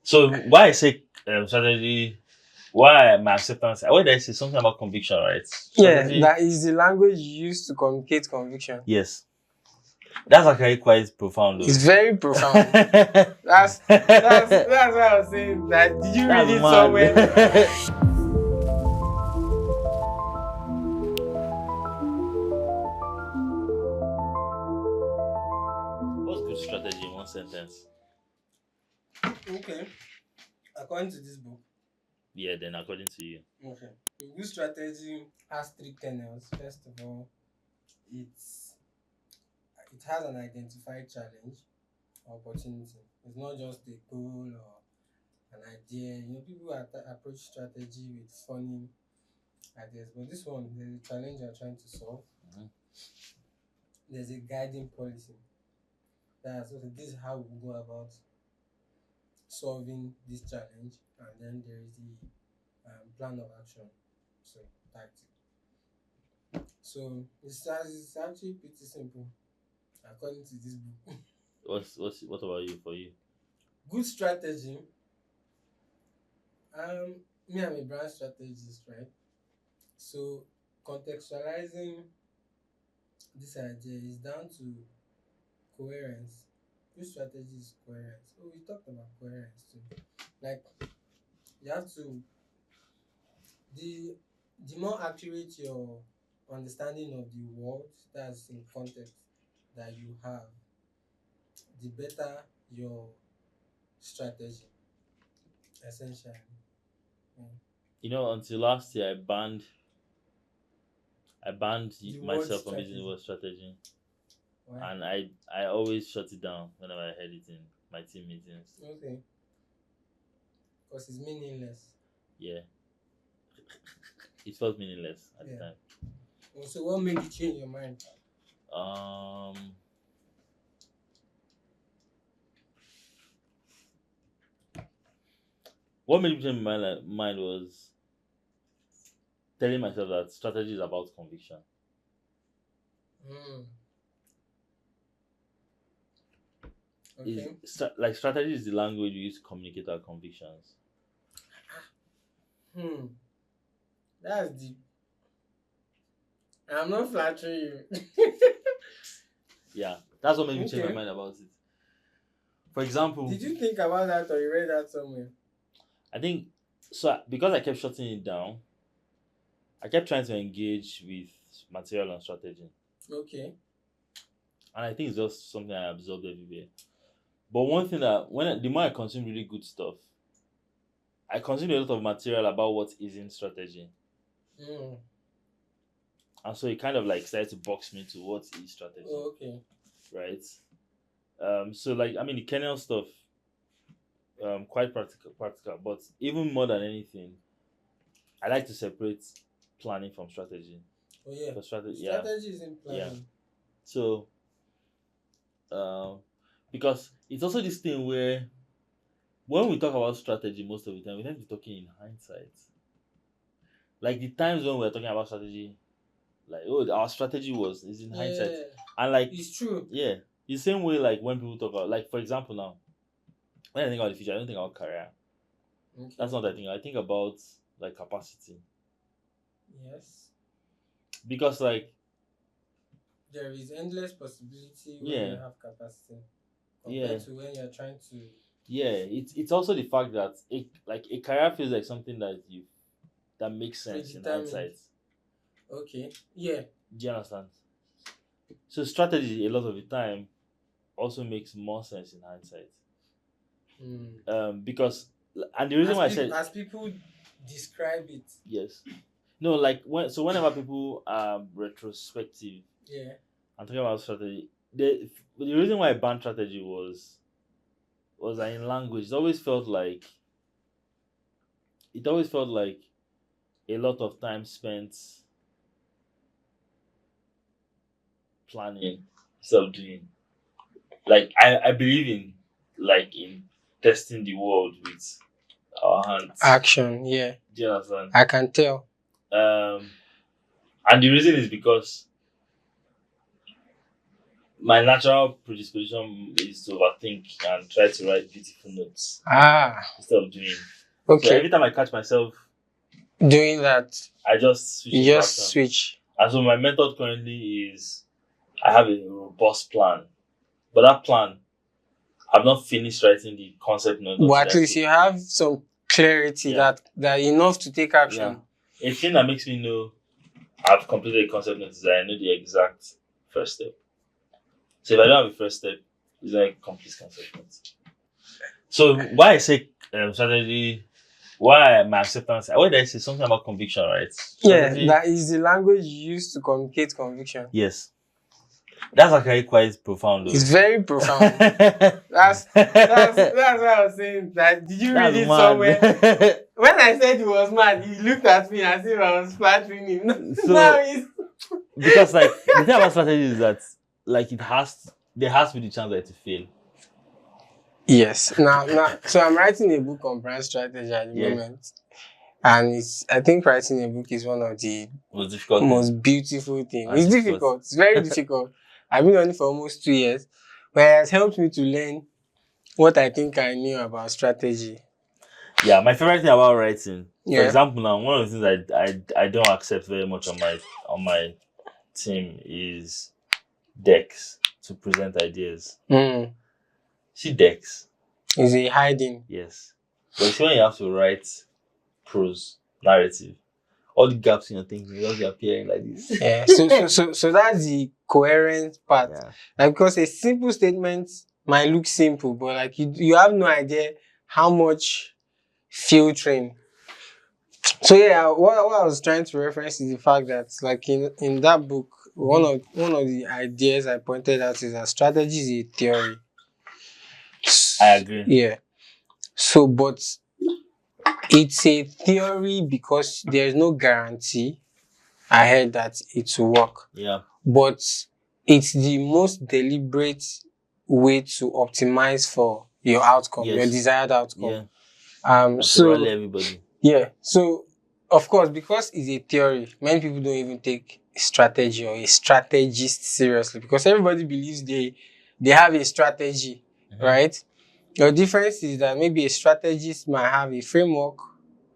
So why I say strategy? Why my acceptance? Why did I say something about conviction? Right? Yeah, Strategy. that is the language you use to communicate conviction. Yes, that's actually quite profound, It's though. very profound. That's what I was saying. That did you read That's it somewhere? mad. What's good strategy in one sentence? Okay. According to this book, Yeah, then according to you. okay, a good strategy has three kernels. First of all, it's it has an identified challenge or opportunity. It's not just a goal or an idea. People approach strategy with funny ideas, but this one, there's a challenge you're trying to solve. Mhm. There's a guiding policy. That's okay. This is how we go about solving this challenge, and then there is the plan of action. So tactic. So it's actually pretty simple, according to this book. What about you? For you? Good strategy. Me, I'm a brand strategist, right? So contextualizing this idea is down to coherence. Good strategy is coherence. Oh, we talked about coherence too. Like you have to the the more accurate your understanding of the world that's in context that you have, the better your strategy, essentially. Mm. Until last year, I banned The word myself from using the strategy. word strategy, Why? and I always shut it down whenever I heard it in my team meetings. Okay, because it's meaningless. Yeah, it felt meaningless at the Yeah. time. Oh, so what made you change your mind? Um, what made me change my mind was telling myself that strategy is about conviction. Mm. Is Okay. like strategy is the language we use to communicate our convictions. Hmm. That's deep. I'm not flattering you. Yeah, that's what made me change my Okay. mind about it. For example, Did you think about that or you read that somewhere? I think so because I kept shutting it down. I kept trying to engage with material and strategy, Okay. and I think it's just something I absorbed everywhere. But one thing that the more I consume really good stuff, I consume a lot of material about what isn't strategy, Mm. and so it kind of like started to box me to what is strategy, Oh, okay. right? So like I mean the kernel stuff, quite practical, but even more than anything, I like to separate planning from strategy. Oh yeah. For strategy, yeah, Strategy is in yeah. planning. So, um, because it's also this thing where when we talk about strategy, most of the time we tend to be talking in hindsight. Like the times when we're talking about strategy, like our strategy was is in hindsight, Yeah. and like It's true. yeah, the same way like when people talk about like for example now when I think about the future, I don't think about career. Okay. That's not what I think. I think about like capacity Yes. because like There is endless possibility when you yeah, have capacity yeah, compared to when you're trying to. yeah. It's also the fact that a career feels like something that makes sense in Predetermined. hindsight. Okay. Yeah. Do you understand? So strategy a lot of the time also makes more sense in hindsight. Mm. Because and the reason why I said As people describe it. yes, no, like whenever people retrospective Yeah. and talking about strategy, the reason why I banned strategy was that in language it always felt like a lot of time spent planning instead of doing. Like I believe in testing the world with our hands. Action. Yeah. Do you understand? I can tell. Um, and the reason is because my natural predisposition is to overthink and try to write beautiful notes Ah, instead of doing. So okay. every time I catch myself, Doing that, I just switch you into just action. switch. And so my method currently is I have a robust plan, but that plan I've not finished writing the concept note. But at least you have some clarity Yeah. that enough to take action. A thing that makes me know I've completed a concept note is that I know the exact first step. So if I don't have a first step, it's like complete concept note. So why I say strategy, why my acceptance? Why did I say something about conviction, right? Strategy, Yeah, that is the language you use to communicate conviction. yes, that's actually quite profound. Though. It's very profound. That's why I was saying that. Did you read it somewhere? When I said he was mad, he looked at me as if I was flattering him. So, no, it's because like the thing about strategy is that like there has to be the chance that it will fail. yes. Now, so I'm writing a book on brand strategy at the moment, and I think writing a book is one of the most beautiful things. It's difficult. It's very difficult. I've been on it for almost 2 years, but it has helped me to learn what I think I knew about strategy. Yeah, my favorite thing about writing, for example, now one of the things I don't accept very much on my team is decks to present ideas. See decks. Is it hiding? Yes. But see when you have to write prose, narrative, all the gaps in your thinking will just be appearing like this. Yeah. So that's the coherent part. Yeah. Like, because a simple statement might look simple, but like you have no idea how much filtering. So yeah, what I was trying to reference is the fact that like in that book, one of the ideas I pointed out is that strategy is a theory. I agree. Yeah. So, but it's a theory because there's no guarantee ahead that it will work. Yeah. But it's the most deliberate way to optimize for your outcome, your desired outcome. Yeah. So rally everybody. Yeah. So of course, because it's a theory, many people don't even take strategy or a strategist seriously because everybody believes they have a strategy, right? The difference is that maybe a strategist might have a framework,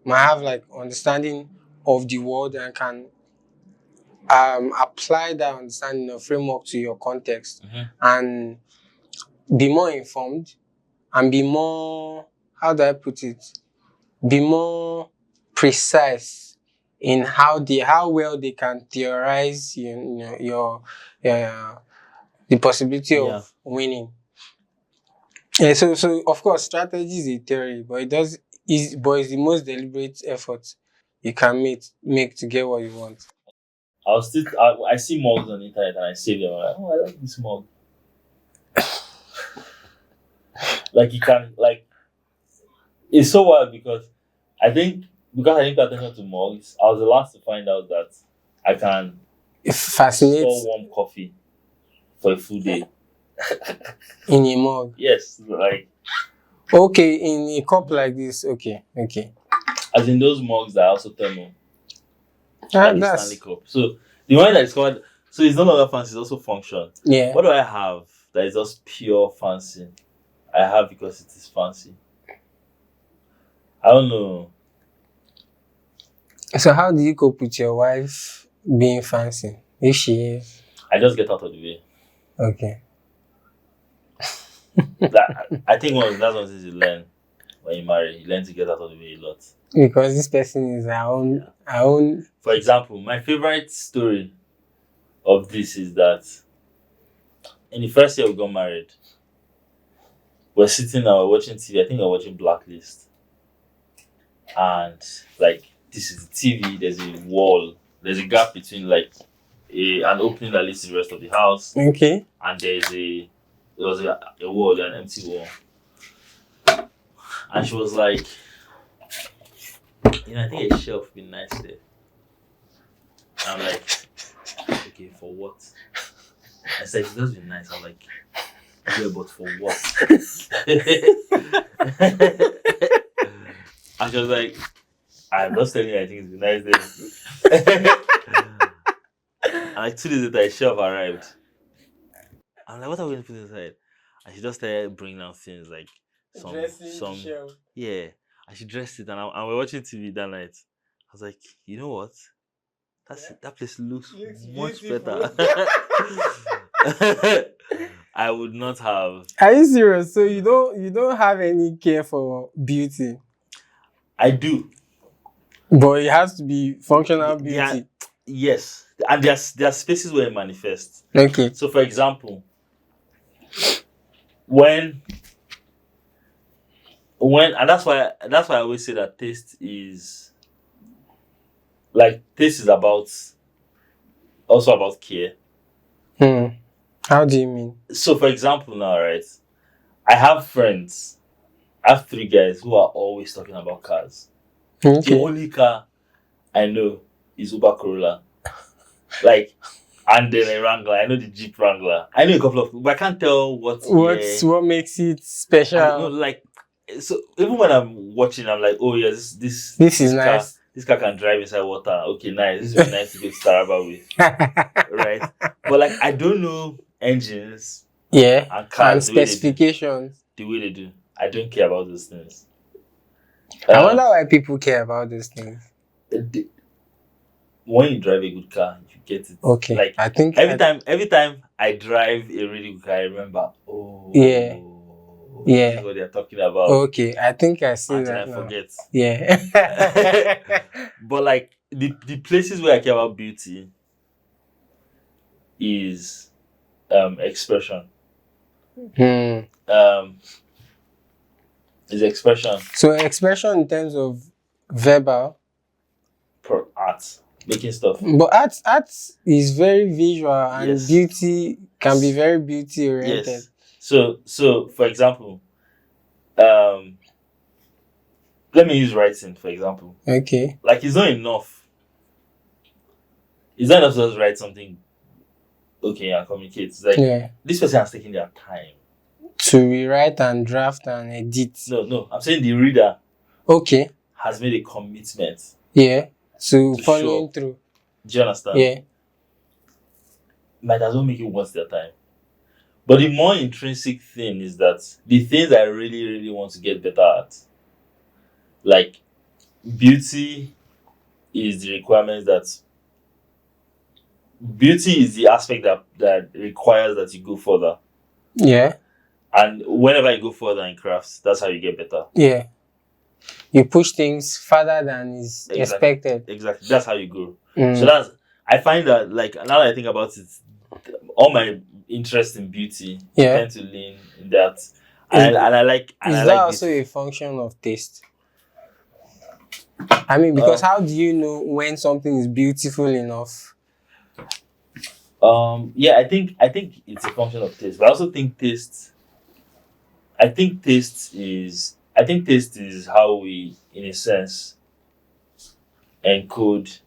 might have like understanding of the world and can apply that understanding of framework to your context and be more informed and be more, how do I put it? Be more precise in how well they can theorize your the possibility of winning. Yeah, so of course strategy is a theory, but it's the most deliberate effort you can make to get what you want. I see mugs on the internet and I save them. I'm like, oh, I like this mug. Like you can it's so wild because I didn't pay attention to mugs. I was the last to find out that I can store warm coffee for a full day. In a mug? Yes, like okay, in a cup like this. Okay. As in those mugs that are also thermal. Like the Stanley cup. So the one that is called, so it's no longer fancy, it's also function. Yeah. What do I have that is just pure fancy? I have because it is fancy. I don't know. So how do you cope with your wife being fancy? If she is? I just get out of the way. Okay. I think that's one thing you learn when you marry. You learn to get out of the way a lot. Because this person is our own. For example, my favorite story of this is that in the first year we got married, we're sitting and we're watching TV. I think we're watching Blacklist. And like this is the TV, there's a wall, there's a gap between like an opening that leads to the rest of the house. Okay. And there was a wall, an empty wall. And she was like, I think a shelf would be nice there. And I'm like, okay, for what? I said, it does be nice. I'm like, yeah, but for what? And she was like, I'm just telling you, I think it's be nice there. And like 2 days later, a shelf arrived. I'm like, what are we going to put inside? And she just started bringing out things like Dressing the some, shell. yeah. And she dressed it, and we're watching TV that night. I was like, you know what? Yeah. That place looks Looks much beautiful. better. I would not have. Are you serious? So you don't have any care for beauty, I do. but it has to be functional They are, beauty. yes, and there's spaces where it manifests. Okay. So, for example, when and that's why I always say that taste is about also about care. Hmm. How do you mean? So, for example, now, right, I have friends. I have three guys who are always talking about cars. The Okay. only car I know is Uber Corolla. Like, and then a Wrangler. I know the Jeep Wrangler. I know a couple of, but I can't tell what year. What makes it I know, special? like, so even when I'm watching, I'm like, oh yes, This is nice. this car can drive inside water. Okay, nice. This will be nice to go to Taraba with, right? But like, I don't know engines Yeah. and And cars specifications. the way they do. I don't care about those things. I wonder why people care about those things. The- when you drive a good car, you get it. Okay. Like I think every time I drive a really good car, I remember, oh, Yeah. Yeah. this is what they're talking about. Okay. I think I see And then that I now. forget. Yeah. But like the places where I care about beauty is expression. Hmm. Is expression So expression in terms of verbal, per art. Making stuff. but art is very visual and Yes. beauty can be very beauty oriented. Yes. So for example, let me use writing for example. Okay. Like it's not enough. It's not enough to just write something okay and communicate. It's like Yeah. this person has taken their time. To rewrite and draft and edit. No. I'm saying the reader Okay. has made a commitment. Yeah. To To following show. through. Do you understand? Yeah. Might as well make it worth their time. But the more intrinsic thing is that the things I really, really want to get better at, like beauty is the requirement that beauty is the aspect that requires that you go further. Yeah. And whenever you go further in crafts, that's how you get better. Yeah. You push things further than is Exactly. expected. Exactly. That's how you grow. Mm. So I find that like now that I think about it, all my interest in beauty Yeah. tend to lean in that. And I like Is that also a function of taste? I mean, because how do you know when something is beautiful enough? Yeah, I think it's a function of taste, but I also think taste is how we, in a sense, encode.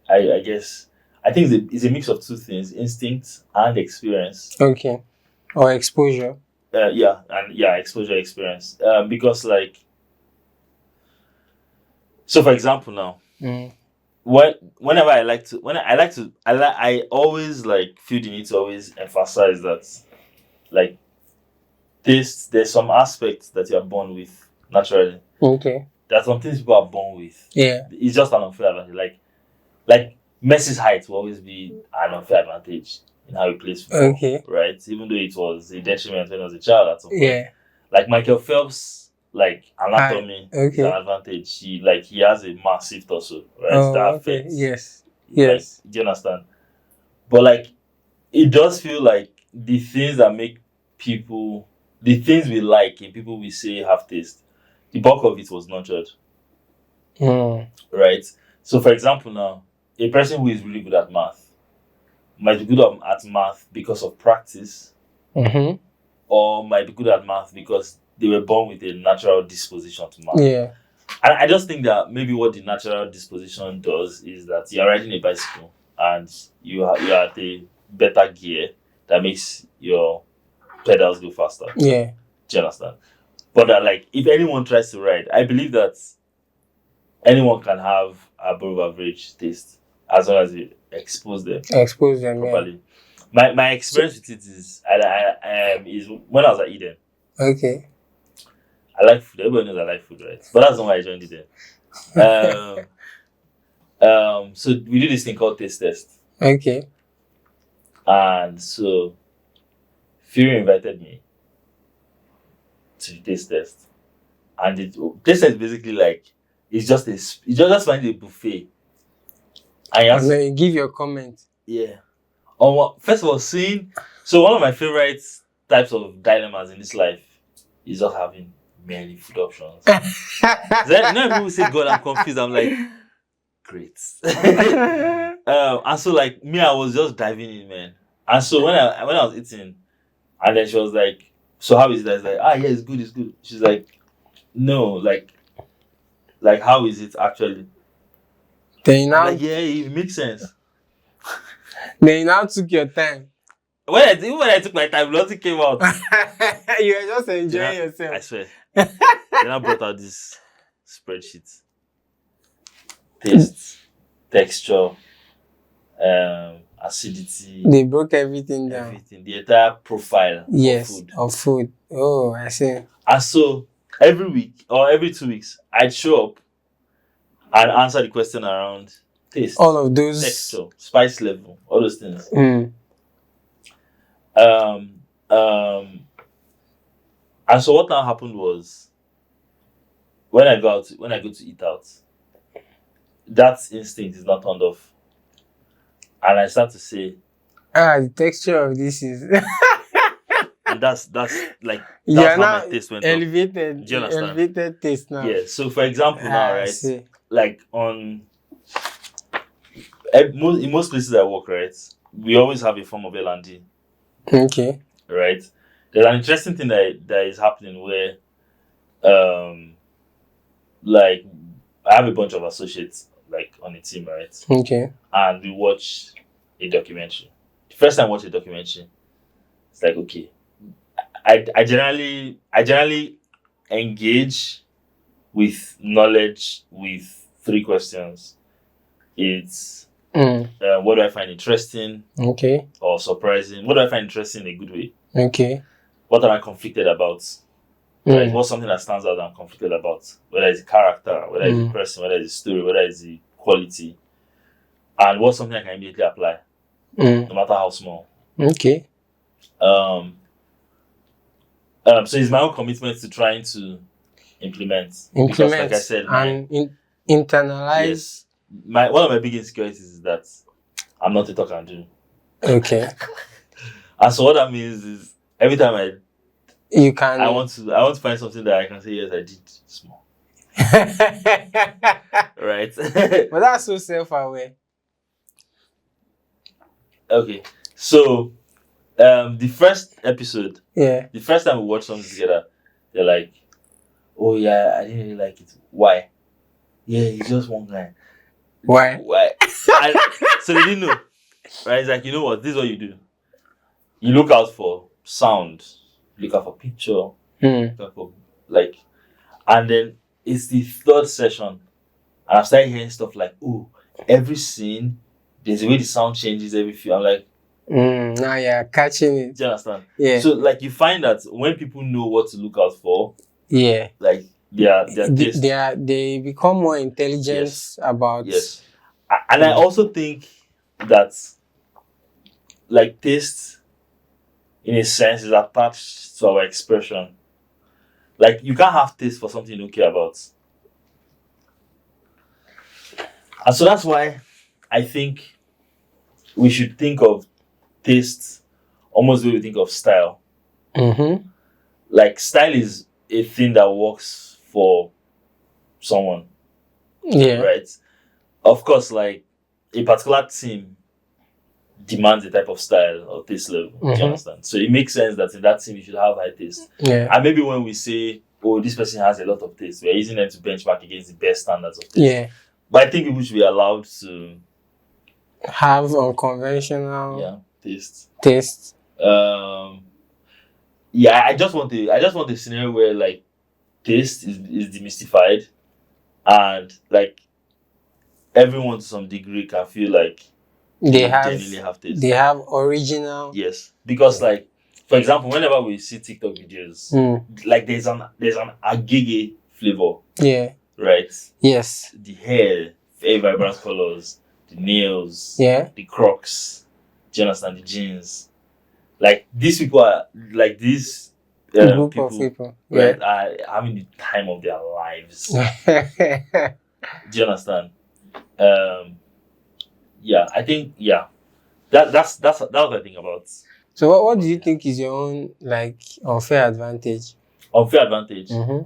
I guess I think it's a mix of two things: instinct and experience. Okay, or exposure. Exposure, experience. Because like, so for example, now, whenever I always like feel the need to always emphasize that, like, there's some aspects that you are born with naturally. Okay. There are some things people are born with. Yeah. It's just an unfair advantage. Like Messi's height will always be an unfair advantage in how he plays football. Okay. Right? Even though it was a detriment when he was a child at some point. Yeah. Like Michael Phelps, like anatomy is an advantage. He has a massive torso, right? Oh, that okay. affects. Yes. Like, do you understand? But like it does feel like the things we like in people we say have taste, the bulk of it was nurtured. Right? So for example now, a person who is really good at math might be good at math because of practice, or might be good at math because they were born with a natural disposition to math. Yeah. And I just think that maybe what the natural disposition does is that you're riding a bicycle and you are at a better gear that makes your pedals go faster. Yeah. Do you understand? But like, if anyone tries to ride, I believe that anyone can have above average taste as long as you expose them properly. Yeah. My experience with it is is when I was at Eden. Okay. I like food. Everybody knows I like food, right? But that's not why I joined Eden. So we do this thing called taste test, Okay. and so Fury invited me to the taste test, and it taste test is basically like it's just you just find a buffet, and you have And then you give your comment. yeah. First of all, seeing one of my favorite types of dilemmas in this life is just having many food options. Then you know when people say, "God, I'm confused," I'm like, great. And so like me, I was just diving in, man. And so when I was eating, and then she was like, "So how is it?" I was like, "Ah, yeah, it's good, it's good." She's like, "No, like how is it actually?" Then you I'm now, like, "Yeah, it makes sense." then you now took your time. Even when I took my time, nothing came out. You were just Then enjoying I yourself. swear. Then I brought out this spreadsheet. Taste, texture, acidity, They broke everything down. everything, the entire profile Yes, of food. of food. Oh, I see. And so every week or every 2 weeks, I'd show up and answer the question around taste, All of those. texture, spice level, all those things. Mm. Um, um, and so what now happened was when I go to eat out, that instinct is not turned off, and I start to say, The texture of this is. and that's like You that's are how now my taste went up. elevated. Do you understand? Elevated taste now. Yeah. So for example, now, I right? see. Like in most places I work, right, we always have a form of L&D, Okay. right? There's an interesting thing that is happening where, like I have a bunch of associates like on the team, right? Okay. And we watch a documentary. The first time I watch a documentary, it's like okay, I generally engage with knowledge with 3 questions. It's what do I find interesting Okay. or surprising? What do I find interesting in a good way? Okay. What am I conflicted about? Right? What's something that stands out that I'm conflicted about? Whether it's a character, whether it's a person, whether it's a story, whether it's a quality. And what's something I can immediately apply, no matter how small. Okay. So it's my own commitment to trying to implement. Because like I said, internalize. Yes. One of my big insecurities is that I'm not a talk and do. Okay. And so what that means is every time You can. I want to find something that I can say, yes, I did small. Right? But that's so self-aware. Okay. So the first episode, Yeah. the first time we watched something together, they're like, "Oh yeah, I didn't really like it. Why?" "Yeah, he's just one guy." Why? So they didn't know. Right? It's like, you know what, this is what you do. You look out for sound, you look out for picture, look out for and then it's the third session, and I started hearing stuff like, "Oh, every scene, there's a way the sound changes every few." I'm like, now you're catching it. do you understand? Yeah. So like you find that when people know what to look out for, yeah, like their taste, they become more intelligent about. Yes. And I also think that like taste in a sense is attached to our expression. Like you can't have taste for something you don't care about. And so that's why I think we should think of taste almost the way we think of style. Like style is a thing that works for someone. Yeah. Right? Of course, like a particular team demands a type of style or taste level. Do you understand? So it makes sense that in that team you should have high taste. Yeah. And maybe when we say, "Oh, this person has a lot of taste," we're using them to benchmark against the best standards of taste. Yeah. But I think people should be allowed to have unconventional taste. Yeah, I just want a scenario where like taste is demystified, and like everyone to some degree can feel like They have genuinely have taste. they have original. Yes, because like for example, whenever we see TikTok videos, like there's an agege flavor, Yeah. right? Yes. The hair, very vibrant colors, the nails, Yeah. the Crocs. Do you understand the jeans? Like these people are like these Group of people, people. right? Are having the time of their lives. Yeah. Do you understand? Um, yeah, I think that's what I think about So what do you think is your own like unfair advantage? unfair advantage. Mm-hmm.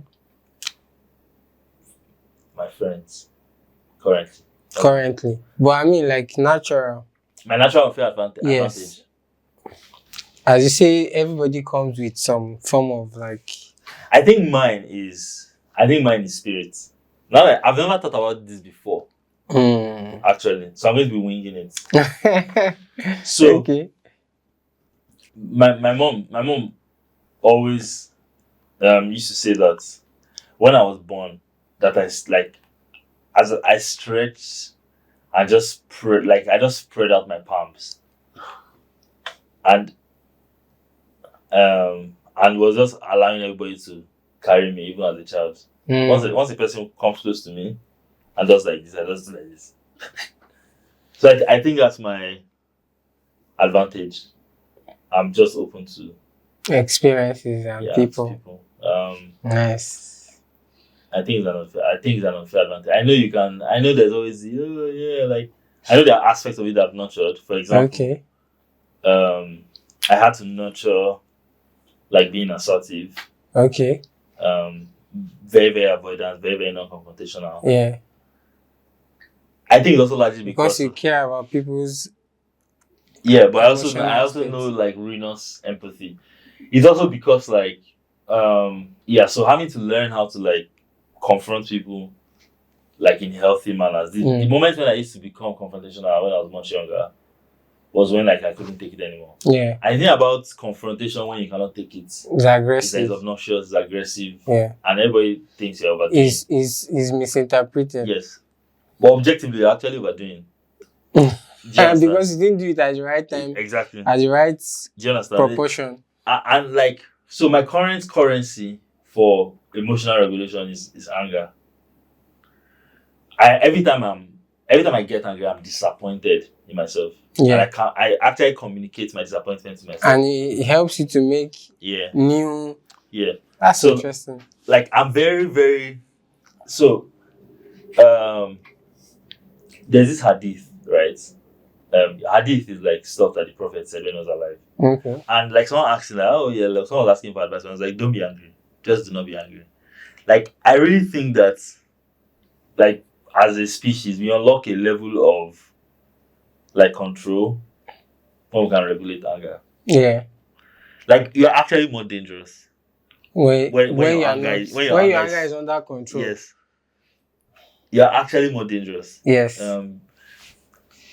My friends currently. Currently, but I mean like natural. My natural unfair advantage. Yes. As you say, everybody comes with some form of like. I think mine is spirit. Now that I've never thought about this before, actually. So I'm going to be winging it. So Okay. my mom always used to say that when I was born, that like as I stretched, I just spread out my palms and was just allowing everybody to carry me even as a child. Once a person comes close to me and does like this, I just do like this. So I think that's my advantage. I'm just open to Experiences and people. Nice. I think it's an unfair advantage. I know you can. I know there's always like I know there are aspects of it that I've nurtured. For example, Okay. I had to nurture like being assertive. Okay. Very very avoidant, very very non-confrontational. Yeah. I think it's also largely Because you care about people's. Yeah, but I also aspects. know like ruinous empathy. It's also because like so having to learn how to like confront people like in healthy manners. The moment when I used to become confrontational when I was much younger was when like I couldn't take it anymore. Yeah. I think about confrontation when you cannot take it. It's aggressive. It's obnoxious, it's aggressive. Yeah. And everybody thinks you're overdoing. Is misinterpreted. Yes. But objectively you're actually overdoing. Because you didn't do it at the right time. Exactly. At the right proportion. And like so my current currency for emotional regulation is anger. Every time I get angry, I'm disappointed in myself. Yeah. And I actually communicate my disappointment to myself. And it helps you to make new. Yeah. That's interesting. Like I'm very, very there's this hadith, right? Hadith is like stuff that the prophet said when he was alive. Okay. And like someone asked him, like, oh yeah, like, someone was asking for advice. And I was like, don't be angry. Just do not be angry. Like I really think that like as a species we unlock a level of like control when we can regulate anger. Yeah. Like you're actually more dangerous. When your anger is under control. Yes. You're actually more dangerous. Yes.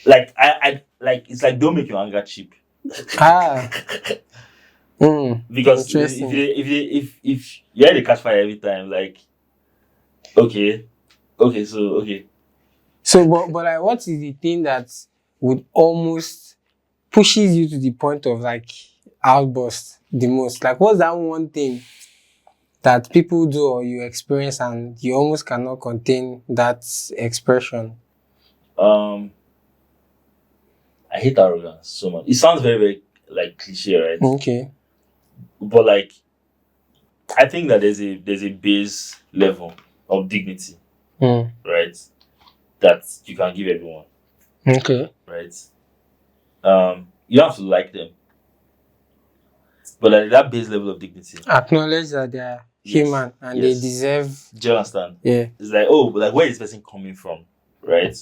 Like I like it's like don't make your anger cheap. Because if you're in the catch fire every time, like okay. So but like what is the thing that would almost pushes you to the point of like outburst the most? Like what's that one thing that people do or you experience and you almost cannot contain that expression? I hate arrogance so much. It sounds very, very like cliche, right? Okay. But like I think that there's a base level of dignity. Right? That you can give everyone. Okay. Right? You have to like them. But like that base level of dignity. Acknowledge that they are human and they deserve. Do you understand? Yeah. It's like, like where is this person coming from? Right?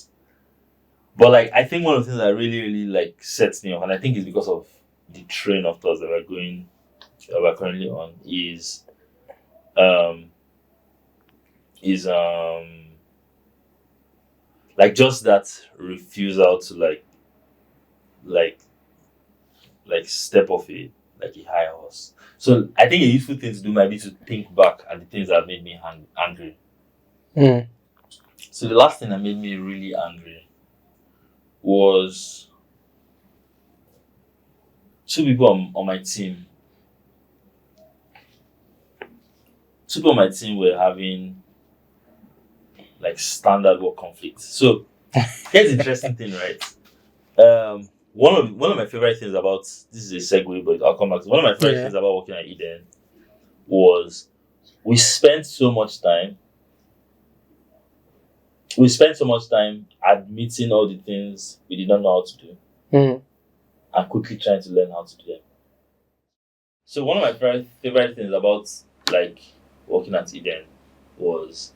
But like I think one of the things that really, really like sets me off, and I think it's because of the train of thoughts that we're currently on, is like just that refusal to like step off a high horse. So I think a useful thing to do might be to think back at the things that made me angry. So the last thing that made me really angry was two people on my team, two people on my team were having like standard work conflicts. So here's the interesting thing, right? One of my favorite things about this is a segue, but I'll come back. One of my favorite things about working at Eden was we spent so much time. We spent so much time admitting all the things we did not know how to do and quickly trying to learn how to do them. So one of my favorite things about like working at Eden was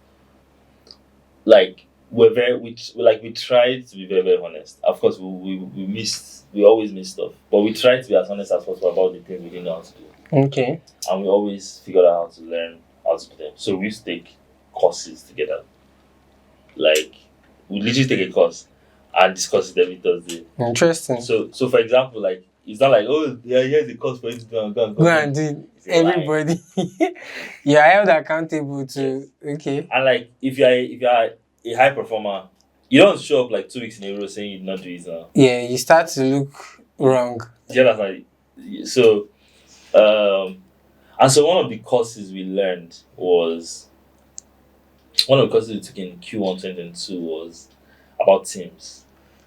like we tried to be very very honest. Of course, we always miss stuff, but we tried to be as honest as possible about the things we didn't know how to do. Okay. And we always figured out how to learn how to do them. So we used to take courses together. Like we literally take a course and discuss it every Thursday. Interesting. So for example, like it's not like, oh yeah, here's the course for you to go and do it. Everybody. You're held accountable to. Yes. Okay. And like if you are a high performer, you don't show up like 2 weeks in a row saying you did not do it now. Yeah, you start to look wrong. Yeah, that's like so. And so one of the courses we learned was one of the courses we took in Q1 2022 was about teams,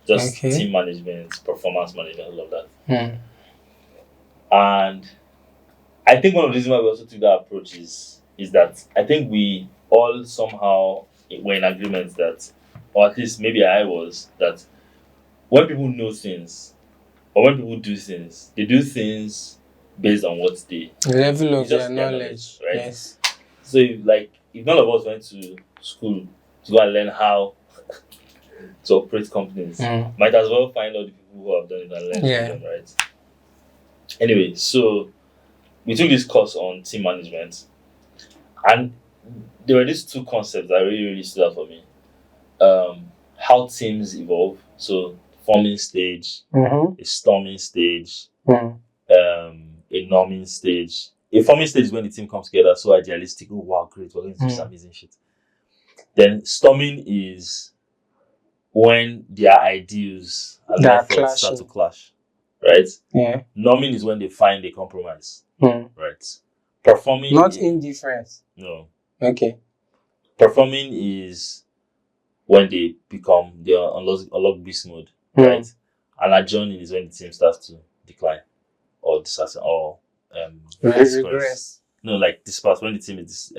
just team management, performance management, all of that. And I think one of the reasons why we also took that approach is that I think we all somehow were in agreement that, or at least maybe I was, that when people know things or when people do things, they do things based on what they level of their knowledge, right? Yes. So if none of us went to school to go and learn how to operate companies, might as well find out the people who have done it and learn from them, right? Anyway, so we took this course on team management, and there were these two concepts that really, really stood out for me. How teams evolve, so forming stage, a storming stage, a norming stage. A forming stage is when the team comes together, so idealistic. Oh wow, great, we're going to do some amazing shit. Then storming is when their ideals and methods start to clash, right? Yeah. Norming is when they find a compromise, right? Performing not indifference. No. Okay. Performing is when they unlock beast mode, right? And adjourning is when the team starts to decline or regress. No, like disperse, when the team is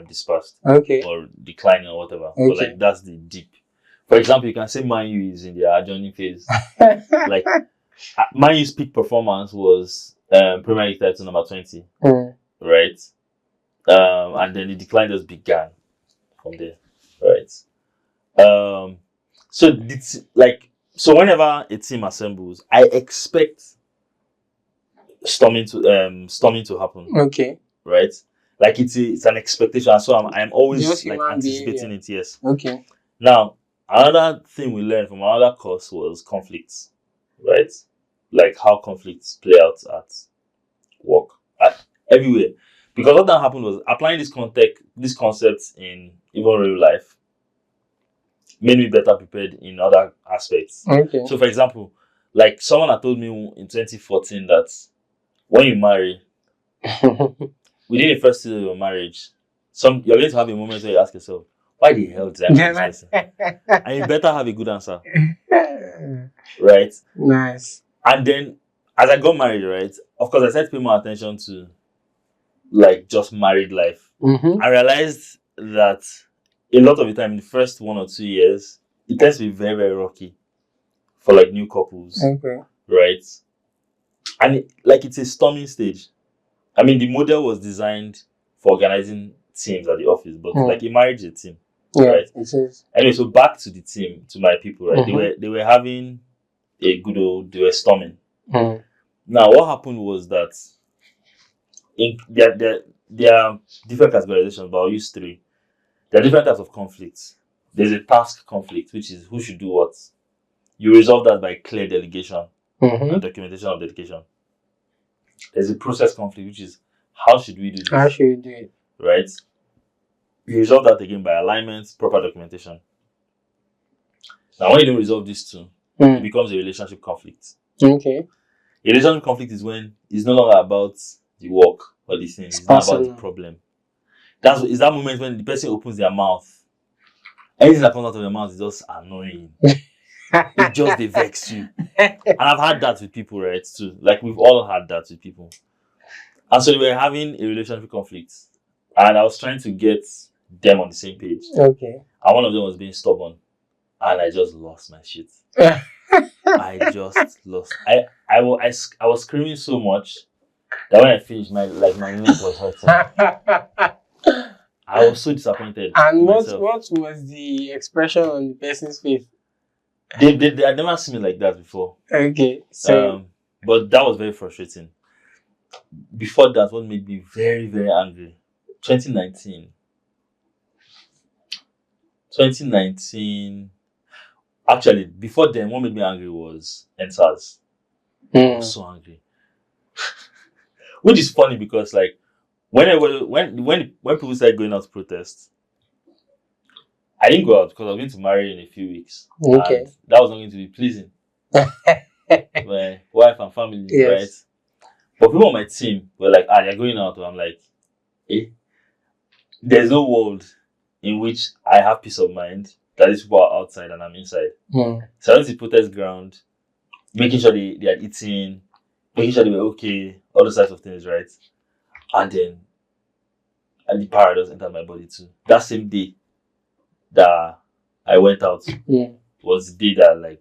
dispersed, or declining or whatever. Okay. But like that's the deep. For example, you can say Man U is in their adjourning phase. Like Man U's peak performance was Premier League title number 20, right? And then the decline just began from there, right? So whenever a team assembles, I expect storming to happen. Okay. Right? Like it's an expectation. So I'm always like anticipating it. Yes. Okay. Now, another thing we learned from another course was conflicts, right? Like how conflicts play out at work, everywhere. Because what that happened was applying these concepts in even real life made me better prepared in other aspects. Okay. So, for example, like someone had told me in 2014 that when you marry, within the first year of your marriage, you're going to have a moment where you ask yourself, why the hell did I marry this person? And you better have a good answer. Right? Nice. And then, as I got married, right, of course, I started to pay more attention to, like, just married life. I realized that a lot of the time, in the first 1 or 2 years, it tends to be very, very rocky for, like, new couples. Okay. Right? And, it's a storming stage. I mean, the model was designed for organizing teams at the office, but like a marriage is a team, right? It is. Anyway, so back to the team, to my people, right? They were having they were storming. Now, what happened was that there are different categorizations, but I'll use 3. There are different types of conflicts. There's a task conflict, which is who should do what. You resolve that by clear delegation and documentation of dedication. There's a process conflict, which is how should we do this? How should we do it? Right? You resolve that again by alignment, proper documentation. Now, when you don't resolve these two, it becomes a relationship conflict. Okay. A relationship conflict is when it's no longer about the work or the thing. It's It's not about the personal. problem. Is that moment when the person opens their mouth. Anything that comes out of their mouth is just annoying. It just they vex you. And I've had that with people, right? Too. Like we've all had that with people. And so we were having a relationship conflict. And I was trying to get them on the same page. Okay. And one of them was being stubborn. And I just lost my shit. I just lost. I was screaming so much that when I finished, my neck was hurting. I was so disappointed And in what myself. was the expression on the person's face? They had never seen me like that before. Okay, so But that was very frustrating. Before that, what made me very, very angry? 2019. 2019. Actually, before then, what made me angry was NSAS. I was so angry. Which is funny because like when people started going out to protest, I didn't go out because I was going to marry in a few weeks. Okay. And that was not going to be pleasing. My wife and family, Yes. right? But people on my team were like, you're going out. I'm like, there's no world in which I have peace of mind that these people are outside and I'm inside. So I went to the protest ground, making sure they had eaten, making sure they were okay, all those types of things, right? And then the paradox entered my body too. That same day that I went out was the day that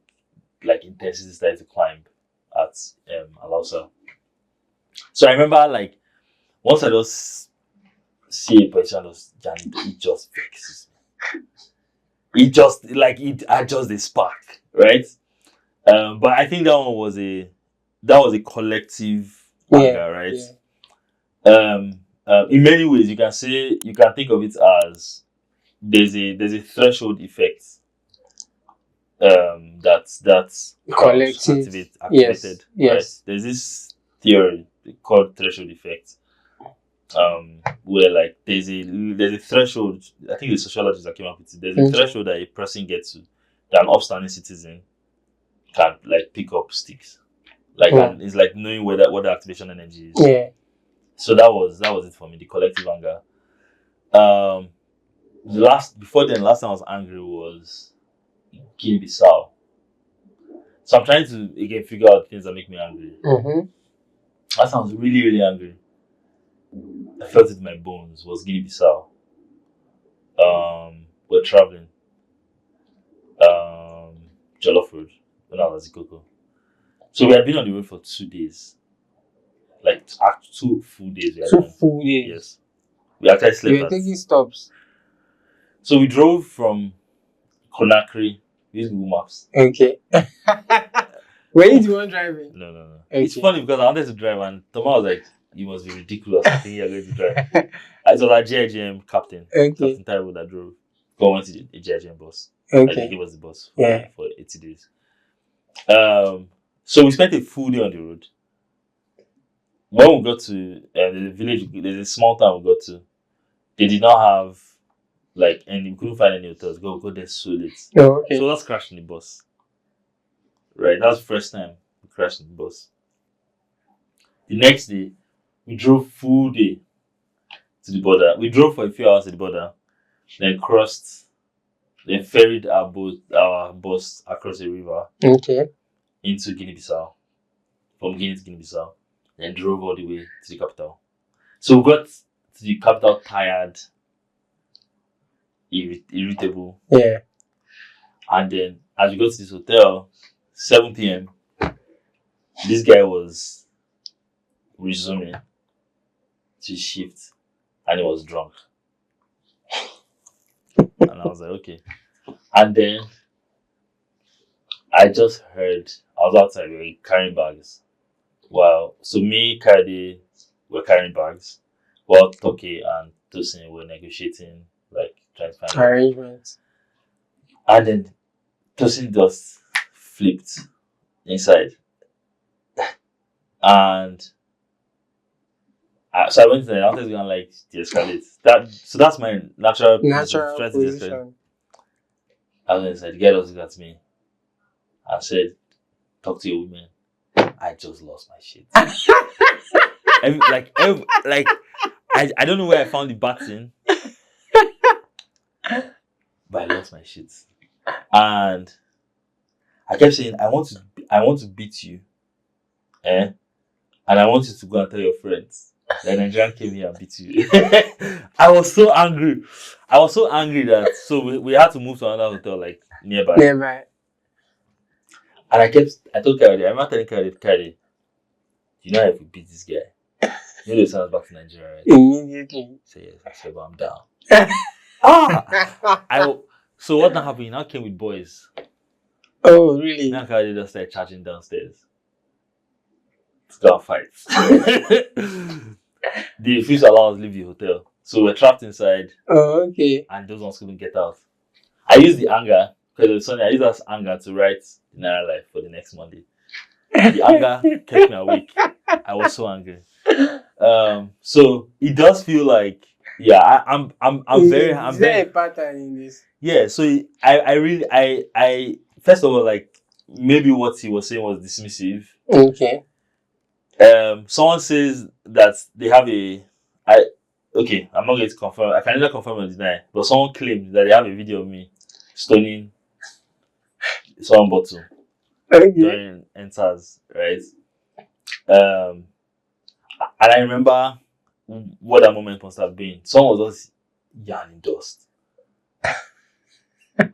like intensity started to climb at Alausa. So I remember like once I just see a person it just vexes me. It just like it adjusts the spark, right? But I think that was a collective anger, right? Yeah. In many ways you can think of it as there's a threshold effect that's Collective activated. Yes. Right? There's this theory called threshold effect. Where like there's a threshold. I think the sociologists that came up with it. There's a threshold that a person gets to that an upstanding citizen can like pick up sticks. Like and it's like knowing what the activation energy is. Yeah. So that was it for me, the collective anger. Last time I was angry was Guinea-Bissau. So I'm trying to again figure out things that make me angry. Last time I was really, really angry. I felt it in my bones. Was Guinea-Bissau. We're traveling. Jollof Road when I was at Coco. So we had been on the road for 2 days. Like 2 full days. 2 full days. Yes. We actually slept. We were taking stops. So we drove from Conakry. Using Google Maps. Okay. Were you the one driving? No. Okay. It's funny because I wanted to drive and Thomas was like, "You must be ridiculous. I think you're going to drive." I was like JGM captain. Captain Taiwo that drove. Go on to the JGM bus. Okay. Like, he gave us the bus for 80 days. So we spent a full day on the road. When we got to the village, there's a small town we got to. They did not have and we couldn't find any hotels. We got there so late. Okay. So let's crash in the bus. Right, that's the first time we crashed in the bus. The next day, we drove full day to the border. We drove for a few hours to the border, then ferried our bus across a river. Okay. Into Guinea-Bissau. From Guinea to Guinea-Bissau. Then drove all the way to the capital. So we got to the capital tired, irritable. Yeah. And then as we got to this hotel, 7 p.m., this guy was resuming to shift and he was drunk. And I was like, okay. And then I just heard, I was outside, we were carrying bags. Wow. So me, Kadi, were carrying bags. While Toke and Tosin were negotiating, trying to find arrangements. And then Tosin just flipped inside. And so I went to the wanted to go and de-escalate. So that's my natural position. I went inside. The guy just looked at me and said, "Talk to your women." And I just lost my shit. I don't know where I found the button, but I lost my shit. And I kept saying, I want to beat you. And I want you to go and tell your friends that Nigerian came here and beat you. I was so angry. That we had to move to another hotel like nearby. Never. And I told Kayode, I remember telling Kayode, you know if we beat this guy, you know they send us back to Nigeria, right? Immediately. Say yes. I said, but I'm down. So what now happened? He now came with boys. Oh, really? Now Kayode just started charging downstairs. Let's go and fight. The refused to allow us to leave the hotel. So we're trapped inside. Oh, okay. And those ones couldn't get out. I used the anger, because it was Sunday, I used that anger to write the Naira Life for the next Monday. The anger kept me awake. I was so angry. So it does feel like, yeah, I'm very. Is there a pattern in this? Yeah, so I first of all, like, maybe what he was saying was dismissive. Okay. Someone says that they have okay, I'm not going to confirm. I can neither confirm or deny. But someone claims that they have a video of me stoning someone bottle during enters, right? And I remember what that moment must have been. Someone was just yarning dust. And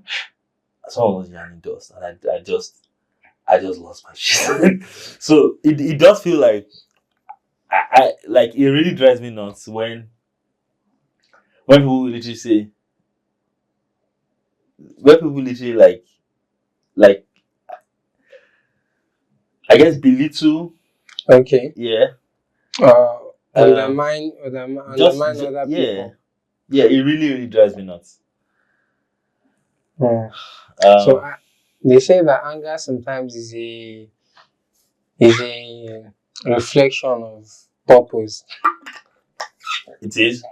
I just lost my shit. So it does feel like I like it really drives me nuts when people literally say, like I guess belittle. Okay. Yeah. Undermine other people. Yeah, it really, really drives me nuts. So they say that anger sometimes is a reflection of purpose. It is.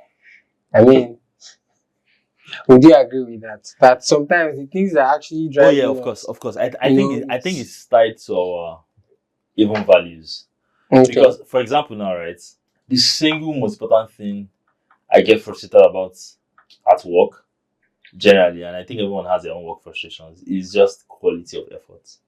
I mean, would you agree with that? That sometimes the things that actually drive. Oh yeah, of course. I think it's tied to our even values. Okay. Because, for example, now, right, the single most important thing I get frustrated about at work, generally, and I think everyone has their own work frustrations, is just quality of effort.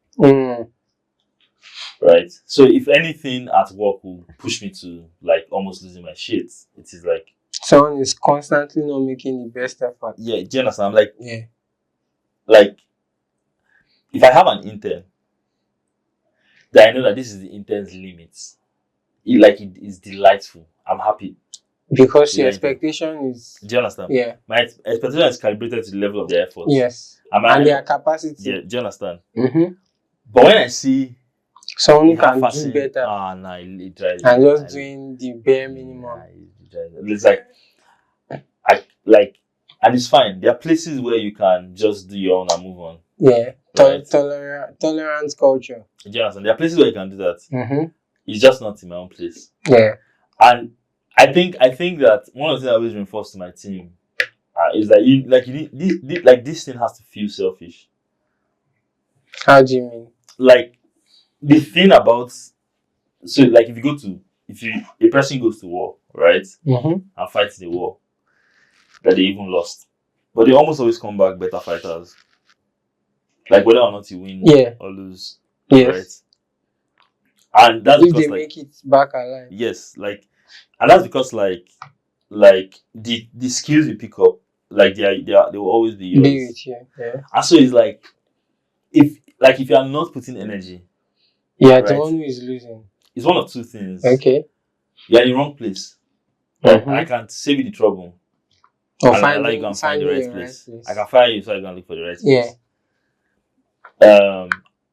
Right? So if anything at work will push me to like almost losing my shit, it is like someone is constantly not making the best effort. Yeah, do you understand? I'm like, yeah. Like, if I have an intern, that I know that this is the intern's limits, it is delightful. I'm happy. Because your expectation is. Do you understand? Yeah. My expectation is calibrated to the level of their effort. Yes. And their capacity. Yeah, do you understand? Mm-hmm. But when I see someone who can do better, it drives and just doing the bare minimum. It's like, and it's fine. There are places where you can just do your own and move on. Yeah, right? Tolerance culture. Do you understand? There are places where you can do that. Mm-hmm. It's just not in my own place. Yeah, and I think that one of the things I always reinforce to my team is that you need this thing has to feel selfish. How do you mean? Like, the thing about, so like if a person goes to war, right, mm-hmm. and fights the war that they even lost, but they almost always come back better fighters. Like, whether or not you win or lose, yes, right? And that's if because they make it back alive. Yes, and that's because the skills you pick up, they will always be yours. Be with you, yeah. And so it's like, if you are not putting energy, right, the one who is losing. It's one of two things. Okay. You're in the wrong place. Mm-hmm. I can save you the trouble. Or and I you can find the right place. I can fire you so I can look for the right place. Yeah.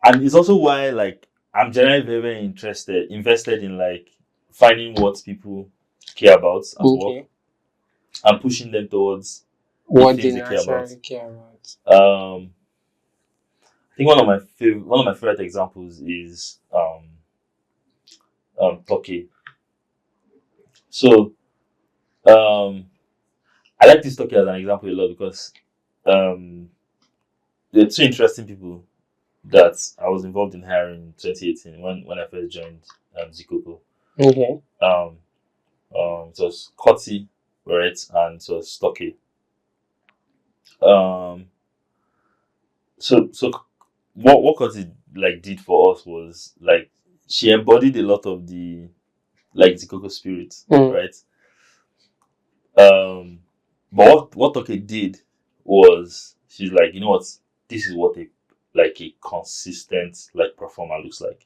And it's also why I'm generally very, very invested in finding what people care about at work and pushing them towards what they naturally care about. I think one of my favorite examples is Turkey. So I like this Turkey as an example a lot because they're two interesting people that I was involved in hiring in 2018 when I first joined Zikoko. Okay. Um, it was Coty, right, and it was Stocky. Um, so what Coty like did for us was like she embodied a lot of the like Zikoko spirit, Mm. right? But what Toke did was she's like, you know what, this is what a consistent like performer looks like.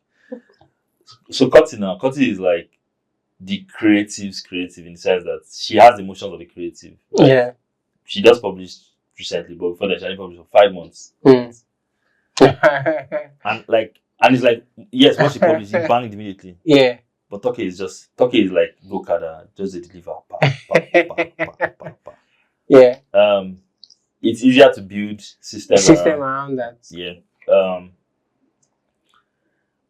So Cutty is like the creative's creative in the sense that she has the emotions of the creative. Like Yeah. she just published recently, but before that she hadn't published for 5 months. Mm. And it's like yes, what she published, it banged immediately. Yeah. But Toke is like go kada, just they deliver pa pa pa pa pa pa. Yeah. It's easier to build systems System around. around that. Yeah.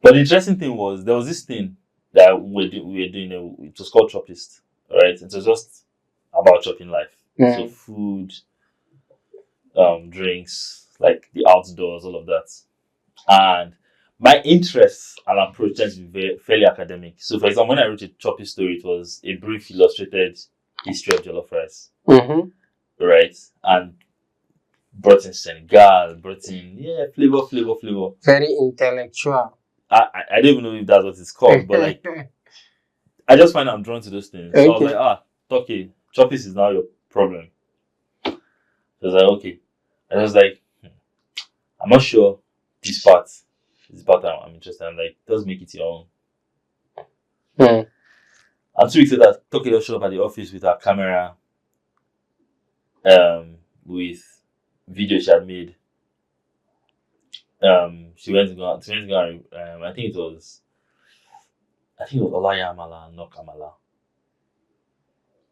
But the interesting thing was there was this thing that we were doing. It was called Choppist, right? It was just about chopping life. So Mm. food, drinks, like the outdoors, all of that. And my interests and approach tends to be fairly academic. So, for example, when I wrote a choppy story, it was a brief illustrated history of jollof rice, Mm-hmm. right? And brought in Senegal, brought in flavor. Very intellectual. I don't even know if that's what it's called, but like I just find I'm drawn to those things. So I was Okay. like, okay, Choppist is now your problem. So I was like, okay. And I was like, I'm not sure this part I'm interested in. Like, just make it your own. Mm. And 2 weeks later, Toke just showed up at the office with her camera, with video she had made. She went to go and, I think it was Olaya Amala, not Kamala.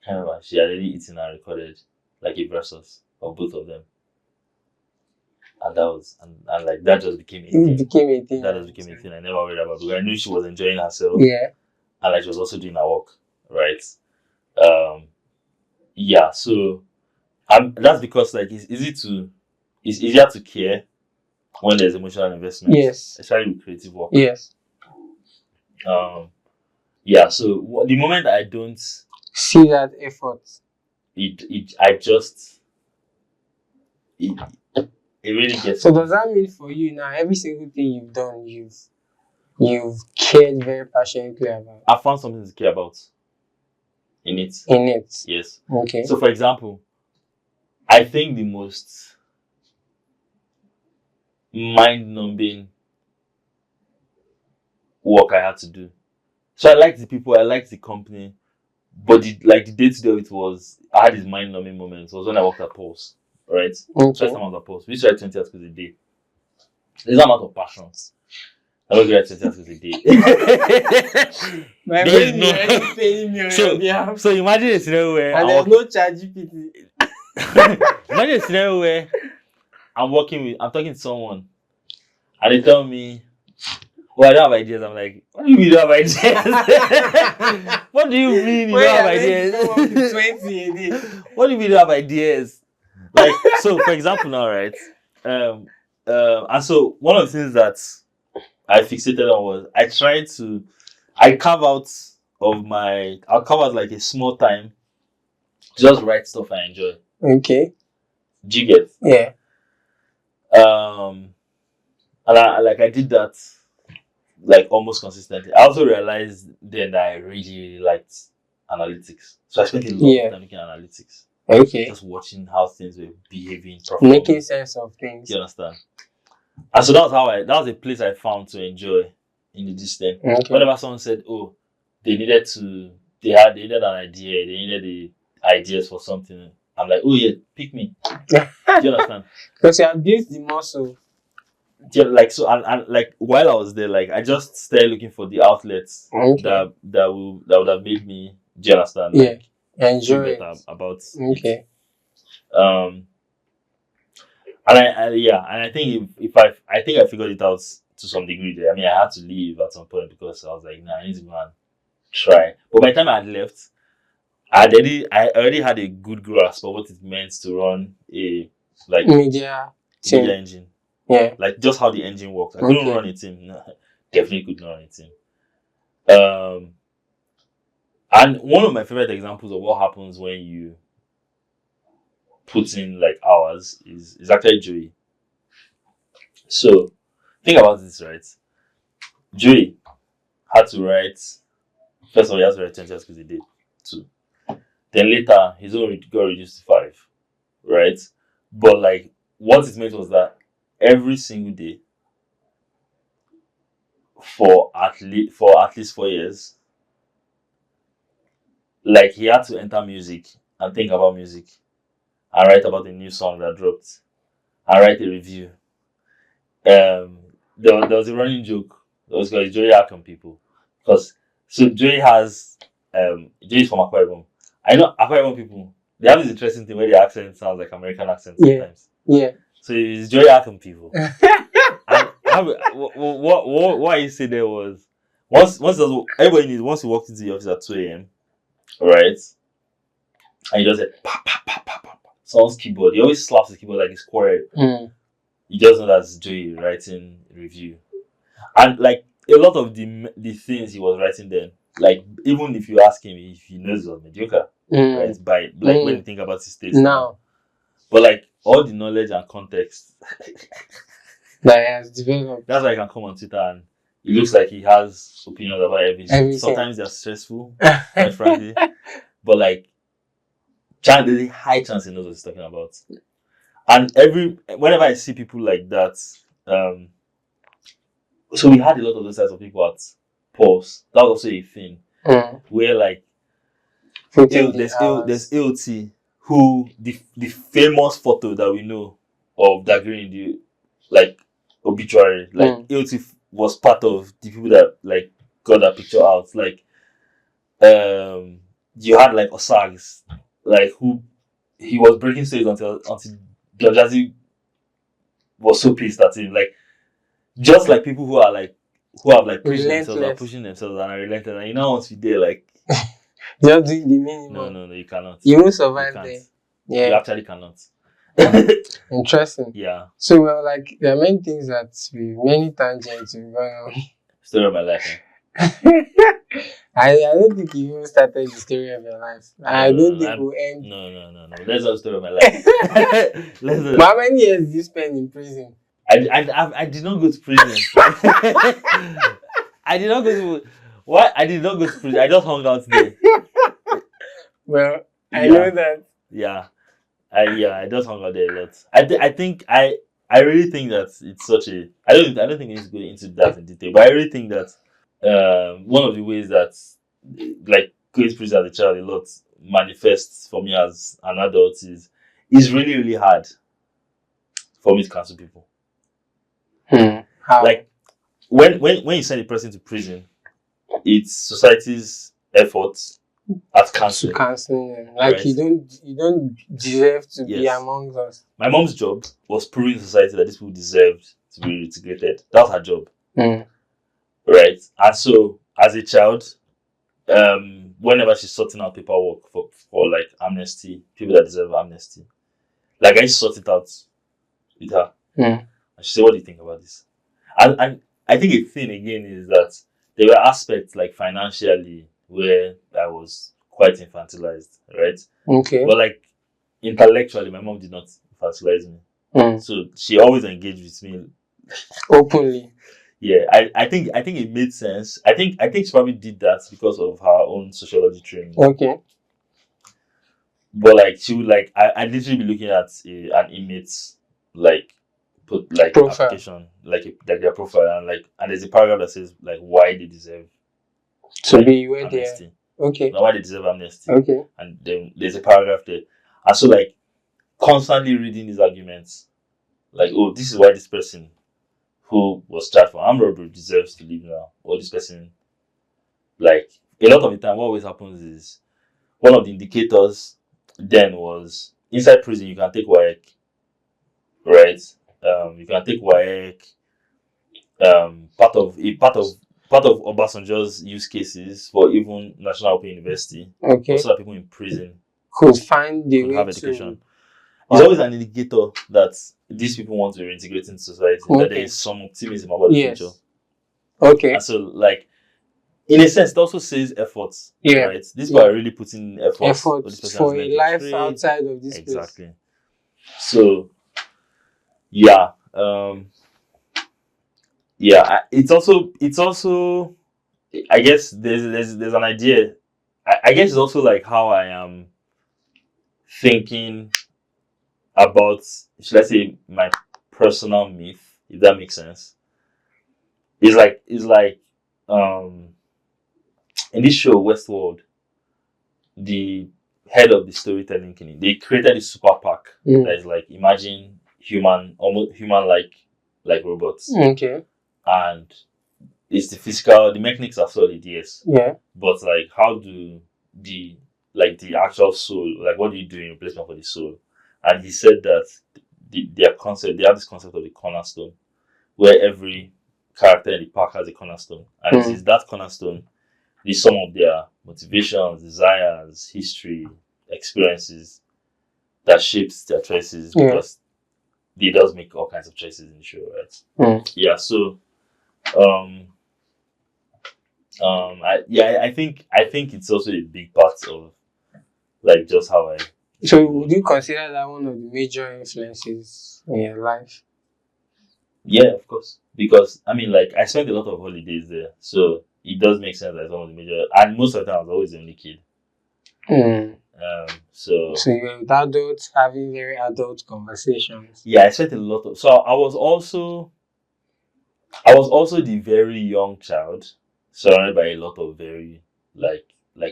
Can't remember. She had already eaten and recorded like a versus of both of them. And that was, and like that just became a It thing. became a thing. That just became a thing. I never worried about because I knew she was enjoying herself. Yeah. And like she was also doing her work, right? Um, yeah. So, that's because like it's easier to care when there's emotional investment. Yes. Especially with creative work. Yes. Yeah. So the moment I don't See that effort. it really gets So me. does that mean for you now every single thing you've done you've cared very passionately about I found something to care about in it. in it? Yes. Okay. So for example, I think the most mind-numbing work I had to do. So I liked the people, I liked the company, but the day-to-day of it was I had these mind-numbing moments. It was when I worked at Pulse, right? First Okay. time I was at Pulse. We used to write 20 articles a day. There's an amount of passion. I don't write 20 articles a day. My There is brain no- is already paying me on your behalf. So imagine a scenario where And there's no ChatGPT. imagine a scenario where I'm talking to someone and they tell me, well, I don't have ideas. I'm like, what do you mean you don't have ideas? What do you mean you don't have ideas? 20 a day. What do you mean you don't have ideas? Like, so for example now, right? And so one of the things that I fixated on was I'll carve out like a small time to just write stuff I enjoy. Okay. Do you get? Yeah. And I did that like almost consistently. I also realized then that I really, really liked analytics. So I spent a lot of time looking at analytics. Okay. Just watching how things were behaving, performing. Making sense of things. Do you understand? And so that was a place I found to enjoy in the distance. Okay. Whenever someone said, oh, they needed an idea, they needed the ideas for something, I'm like, oh yeah, pick me. Do you understand? Because you have built the muscle. Yeah, like so, and like while I was there, like I just started looking for the outlets Okay. that would have made me, do you understand? Yeah. Like, Enjoy feel it. better about Okay. it. And I think I think I figured it out to some degree there. I mean, I had to leave at some point because I was like, nah, I need to go and try. But by the time I had left, I already had a good grasp of what it meant to run a like Media media engine. Yeah. Like just how the engine works. I couldn't Okay. run a team. No, definitely could not run a team. Um, and one of my favorite examples of what happens when you put in like hours is actually Joey. So think about this, right? Joey had to write first of all, he has to write 20 articles a day. Two. Then later his own got reduced to 5, right? But like what it meant was that every single day for at least 4 years, like he had to enter music and think about music and write about a new song that dropped and write a review. There was a running joke. It was called Joey Arkham people. Because so Joey's from Akwa Ibom. I know Akwa Ibom people, they have this interesting thing where their accent sounds like American accent Yeah. sometimes. Yeah. So it's Joey Arkham people. And what he said there was everybody needs once you walked into the office at 2 a.m., right? And you just said pa pa pa pa pa pa. Someone's keyboard. He always slaps his keyboard like it's quarrel. Mm. You just know that's Joey writing review. And like a lot of the things he was writing then, like even if you ask him if he knows it was mediocre, right? By like when you think about his taste now. But like all the knowledge and context that he has developed. that's why he can come on Twitter and it looks like he has opinions about everything. Sometimes they're stressful, quite frankly. But like there's a high chance he knows what he's talking about. And whenever I see people like that, so we had a lot of those types of people at Pulse. That was also a thing where like there's AOT who the famous photo that we know of Dagrin in the like obituary, like AOT was part of the people that like got that picture out. Like you had like Osags, like who he was breaking stage until Jazzy was so pissed at him. Like just like people who have like pushed themselves and pushing themselves and are relentless. And you know once you're there, like just doing the minimum. No, you cannot. You won't survive there. Yeah. You actually cannot. Interesting. Yeah. So well, like there are many things many tangents we've gone on. Story of my life. I don't think you even started the story of your life. I don't think we'll end. No. That's not the story of my life. How many years did you spend in prison? I did not go to prison. I did not go to what? I did not go to prison. I just hung out there. Well, I know that. Yeah. I just hung out there a lot. I really think that it's such a I don't think we need to go into that in detail, but I really think that one of the ways that like going to prison as a child a lot manifests for me as an adult is really, really hard for me to cancel people. How? Like when you send a person to prison, it's society's efforts at canceling. To canceling them. Like right? you don't deserve to be among us. My mom's job was proving to society that these people deserved to be reintegrated. That was her job. Right? And so as a child, whenever she's sorting out paperwork for like amnesty, people that deserve amnesty, like I used to sort it out with her. And she said, "What do you think about this?" And I think a thing again is that there were aspects like financially where I was quite infantilized, right? Okay. But like intellectually, my mom did not infantilize me. So she always engaged with me openly. Yeah, I think it made sense. I think she probably did that because of her own sociology training. Okay. But like she would like I'd literally be looking at an inmate's like profile. Application, like their profile, and there's a paragraph that says like why they deserve to be where amnesty. Okay. Why they deserve amnesty. Okay. And then there's a paragraph there. And so like constantly reading these arguments, like, oh, this is why this person who was charged for armed robbery deserves to live now. Or this person, like, a lot of the time, what always happens is one of the indicators then was inside prison, you can take WAEC, right? You can take WAEC. Part of Obasanjo's use cases for even National Open University. Okay. Also, that people in prison could find the way have education. it's always an indicator that these people want to reintegrate into society, that there is some optimism about the future. Okay. And so, like, in a sense, it also says efforts. Right? These people are really putting effort for a life outside of this place. Exactly. So, yeah. It's also I guess there's an idea. I guess it's also like how I am thinking about, should I say, my personal myth, if that makes sense. It's like in this show Westworld, the head of the storytelling clinic, they created this super pack that is like, imagine almost human like robots. Okay. And it's the mechanics are solid, yes. Yeah. But like, how do the actual soul, like, what do you do in replacement for the soul? And he said that they have this concept of the cornerstone, where every character in the park has a cornerstone, and it is that cornerstone, the sum of their motivations, desires, history, experiences, that shapes their choices, because they does make all kinds of choices in the show, right? Yeah. So I think it's also a big part of like just how I. So would you consider that one of the major influences in your life? Yeah, of course. Because I mean, like, I spent a lot of holidays there, so it does make sense that it's one of the major. And most of the time, I was always the only kid. So you're with adults having very adult conversations. Yeah, I spent a lot of. So I was also the very young child, surrounded by a lot of very like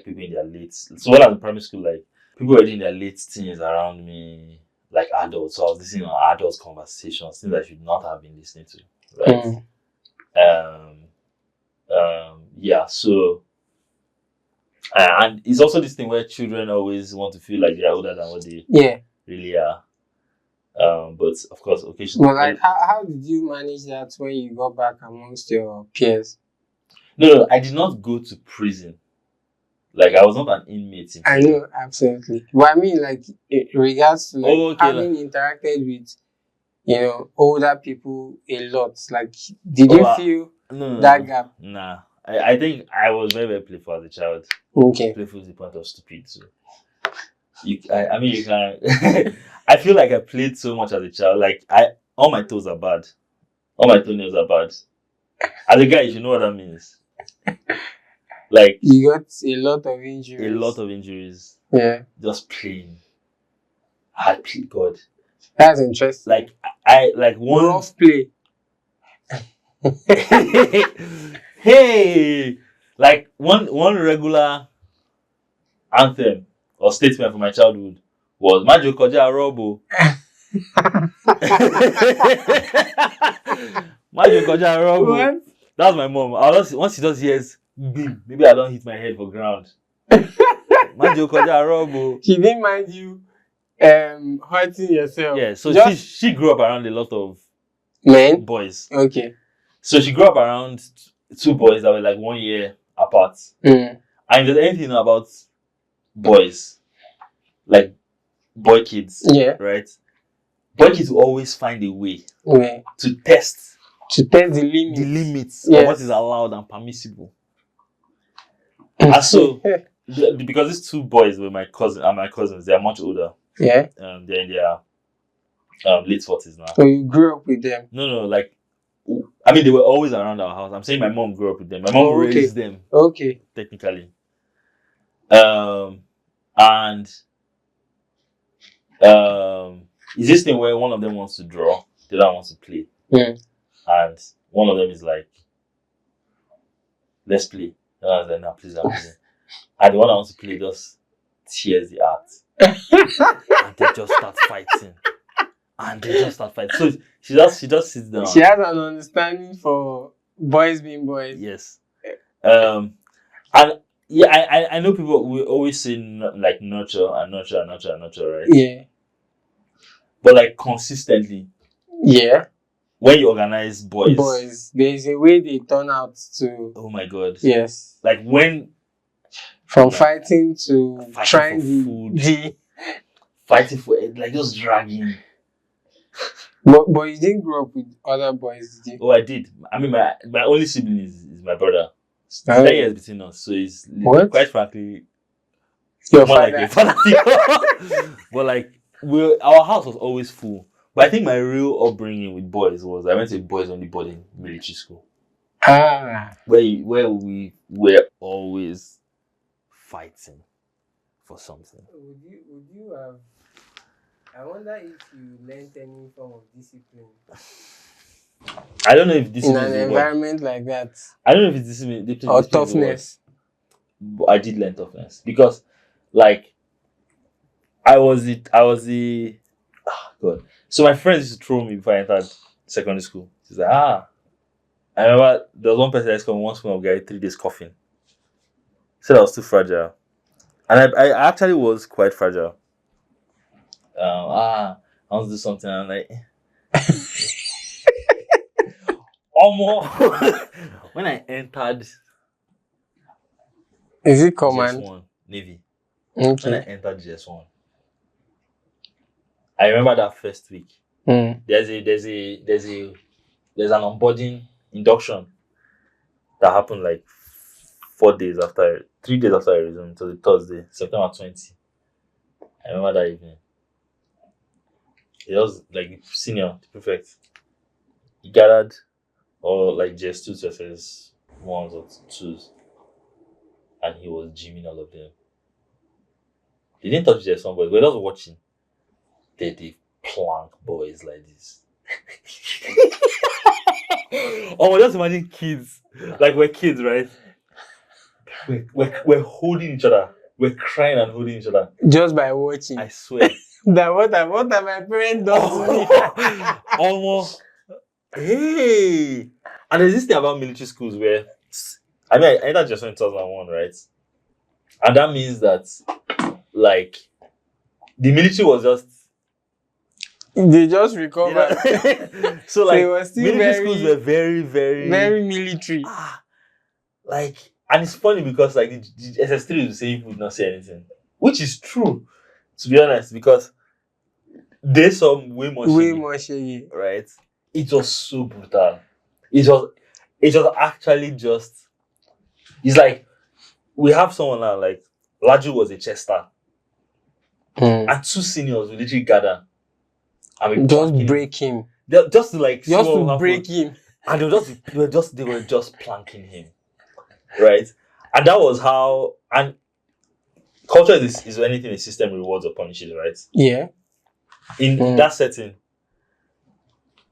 people in their late. So when I was in primary school, like, people already in their late teens around me, like adults. So I was listening to adults' conversations, things I should not have been listening to. Right. Yeah. So, and it's also this thing where children always want to feel like they're older than what they really are. But of course, occasionally. Well, like, how did you manage that when you got back amongst your peers? No, I did not go to prison. Like, I was not an inmate in prison. I know, absolutely. But I mean, like, in regards to like having interacted with, older people a lot. Like, did you feel that gap? Nah. I think I was very, very playful as a child. Okay. Playful is the point of stupid. So you can. I feel like I played so much as a child. Like, all my toes are bad. All my toenails are bad. As a guy, you should know what that means. Like, you got a lot of injuries. A lot of injuries. Yeah. Just playing. I played God. That's interesting. Like, I like one rough play. Hey, like one regular anthem or statement from my childhood was "Majo koja robo." Majo koja robo. What? That was my mom. Once she just hears "bim," maybe I don't hit my head for ground. Majo koja robo. She didn't mind you hurting yourself. Yeah, so she grew up around a lot of boys. Okay. So she grew up around two boys that were like 1 year apart. And if there's anything about boys, like boy kids, right? Boy kids will always find a way to test the limits of what is allowed and permissible. And so, because these two boys were my cousins, they are much older. Yeah. They're in their late 40s now. So you grew up with them? No, like, I mean, they were always around our house. I'm saying my mom grew up with them. My mom raised them. Okay. Technically. And is this thing where one of them wants to draw, the other one wants to play. And one of them is like, let's play. The other one's like, no, please, I'm playing. And the one that wants to play just tears the art. And they just start fighting. So she just sits down. She has an understanding for boys being boys. Yes. And yeah, I know people will always say like nurture, right? Yeah. But like consistently. Yeah. When you organize boys, there's a way they turn out to. Oh my God. Yes. Like when. From fighting to fighting trying for food. fighting for it, like just dragging. But you didn't grow up with other boys, did you? Oh, I did. I mean, my only sibling is my brother. It's Oh. 10 years between us, so it's What? quite frankly Your more father. like a father figure. But like our house was always full. But I think my real upbringing with boys was I went to a boys only boarding military school where we were always fighting for something. Would you have? I wonder if you learned any form of discipline I don't know if in discipline an is a word. environment like that, I don't know if it's discipline or is a word. toughness. But I did learn toughness because, like, I was the God. So my friends used to throw me before I entered secondary school. She's like, I remember there was one person that's coming once when I got 3 days coughing. Said I was too fragile, and I actually was quite fragile. I want to do something. I'm like, almost when I entered Is it GS command? 1 Navy. When I Okay. entered GS 1, I remember that first week. There's an onboarding induction that happened like 3 days after I resumed, to the Thursday, September 20. I remember that evening. It was like the senior, the prefect. He gathered all like GS2 to SS1s or 2s, and he was gymming all of them. He didn't touch GS1 boys, we were just watching. They plank boys like this. Oh, just imagine kids. Like we're kids, right? We're holding each other. We're crying and holding each other. Just by watching. I swear. That what have my parents done to me? Almost. Hey. And there's this thing about military schools where, I mean, I entered just in 2001, right? And that means that, like, the military was just. They just recovered. So like, it was still military very, schools were very, very, very military. Like, and it's funny because like the SS3 would say you would not say anything, which is true, to be honest, because they saw way more shady, right? It was so brutal. It was actually just. It's like we have someone now like Laju was a Chester, and 2 seniors will literally gather and we just break him. Just to like just to break him, and they were just planking him, right? And that was how. And culture is anything a system rewards or punishes, right? Yeah. In that setting,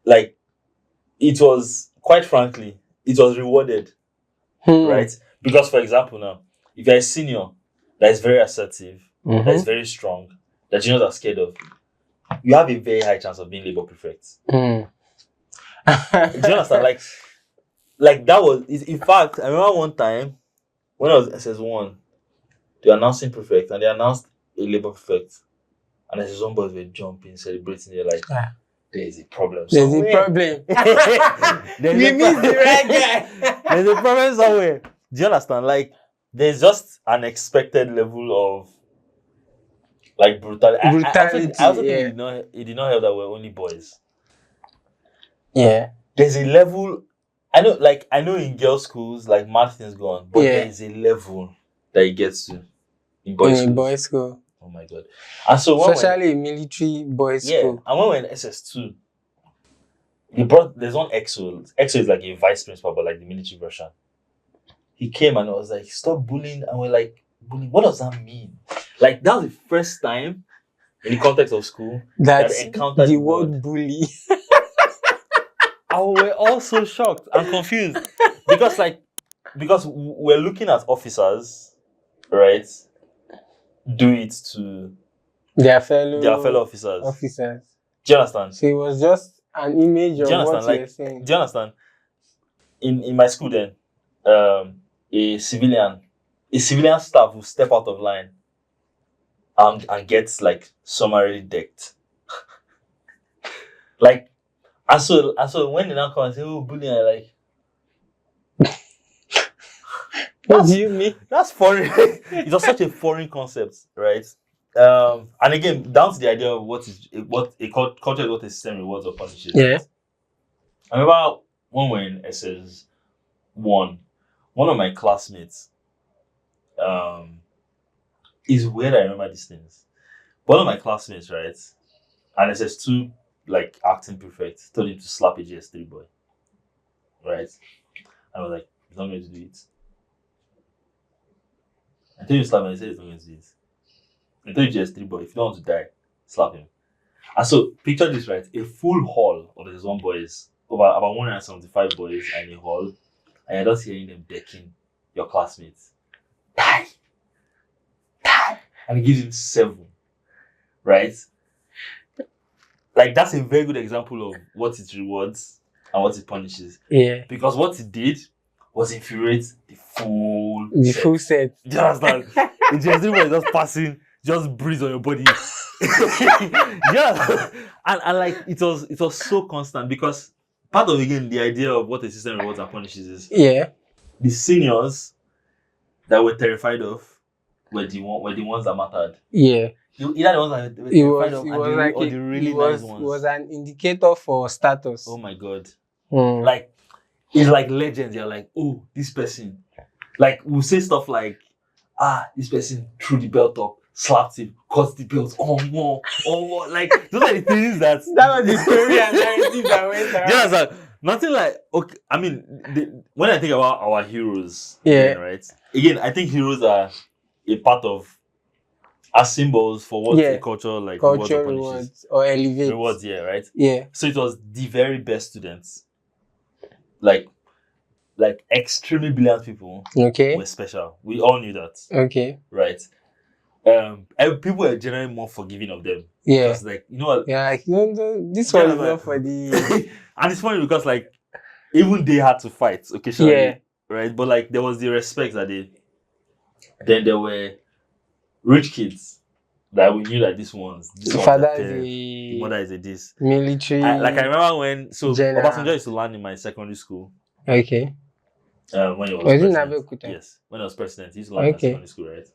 like, it was, quite frankly, it was rewarded, right? Because, for example, now, if you're a senior that is very assertive, that is very strong, that juniors are scared of, you have a very high chance of being labor prefect. Do you understand? Like that was, in fact, I remember one time when I was SS1, they were announcing prefect and they announced a labor prefect, and SS1 boys were jumping, celebrating. They're like, there's a problem somewhere. There's a problem. We missed the right guy. There's a problem somewhere. Do you understand? Like, there's just an expected level of like brutality. I also think it did not help that we're only boys. Yeah. There's a level. I know in girls' schools, like, mad things go on, but there is a level that it gets to in boys' school. Oh my God. And so especially military boys school. And when we're in SS2, there's one EXO. EXO is like a vice principal, but like the military version. He came and was like, stop bullying. And we're like, bullying? What does that mean? Like, that was the first time in the context of school that I encountered the word bully. And we're all so shocked and confused. Because we're looking at officers, right, do it to their fellow officers. Do you understand? So it was just an image of what you're saying. Do you understand? In my school then, a civilian staff will step out of line and gets like summarily decked. Like, and so when they now come and say, oh, bullying, I'm like, what do you mean? That's foreign. It was such a foreign concept, right? And again, down to the idea of what a culture is, what a system rewards or punishes. Yeah. Right? I remember when we were in SS1, one of my classmates, is weird. I remember these things. One of my classmates, right, and SS2, like acting prefect, told him to slap a GS3 boy, right? I was like, he's not going to do it. I told you to slap him, he said he's not going to do it. I told you GS3 boy, if you don't want to die, slap him. And so picture this, right? A full hall of these one boys, over about 175 boys in a hall, and you're just hearing them decking your classmates. Die! Die! And he gives him 7, right? Like that's a very good example of what it rewards and what it punishes. Yeah. Because what it did was infuriate the full Full set. Do you understand? The GS3 boy is just passing, just breathe on your body. Yeah. And like it was so constant because part of again the idea of what a system rewards and punishes is the seniors that we're terrified of were the ones that mattered. Yeah. Either the ones that were terrified of or the really nice ones. It was an indicator for status. Oh my god. Mm. Like it's like legends. You're like, oh, this person. Like we'll say stuff like, this person threw the belt up, slapped him, cut the belt, more. Like those are the things that was the story and narrative that went around. Yeah, like nothing like okay. I mean, when I think about our heroes, Yeah, right. Again, I think heroes are a part of as symbols for what a culture like culture rewards or elevate rewards. Yeah, right. Yeah. So it was the very best students, like extremely brilliant people. Okay. Were special. We all knew that. Okay. Right. People were generally more forgiving of them. Yeah. Because like yeah, like this one is not for the. And it's funny because like even they had to fight occasionally. Yeah. Right. But like there was the respect that then there were rich kids that we knew that this father is the mother is a this military. Like I remember when General. Obasanjo used to learn in my secondary school. Okay. When he was president. In Yes, when I was president, he used to learn in my secondary school, right?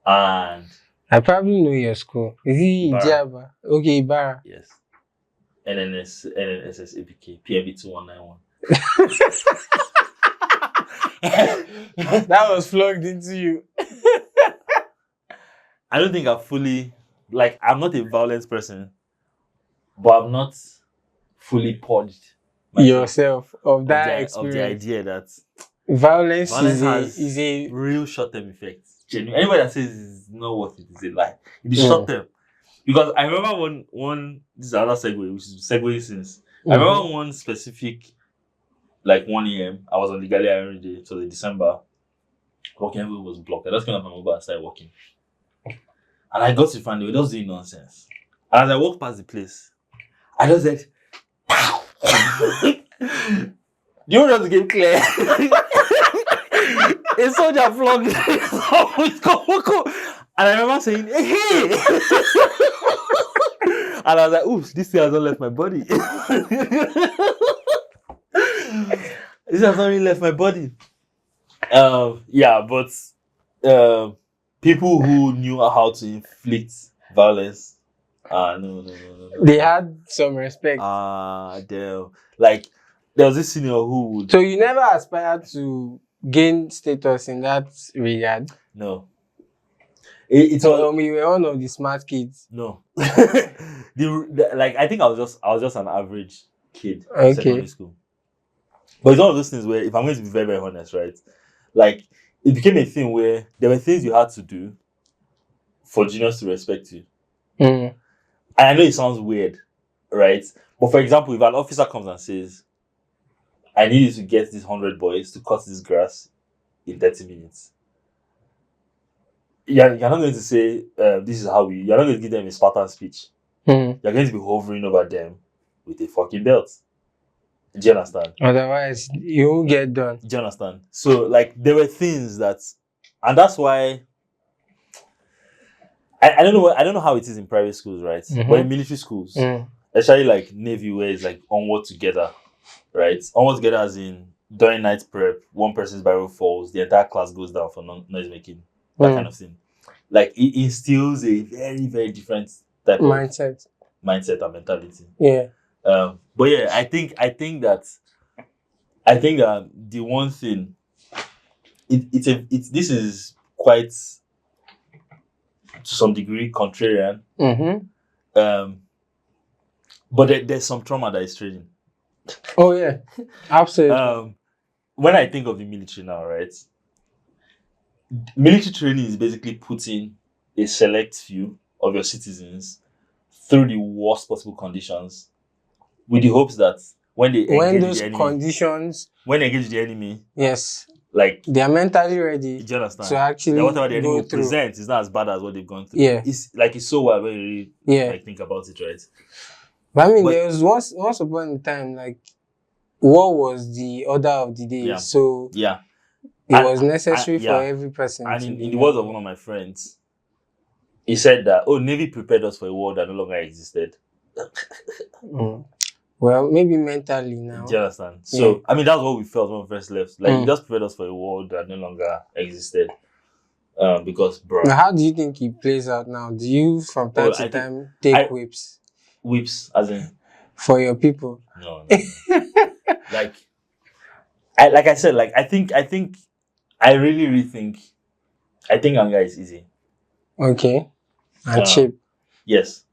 And I probably know your school. Is he Idiaba? Okay, Ibarra. Yes. NNSS APK PMB 2191. That was plugged into you. I don't think I fully I'm not a violent person, but I'm not fully purged yourself of that experience. Of the idea that violence is a real short-term effect. Genuine. Anybody that says it's not worth it is a lie. It is short-term. Because I remember one this is another segue, which is segue since. I remember one specific 1 AM. I was on the Galley every day, so in December. Walking everywhere was blocked. I just came up my mobile and started walking. And I got to find they were just doing nonsense. And as I walked past the place, I just said, pow! You just get clear. A soldier flogged and I remember saying, hey! And I was like, oops, this thing has not left my body. This has not really left my body. But people who knew how to inflict violence, no. They had some respect. Damn. There was this senior who would. So you never aspired to gain status in that regard? No. It's all. We were one of the smart kids. No. I think I was just an average kid in secondary school. But it's one of those things where, if I'm going to be very, very honest, right? It became a thing where there were things you had to do for juniors to respect you. And I know it sounds weird, right? But for example, if an officer comes and says, I need you to get these 100 boys to cut this grass in 30 minutes. You're not going to say, this is how you're not going to give them a Spartan speech. You're going to be hovering over them with a fucking belt. Do you understand? Otherwise, you won't get done. Do you understand? So, there were things that, and that's why I don't know how it is in private schools, right? But in military schools, especially Navy, where it's onward together, right? Onward together as in during night prep, one person's barrel falls, the entire class goes down for noise making, that kind of thing. like it instills a very, very different type Mindset. of mindset and mentality. Yeah. But yeah, I think the one thing this is quite to some degree contrarian. Um, but there's some trauma that is training. Oh yeah, absolutely. When I think of the military now, right? Military training is basically putting a select few of your citizens through the worst possible conditions with the hopes that when they When engage those the enemy, conditions, the enemy, yes, like, they are mentally ready do you understand? to actually That whatever the enemy go will through. present is not as bad as what they've gone through. Yeah. It's so wild when you really Yeah. like think about it, right? But I mean, But- there was once upon a time, like, war was the order of the day. Yeah. So Yeah. it And- was necessary and- for yeah. every person And to in be the words of one of my friends, he said that, Navy prepared us for a war that no longer existed. Well, maybe mentally now. Do you understand? So, Yeah. I mean, that's what we felt when we first left. Like, Mm. it just prepared us for a world that no longer existed. Because, bro, Now, how do you think it plays out now? Do you, from time to time, take whips whips, as in, for your people? no. like I said, like, I think, I really think, I think anger is easy. Okay. And cheap. Yes.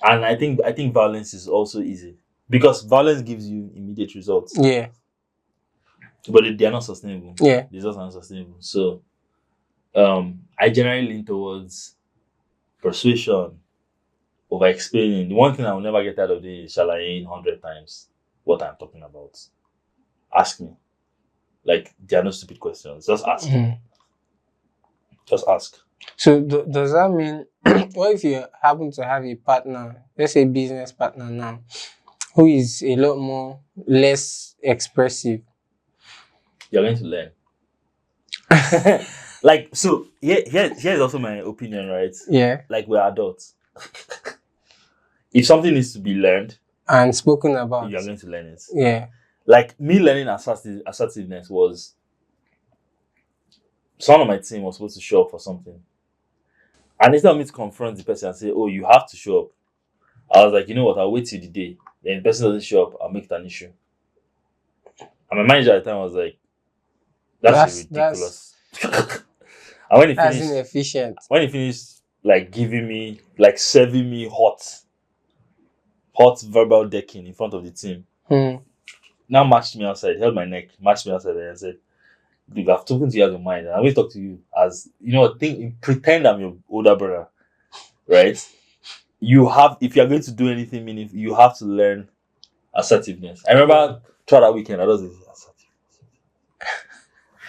And I think violence is also easy. Because violence gives you immediate results. Yeah. But they are not sustainable. Yeah. They're just unsustainable. So, I generally lean towards persuasion over explaining. The one thing I will never get out of this is shalaing 100 times what I'm talking about. Ask me. Like, there are no stupid questions. Just ask. Just ask. So does that mean, what if you happen to have a partner, let's say business partner now, who is a lot more less expressive? You're going to learn. Like, so here's also my opinion, right? Yeah. Like, we're adults. If something needs to be learned and spoken about, you're going to learn it. Yeah. Like, me learning assertiveness was, someone on my team was supposed to show up for something. And instead of me to confront the person and say, oh, you have to show up, I was like, you know what, I'll wait till the day. Then the person doesn't show up, I'll make it an issue. And my manager at the time was like, that's ridiculous. And when he That's finished, inefficient. when he finished, like, giving me, like, serving me hot verbal decking in front of the team, now matched me outside, held my neck, matched me outside, and said, dude, I've talked to you as a mind, and I'm going to talk to you as, pretend I'm your older brother, right? If you're going to do anything meaningful, you have to learn assertiveness. I remember throughout that weekend, I was assertive.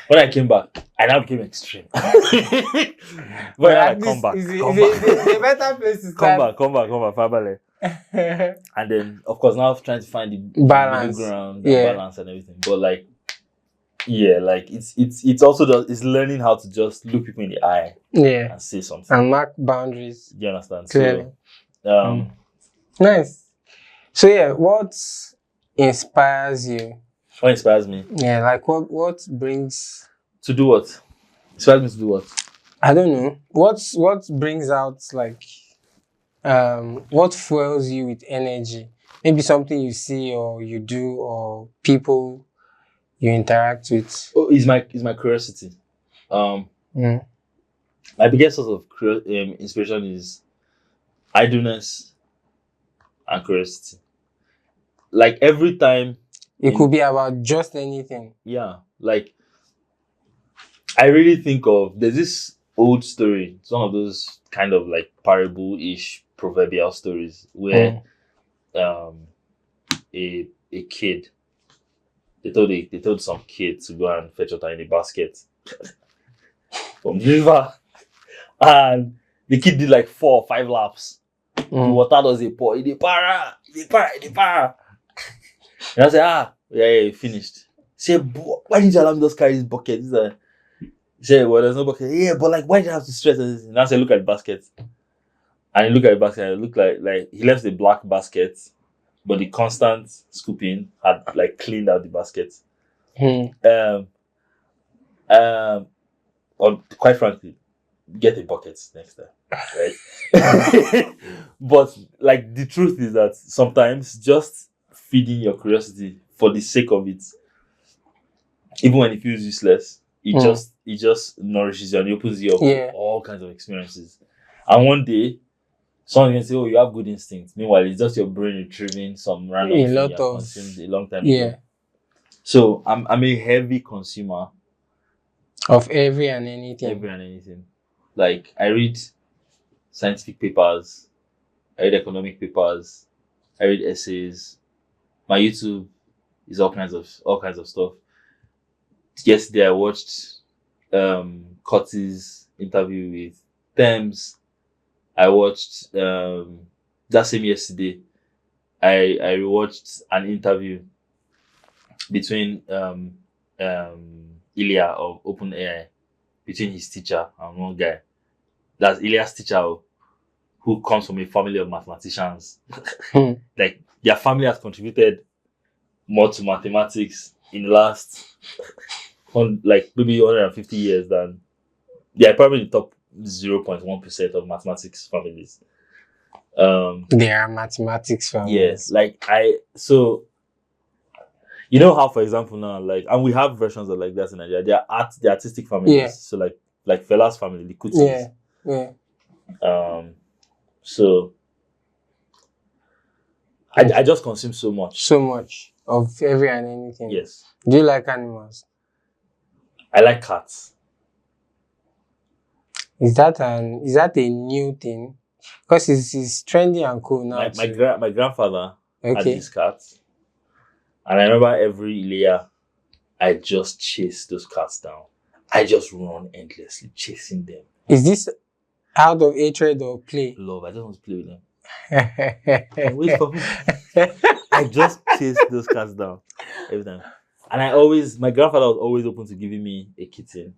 When I came back, I now became extreme. But I come back. The better place to start. Come back, family. And then, of course, now trying to find the balance, middle ground, balance and everything. But, like, yeah, like, it's also it's learning how to just look people in the eye, and say something, and mark boundaries. Do you understand? Clearly. So, nice. So yeah, what inspires you? What inspires me? Yeah, like what brings to do what? Inspires me to do what? I don't know. What brings out, like, what fuels you with energy? Maybe something you see or you do or people you interact with. Oh, is my curiosity. My biggest source of inspiration is idleness and curiosity. Like, every time, it could be about just anything. Yeah, like, I really think of, there's this old story. It's one of those kind of like parable-ish proverbial stories where a kid, they told some kid to go and fetch water in a basket from the river, and the kid did like 4 or 5 laps. The water does a pour, it para. And I said, yeah, finished. Say, why didn't you allow me just carry this bucket? He said, well, there's no bucket. Yeah, but, like, why did you have to stress this? And I said, look at the basket. And he looked at the basket, and it looked like he left the black basket, but the constant scooping had, like, cleaned out the basket. Or, quite frankly, get a bucket next time, right? But like the truth is that sometimes just feeding your curiosity for the sake of it, even when it feels useless, it just nourishes you and it opens you up to Yeah. all kinds of experiences. And one day, someone can say, "Oh, you have good instincts." Meanwhile, it's just your brain retrieving some random A thing you lot have of consumed a long time yeah ago. So I'm a heavy consumer, of every and anything. every and anything. Like I read scientific papers, I read economic papers, I read essays. My YouTube is all kinds of stuff. Yesterday I watched Cotty's interview with Thames. I watched that same yesterday. I watched an interview between Ilya of OpenAI, between his teacher and one guy. That's Ilya's teacher, who comes from a family of mathematicians. Hmm. Like their family has contributed more to mathematics in the last like maybe 150 years than they are probably the top 0.1% of mathematics families. There are mathematics Yeah, families. like you know how, for example, now, like, and we have versions of like that in Nigeria. They are the artistic Yeah. families. So like Fela's family, the Kutis. Yeah. Yeah. So I just consume so much. So much of every and anything. Yes, Do you like animals? I like cats. Is that a new thing? Because it's trendy and cool now too. My grandfather had Okay. these cats, and I remember every year I just chase those cats down. I just run endlessly chasing them. Is this out of hatred or play? Love, I just want to play with them. Wait for me. I just chase those cats down every time. And my grandfather was always open to giving me a kitten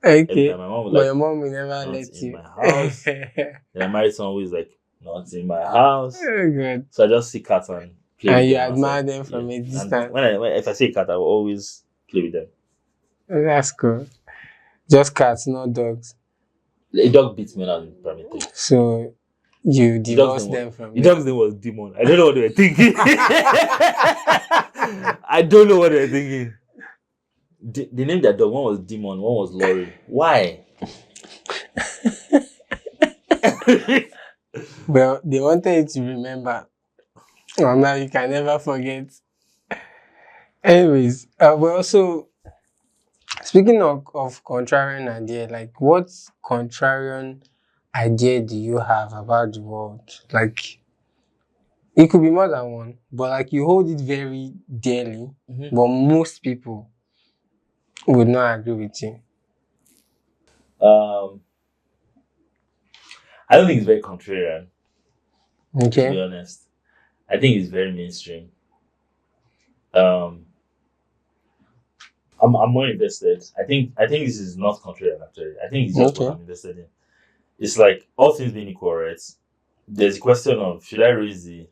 every Okay. time. My mom was But like, your mom will never not let in you. my house. Then I married someone who is like, not in my house. Oh, good. So I just see cats and play And with you them. admire them from a And distance. if I see a cat, I will always play with them. Oh, that's cool. Just cats, not dogs. A dog beats me when I was in primary 3. So you The dog's divorced name was, them from the them. dog's name was Demon. I don't know what they were thinking. I don't know what they were thinking. They named their dog. One was Demon, one was Lori. Why? Well, they wanted you to remember. And now you can never forget. Anyways, well, so speaking of contrarian idea, like what contrarian idea do you have about the world? Like it could be more than one, but like you hold it very dearly, but most people would not agree with you. Um, I don't think it's very contrarian, to be Okay. honest. I think it's very mainstream. Um, I'm more invested. I think this is not contrarian actually. I think it's just what Okay. I'm invested in. It's like all things being equal, right? There's a question of should I raise the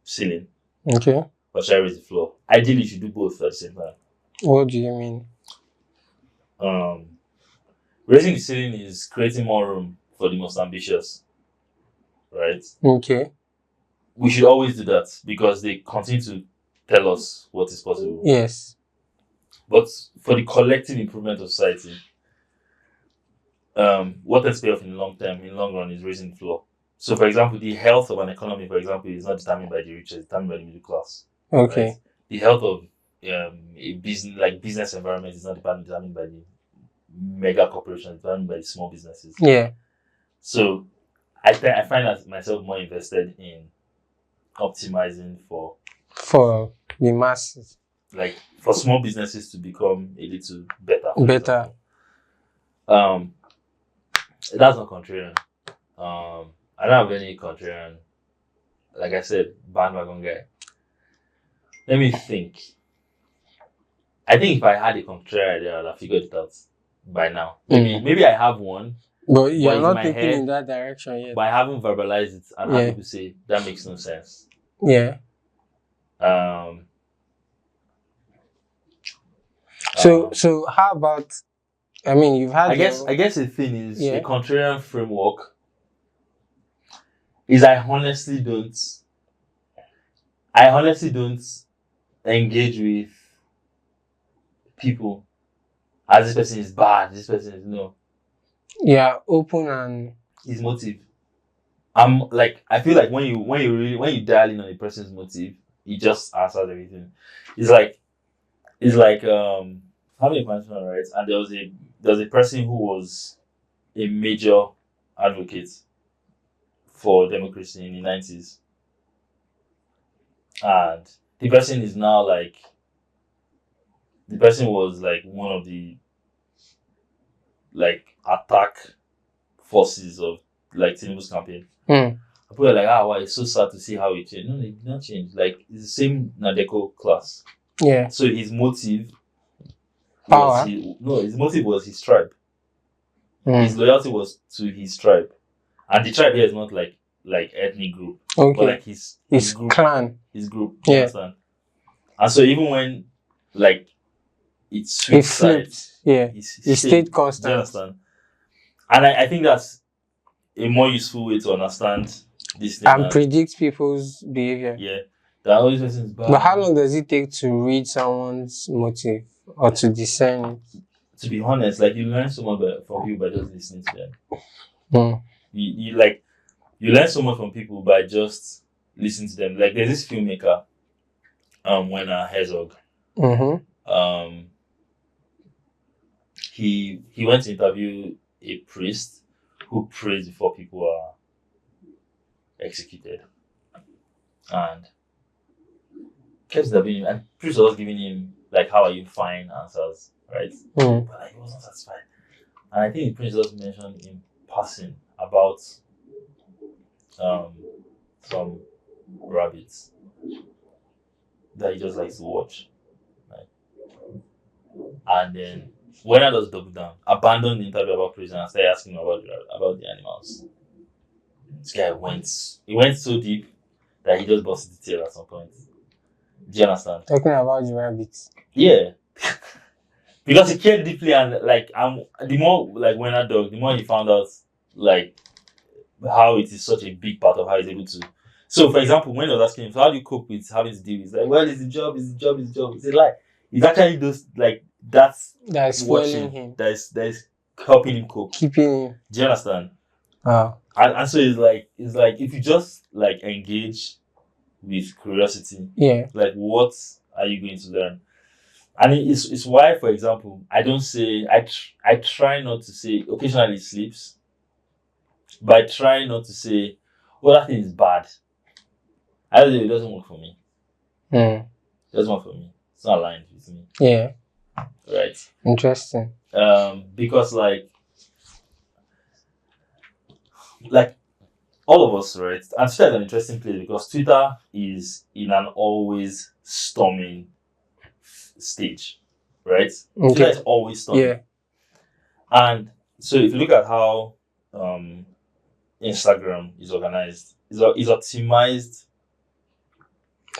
ceiling Okay. or should I raise the floor? Ideally, you should do both at the same time. What do you mean? Um, Raising the ceiling is creating more room for the most ambitious, right? Okay. We should always do that because they continue to tell us what is possible. Yes. But for the collective improvement of society, what tends to pay off in the long term, in the long run, is raising the floor. So, for example, the health of an economy, for example, is not determined by the rich; it's determined by the middle class. Okay. Right? The health of a business environment is not determined by the mega corporations; it's determined by the small businesses. Yeah. So, I find that myself more invested in optimizing for the masses. like for small businesses to become a little better. Better. That's not contrarian. I don't have any contrarian. Like I said, bandwagon guy. Let me think. I think if I had a contrarian idea, I'd have figured it out by now. Maybe I have one, But you're it's not in my thinking head, in that direction yet. but I haven't verbalized it, and have Yeah. people say that makes no sense. Yeah. Um, So how about I mean, you've had I guess your the thing is a yeah. contrarian framework is I honestly don't engage with people as this person is bad, this person is no. Yeah, open and His motive. I'm like I feel like when you dial in on a person's motive, it just answers everything. It's like having a conversation, right? And there was a person who was a major advocate for democracy in the 90s, and the person was like one of the like attack forces of like Tinubu's campaign. People are like, wow, it's so sad to see how it changed. No, it did not change. Like, it's the same Nadeko class. yeah. So his motive Power. his motive was his tribe. His loyalty was to his tribe. And the tribe here is not like ethnic group, but like his group, clan. his group. Yeah. You understand? And so even when like it switched sides, he stayed constant. Do you understand? And I think that's a more useful way to understand this thing. And predict people's behavior. Yeah. That always person's bad. But how long does it take to read someone's motive or to discern it? To be honest, like you learn so much from people by just listening to them. You learn so much from people by just listening to them. Like there's this filmmaker, Werner Herzog. He went to interview a priest who prays before people are executed, and kept interviewing him, and priest was giving him like, "How are you?" Fine answers, right? But like, he was not satisfied, and I think the priest just mentioned in passing about some rabbits that he just likes to watch, right? And then when I just double down, abandon the interview about prison and started asking him about the animals. This guy went so deep that he just busted the tail at some point. Do you understand? Talking about the rabbits. Yeah. Because he cared deeply, and like the more like when I dog, the more he found out like how it is such a big part of how he's able to. So, for example, when I was asking him, so how do you cope with having to deal with? He's like, well, it's the job. It's a lie. It's actually those like that's spoiling him. That is helping him cope, keeping him. Do you understand? Wow. And so it's like if you just like engage with curiosity, yeah, like what are you going to learn? And it's why, for example, I don't say I try not to say occasionally it sleeps, but I try not to say, well, that thing is bad. I don't know, it doesn't work for me. It doesn't work for me. It's not aligned with me. Yeah. Right. Interesting. Because like all of us, right? And Twitter is an interesting place because Twitter is in an always storming stage, right? Okay. Twitter is always storming. Yeah. And so if you look at how Instagram is organized, is optimized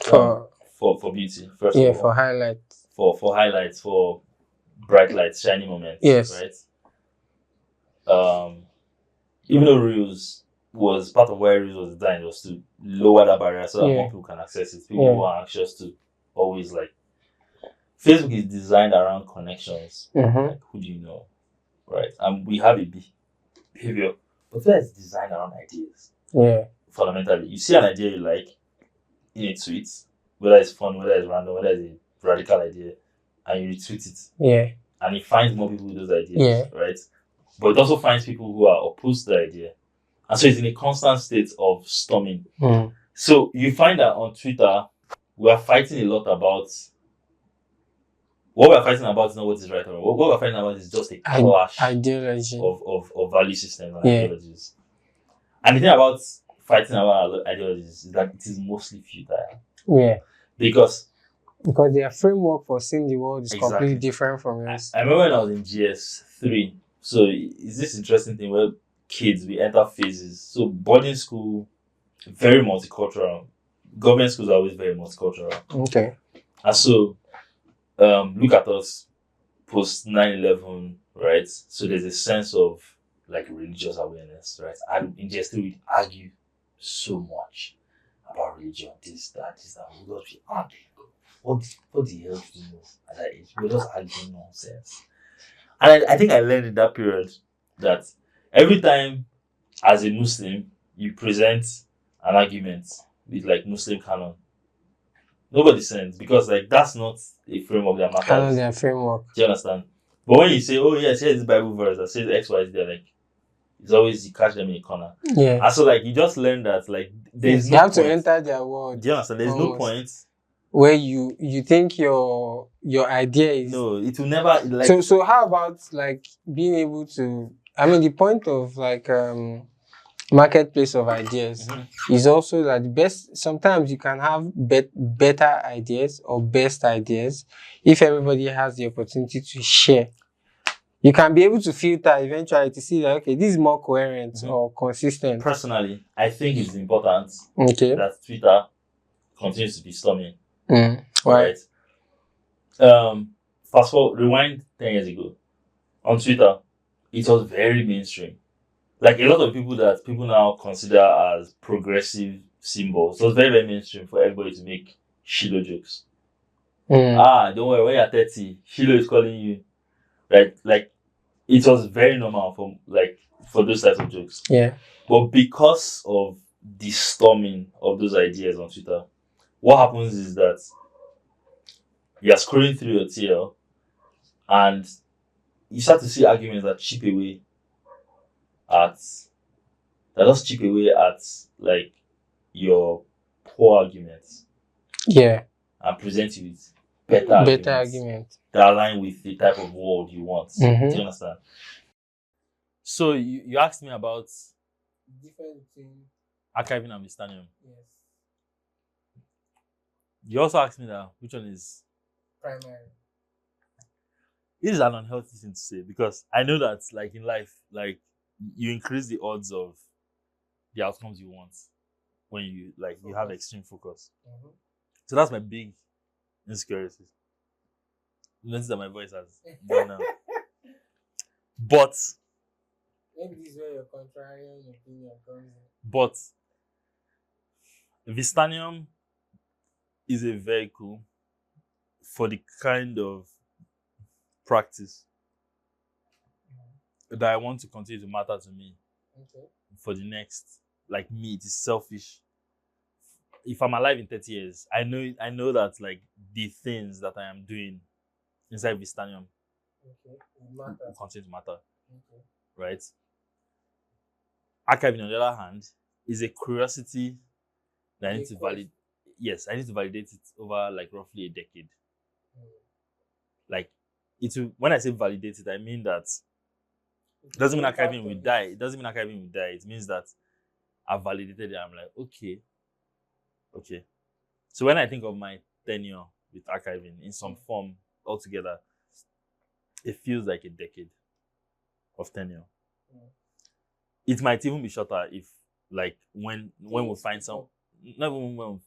for beauty. First of all, for highlights. For highlights, for bright lights, shiny moments. Yes. Right. Even though Reels was part of where Reels was designed was to lower that barrier so that more people can access it. People who are anxious to always like. Facebook is designed around connections. Like, who do you know? Right. And we have a behavior. But Twitter is designed around ideas. Yeah. Fundamentally. You see an idea you like in a tweet, whether it's fun, whether it's random, whether it's a radical idea, and you retweet it. Yeah. And it finds more people with those ideas. Yeah. Right? But it also finds people who are opposed to the idea. And so it's in a constant state of storming. So you find that on Twitter, we are fighting a lot about what we're fighting about is not what is right or wrong. What we're fighting about is just a clash ideology of value systems and ideologies. And the thing about fighting about ideologies is that it is mostly futile. Yeah. Because their framework for seeing the world is completely different from yours. I remember when I was in GS3. So it's this interesting thing where kids, we enter phases. So boarding school, very multicultural. Government schools are always very multicultural. Okay. And so look at us post 9/11, right? So there's a sense of like religious awareness, right? And in JS3 we argue so much about religion, this, that. We just be arguing. What the hell do you know at that age? We're just arguing nonsense. And I think I learned in that period that every time as a Muslim you present an argument with like Muslim canon, nobody sends because like that's not a framework that Kind of matters. their framework. Do you understand? But when you say, oh yes, here's this Bible verse that says X, Y, Z, they're like it's always you catch them in a corner. Yeah. And so like you just learn that like there's You no have point. to enter their world. Do you understand? There's no almost. point. Where you think your idea is. No, it will never like So how about like being able to, I mean, the point of like marketplace of ideas is also that the best, sometimes you can have better ideas or best ideas if everybody has the opportunity to share. You can be able to filter eventually to see that, okay, this is more coherent or consistent. Personally, I think it's important Okay. that Twitter continues to be storming. Right. Fast forward, rewind 10 years ago. On Twitter, it was very mainstream. Like a lot of people that people now consider as progressive symbols. So it was very, very mainstream for everybody to make Shiloh jokes. Don't worry, when you're 30, Shiloh is calling you. Right? Like it was very normal for those types of jokes. Yeah. But because of the storming of those ideas on Twitter, what happens is that you're scrolling through your TL and you start to see arguments that chip away at like your poor arguments. Yeah. And present you with better arguments that align with the type of world you want. Do you understand? So you asked me about difference between archiving and Vistanium. Yes. You also asked me that which one is primary. This is an unhealthy thing to say because I know that like in life, like you increase the odds of the outcomes you want when you you have extreme focus. So that's my big insecurity. You notice that my voice has gone now. But maybe this is where your contrarian opinion comes in. But Vistanium is a vehicle for the kind of practice that I want to continue to matter to me for the next. Like me, it is selfish. If I'm alive in 30 years, I know that like the things that I am doing inside Vistanium will continue to matter. Right? Archiving, on the other hand, is a curiosity that I need to validate. Yes, I need to validate it over like roughly a decade. Like when I say validate it, I mean that it doesn't mean archiving will die. It doesn't mean archiving will die. It means that I've validated it. I'm like, okay. So when I think of my tenure with archiving in some form altogether, it feels like a decade of tenure. It might even be shorter if like when we find some, not even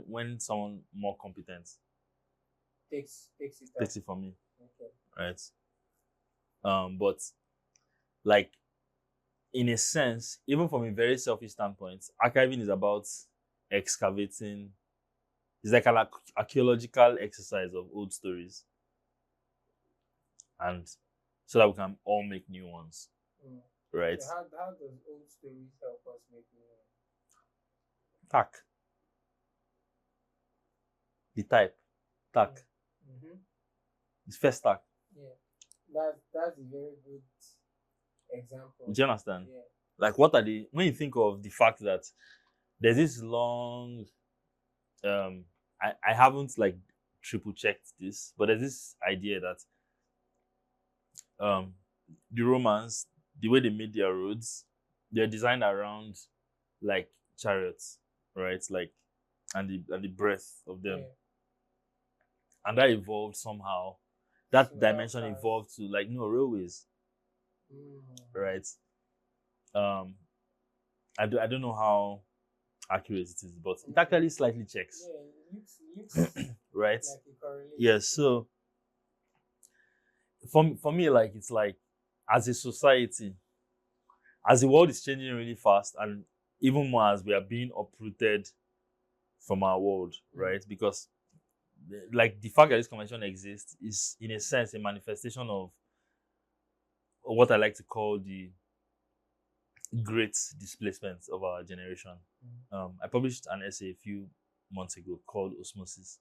when someone more competent takes it from me. Right? But like in a sense, even from a very selfish standpoint, archiving is about excavating. It's like an archaeological exercise of old stories, and so that we can all make new ones. Right? So how does old stories help us make new ones? Tack. The type. Tack. It's first tack. Yeah. That's a very good example. Do you understand? Yeah. Like what are the, when you think of the fact that there's this long I haven't like triple checked this, but there's this idea that the Romans, the way they made their roads, they're designed around like chariots, right? Like and the breadth of them. Yeah. And that evolved somehow. That dimension evolved to like railways. Right? I don't know how accurate it is, but it actually slightly checks. Yeah, it looks right? like it correlates. Yes, so for me, like it's like as a society, as the world is changing really fast, and even more as we are being uprooted from our world, right? Because like the fact that this convention exists is in a sense a manifestation of what I like to call the great displacement of our generation. I published an essay a few months ago called Osmosis.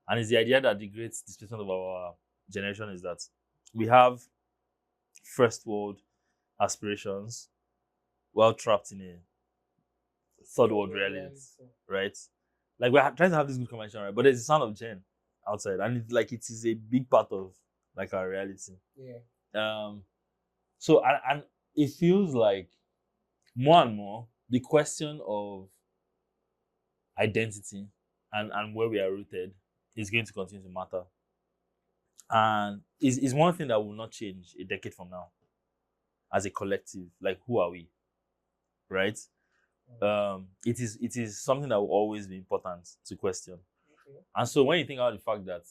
And it's the idea that the great displacement of our generation is that we have first world aspirations while trapped in a third world reality, right? Like we're trying to have this good conversation, right? But there's the sound of Jen outside, and it's like it is a big part of like our reality. Yeah. So and it feels like more and more the question of identity and where we are rooted is going to continue to matter. And is one thing that will not change a decade from now as a collective. Like who are we? Right? It is something that will always be important to question. Okay. And so when you think about the fact that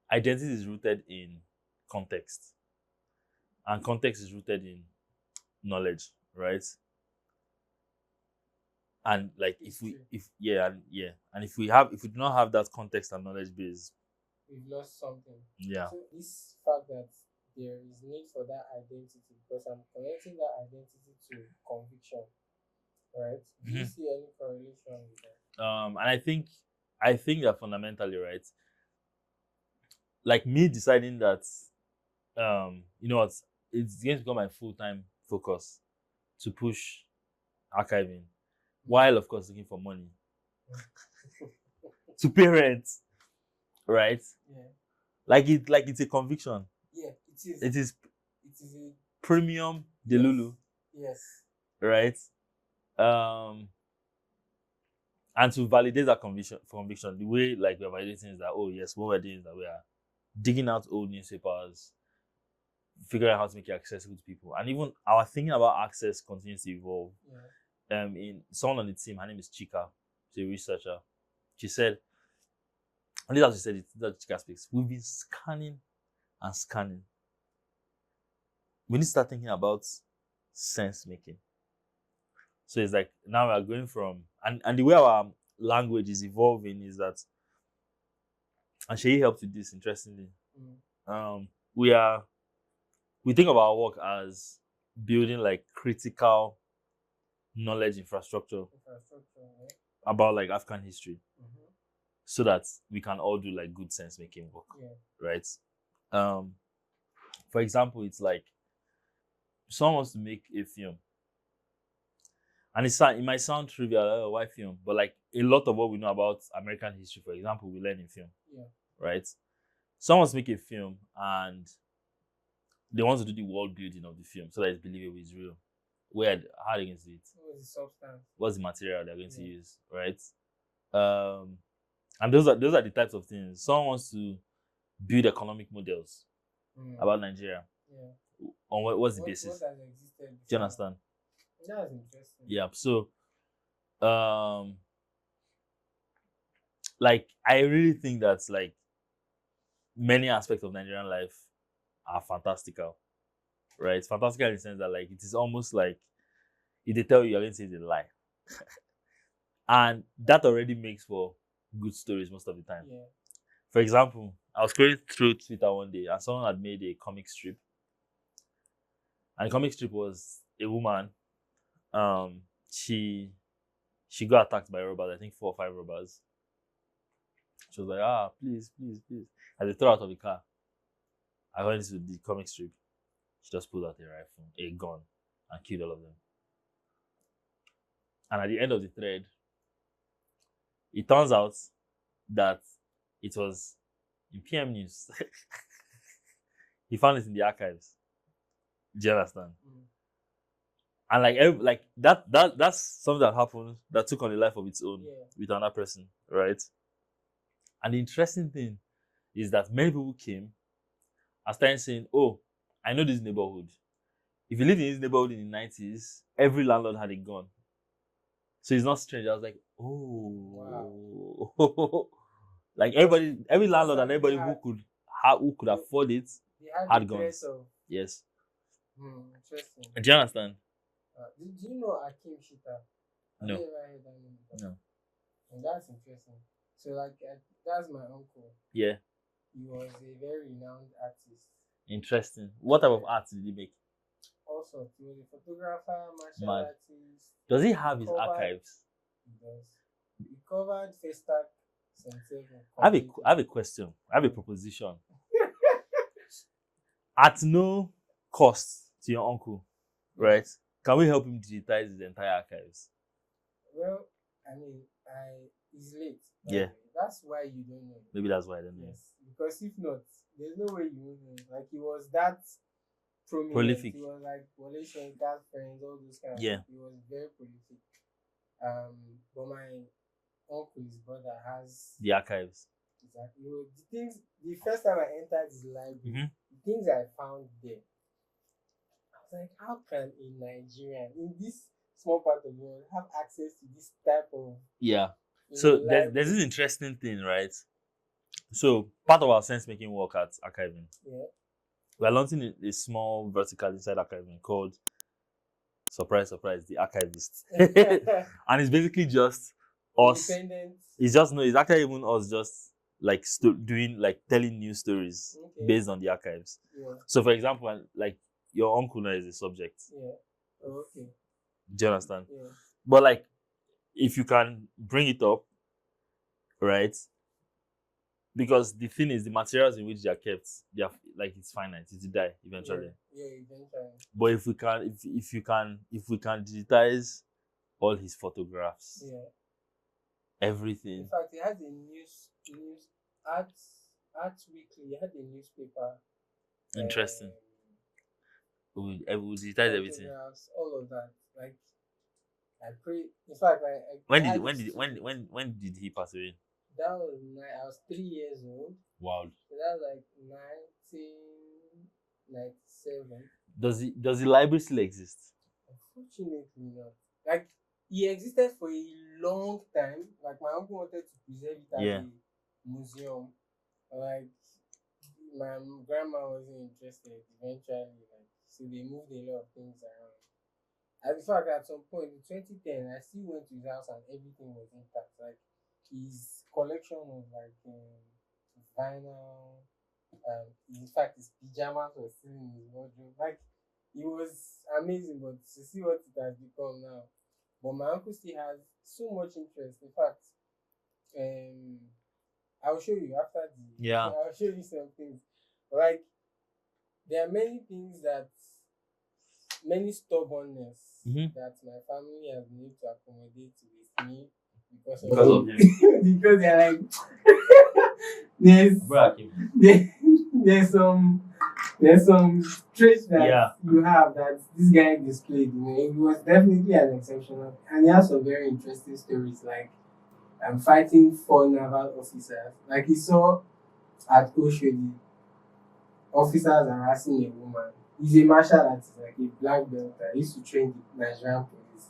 identity is rooted in context, and context is rooted in knowledge, right? And like if we and if we do not have that context and knowledge base, We've lost something. yeah. So this fact that there is need for that identity, because I'm connecting that identity to conviction, right? Do you see any correlation with that? And I think that fundamentally, right, like me deciding that you know what, it's going to become my full-time focus to push archiving, while of course looking for money to pay rent, right? Yeah. Like it's a conviction. Yeah, it is. It is It is a premium delulu, yes. right? And to validate that conviction, the way like we're validating is that, oh yes, what we're doing is that we are digging out old newspapers, figuring out how to make it accessible to people, and even our thinking about access continues to evolve. Yeah. In someone on the team, her name is Chika, she's a researcher. She said, and this as she said it, that Chika speaks. We've been scanning and scanning. We need to start thinking about sense making. So it's like now we are going from and the way our language is evolving is that, and she helped with this interestingly. We think of our work as building like critical knowledge infrastructure about like African history, so that we can all do like good sense making work, right? For example, it's like someone wants to make a film, and it might sound trivial, why film? But like a lot of what we know about American history, for example, we learn in film, right? Someone wants to make a film and they want to do the world building of the film so that it's believable, it's real. How are they going to do it? What's the substance? What's the material they're going to use, right? And those are the types of things. Someone wants to build economic models about Nigeria. On what's the basis? What has existed? Do you understand? That's interesting. Yeah. So, like I really think that's like many aspects of Nigerian life are fantastical, right? It's fantastical in the sense that like it is almost like if they tell you, you're going to say it's a lie. And that already makes for good stories most of the time. Yeah. For example, I was scrolling through Twitter one day and someone had made a comic strip. And the comic strip was a woman. She got attacked by robbers, I think 4 or 5 robbers. She was like, please. As they throw her out of the car, I went into the comic strip. She just pulled out a rifle, a gun, and killed all of them. And at the end of the thread, it turns out that it was in PM News. He found it in the archives. Do you understand? And like that's something that happened that took on a life of its own with another person, right? And the interesting thing is that many people came and started saying, "Oh, I know this neighborhood. If you lived in this neighborhood in the 90s, every landlord had a gun. So it's not strange." I was like, "Oh, wow." Like every landlord and everybody who could who could afford it They had had the threat guns. of. Yes. Interesting. Do you understand? Do you know Akim Shita? Have No. you ever heard that name before? No. And that's interesting. So, like, that's my uncle. Yeah. He was a very renowned artist. Interesting. What type of art did he make? Also, he was a photographer, martial Man. artist. Does he have his Covered- archives? He does. He covered Festac Senseven. I have a question. I have a proposition. At no cost to your uncle, right? Can we help him digitize his entire archives? Well, I mean, he's late. Yeah. That's why you don't know. Maybe that's why I don't know. Yes, because if not, there's no way you would know. Like, he was that prominent. Prolific. He was like Wale Shenkar's friends, all those kind of Yeah. stuff. He was very prolific. But my uncle, his brother, has The archives. exactly the things. The first time I entered his library, the things I found there, I was like, how can a Nigerian in this small part of the world have access to this type of So there's this interesting thing, right? So part of our sense making work at archiving, we're launching a small vertical inside archiving called surprise, the archivist. And it's basically just us. Independent. It's actually even us just like doing like telling news stories based on the archives. So for example, like your uncle now is a subject. Okay. Do you understand? But like if you can bring it up, right? Because the thing is, the materials in which they are kept, they are like it's finite, it will die eventually. Eventually. But if we can digitize all his photographs, everything. In fact, he had a news art weekly. He had a newspaper. Interesting. We digitize everything. All of that. Like, I pray. In fact, when did he pass away? That was I was 3 years old. Wow. So that was like 1997. Does the library still exist? Unfortunately not. Like, he existed for a long time. Like, my uncle wanted to preserve it as a museum. Like, my grandma wasn't interested eventually. Like, so they moved a lot of things around. And in fact, at some point in 2010, I still went to his house and everything was intact. Like, his collection of like vinyl, in fact, his pajamas were still in his wardrobe. Like, it was amazing, but to see what it has become now. But my uncle still has so much interest. In fact, I'll show you after I'll show you some things. Like, there are many things many stubbornness that my family has been able to accommodate with me because of him. Because they're like there's some traits that you have that this guy displayed. You know, he was definitely an exceptional, and he has some very interesting stories. Like, I'm fighting 4 naval officers. Like, he saw at Oshodi officers harassing a woman. He's a martial artist, like a black belt. He used to train the Nigerian police,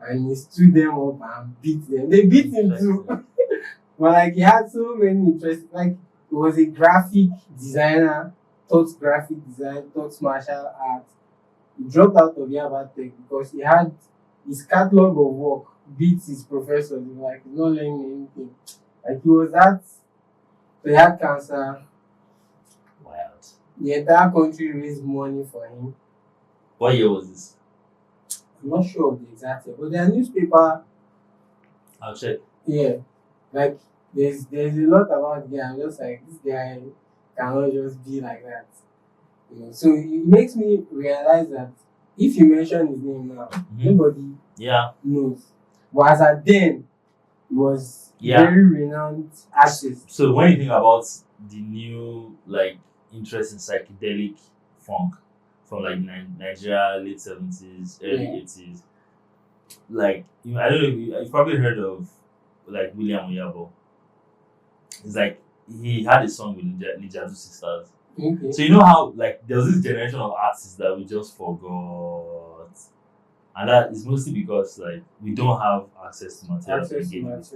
and he stood them up and beat them. They beat him too. But like, he had so many interests. Like, he was a graphic designer, taught graphic design, taught martial art. He dropped out of Yaba Tech because he had his catalog of work beats his professors. He was like, he's not learning anything. Like, he was that. So he had cancer. Wild. The entire country raised money for him. What year was this? I'm not sure of the exact year, but their newspaper. I'll check. Yeah, like there's a lot about the guy. I'm just like, this guy cannot just be like that. You know, so it makes me realize that if you mention his name now, nobody knows. But as at then, he was very renowned artist. So when you think about the new like interest in psychedelic funk from like Nigeria late 70s, early 80s, like I don't know, you've probably heard of like William Oyabo. It's like he had a song with Lijadu Sisters. Okay. So you know how like there was this generation of artists that we just forgot, and that is mostly because like we don't have access to materials.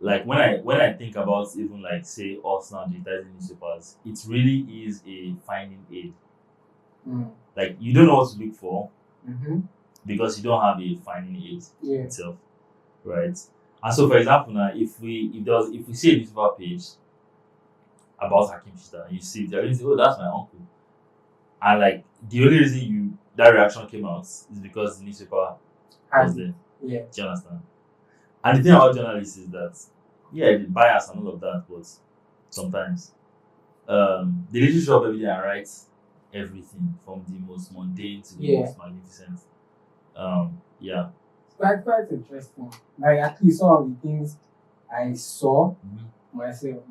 like when I think about even like say us now digitizing newspapers, it really is a finding aid. Mm. Like you don't know what to look for Mm-hmm. because you don't have a finding aid Yeah. itself, right? And so, for example, now if we see a newspaper page about Hakim Shita, you see they're going to say, "Oh, that's my uncle," and like the only reason that reaction came out is because the newspaper was And there. yeah. Do you understand? And the thing about journalists is that, yeah, the bias and all of that, but sometimes they literally show up every day and write everything from the most mundane to the Yeah. most magnificent. Yeah. Quite interesting. Like at least some of the things I saw Mhm. myself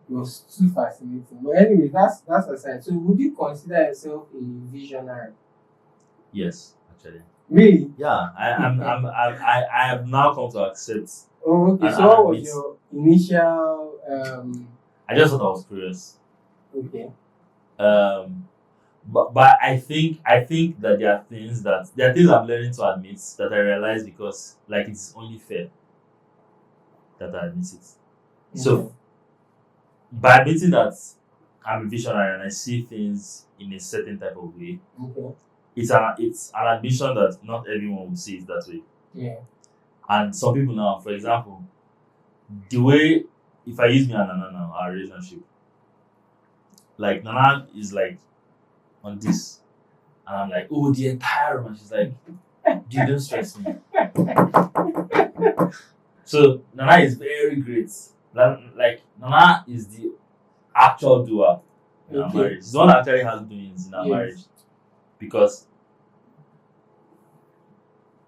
was too fascinating. But anyway, that's aside. So would you consider yourself a visionary? Yes, actually. Really? Yeah, I have now come to accept Oh, okay. and, So and what was admit. your initial I just thought I was curious. okay. But I think that there are things I'm learning to admit that I realize because like it's only fair that I admit it. So by admitting that I'm a visionary and I see things in a certain type of way, Okay. it's an admission that not everyone will see it that way. Yeah. And some people now, for example, the way if I use me and Nana now, our relationship, like Nana is like on this, and I'm like, oh, the entire room, and she's like, dude, don't stress me. So Nana is very great. Like Nana is the actual doer in our Okay. marriage. She's the one that actually has doings in our Yes. marriage because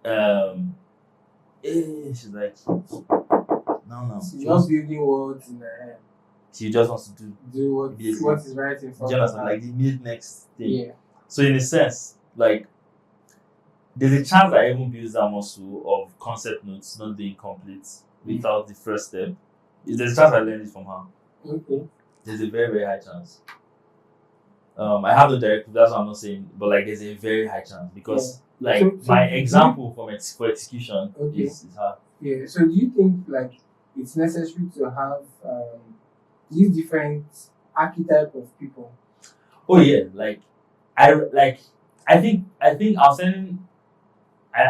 um she's like no So she you're wants building words in her head. she just wants to Do what immediately. what is right in Do front you of understand? her. Like the immediate next thing. Yeah. So in a sense, like there's a chance that I even builds that muscle of concept notes not being complete without the first step. There's a chance I learned it from her. Okay. There's a very, very high chance. I have no direct proof, that's what I'm not saying, but like there's a very high chance because like So my do you- example for execution Okay. is her. Yeah. So do you think like it's necessary to have these different archetype of people? Oh yeah, I think I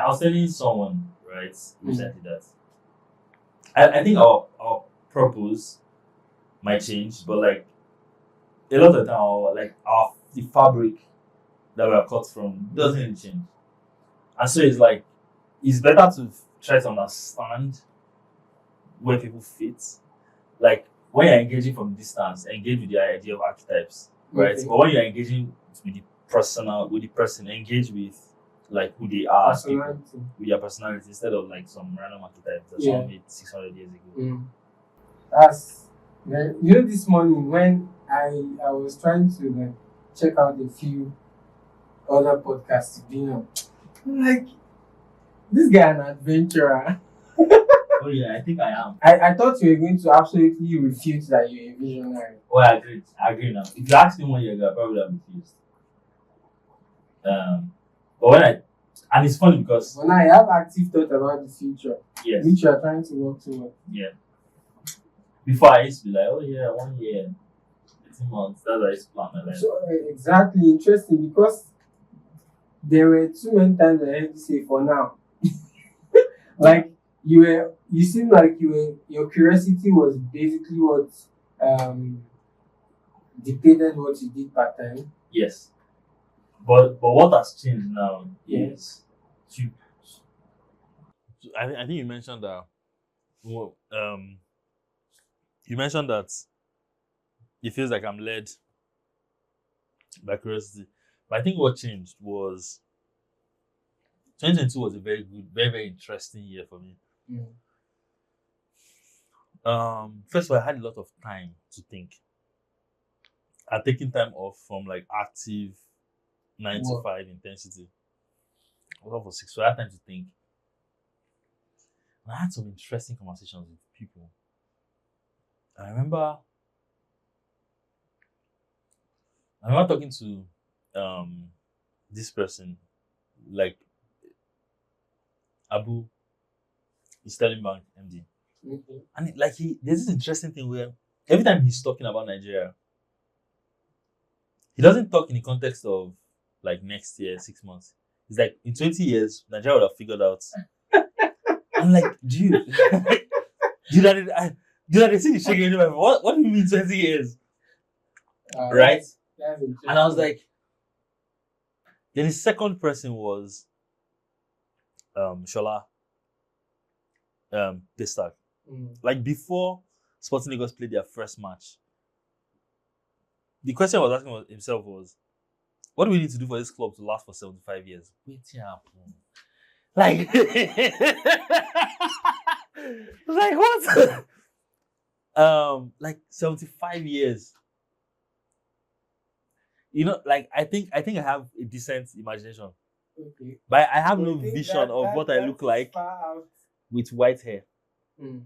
was telling someone right recently that I think our purpose might change, but like a lot of the time the fabric that we are cut from doesn't really change. And so it's like it's better to try to understand where people fit. Like when you're engaging from distance, engage with the idea of archetypes, right? Okay. But when you're engaging with the person, engage with like who they are, as people, Personality. with their personality instead of like some random archetypes that Yeah. someone made 600 years ago. That's this morning when I was trying to like check out a few other podcasts to be on. I'm like, this guy an adventurer. Oh yeah, I think I am. I thought you were going to absolutely refute that you're a visionary. Oh, I agree now. If you asked me 1 year ago, I probably would have refused. But and it's funny because But now I have active thought about the future, yes, which you are trying to work towards. yeah. Before I used to be like, oh yeah, 1 year, 18 months. That's how I used to plan my life. So exactly interesting because there were too many times I heard you say for now. Like you seem like your curiosity was basically what dictated what you did part time. Yes, but what has changed now is to. I think you mentioned that. Well, you mentioned that it feels like I'm led by curiosity, but I think what changed was 2022 was a very good, very very interesting year for me. First of all, I had a lot of time to think. I'd taken time off from like active 9 to 5 intensity. I was off for 6, so I had time to think. And I had some interesting conversations with people. I remember talking to this person, like Abu Sterling Bank MD. Okay. And there's this interesting thing where every time he's talking about Nigeria, he doesn't talk in the context of like next year, 6 months. It's like in 20 years, Nigeria would have figured out. I'm like, dude, dude, I see you shaking your head. What do you mean 20 years? Right? That's interesting. And I was like, then the second person was Shola Pistak. Like before Sporting Lagos played their first match, the question I was asking himself was, what do we need to do for this club to last for 75 years? Wait, happen. Like, like what? Like 75 years. You know, like I think I have a decent imagination. Okay. But I have So no you think vision of what I look is like far out. with white hair. Mm.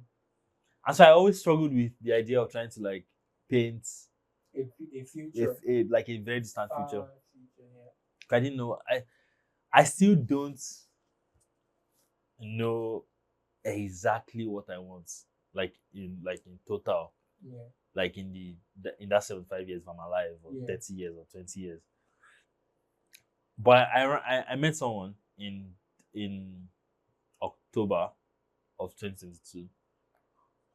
And so I always struggled with the idea of trying to like paint A future. like a very distant future. Future, yeah. I didn't know. I still don't know exactly what I want. Like in total. Yeah. Like in that 75 years of my life, or Yeah. 30 years or 20 years. But I met someone in October of 2022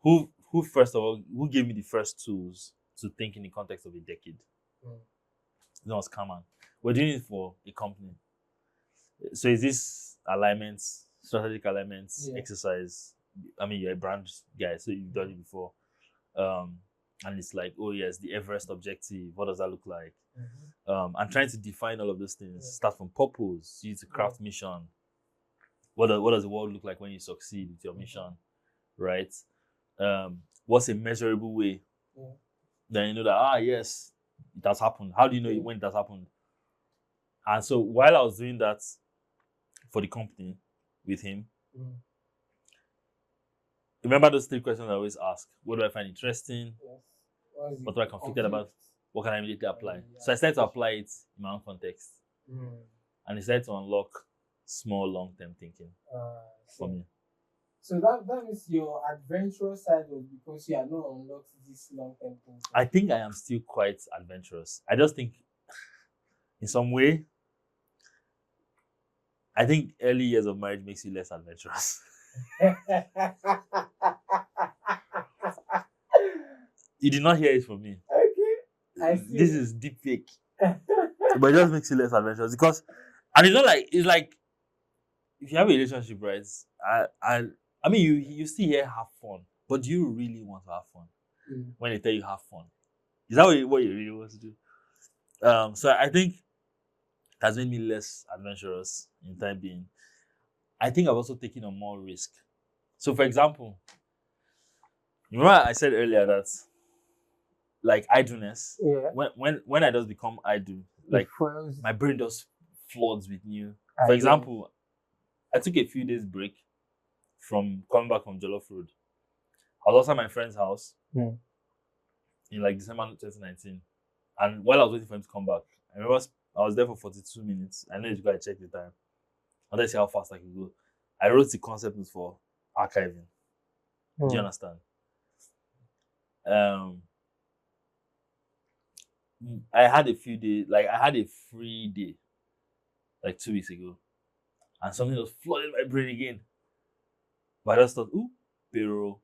who first of all who gave me the first tools to think in the context of a decade. His name was Kaman. We're doing it for a company. So is this alignments, strategic alignments exercise? I mean, you're a brand guy, so you've done it before. And it's like, oh yes, the Everest objective. What does that look like? I'm trying to define all of those things. Start from purpose, use the craft mission. What does the world look like when you succeed with your mission, right? What's a measurable way? Then you know that yes, it has happened. How do you know when it has happened? And so while I was doing that for the company with him, remember those 3 questions I always ask: what do I find interesting? Yes. What do I conflicted about? What can I immediately apply? So I started to apply it in my own context. And it started to unlock small long-term thinking for me. So that means your adventurous side was because you had not unlocked this long-term thinking. I think I am still quite adventurous. I just think in some way, I think early years of marriage makes you less adventurous. You did not hear it from me. Okay. I see. This is deep fake. But it just makes you less adventurous because, and it's not like, it's like, if you have a relationship, right? I mean, you still here have fun, but do you really want to have fun when they tell you have fun? Is that what you really want to do? So I think it has made me less adventurous in time being. I think I've also taken on more risk. So, for example, remember I said earlier that like idleness, when I just become idle, like my brain just floods with new. For example, I took a few days break from coming back from Jollof Road. I was also at my friend's house in like December 2019. And while I was waiting for him to come back, I remember I was there for 42 minutes. I know you gotta check the time. I wanted to see how fast I could go. I wrote the concept notes for archiving. Do you understand? I had a few days, like I had a free day, like 2 weeks ago, and something was flooding my brain again. But I just thought, ooh, payroll.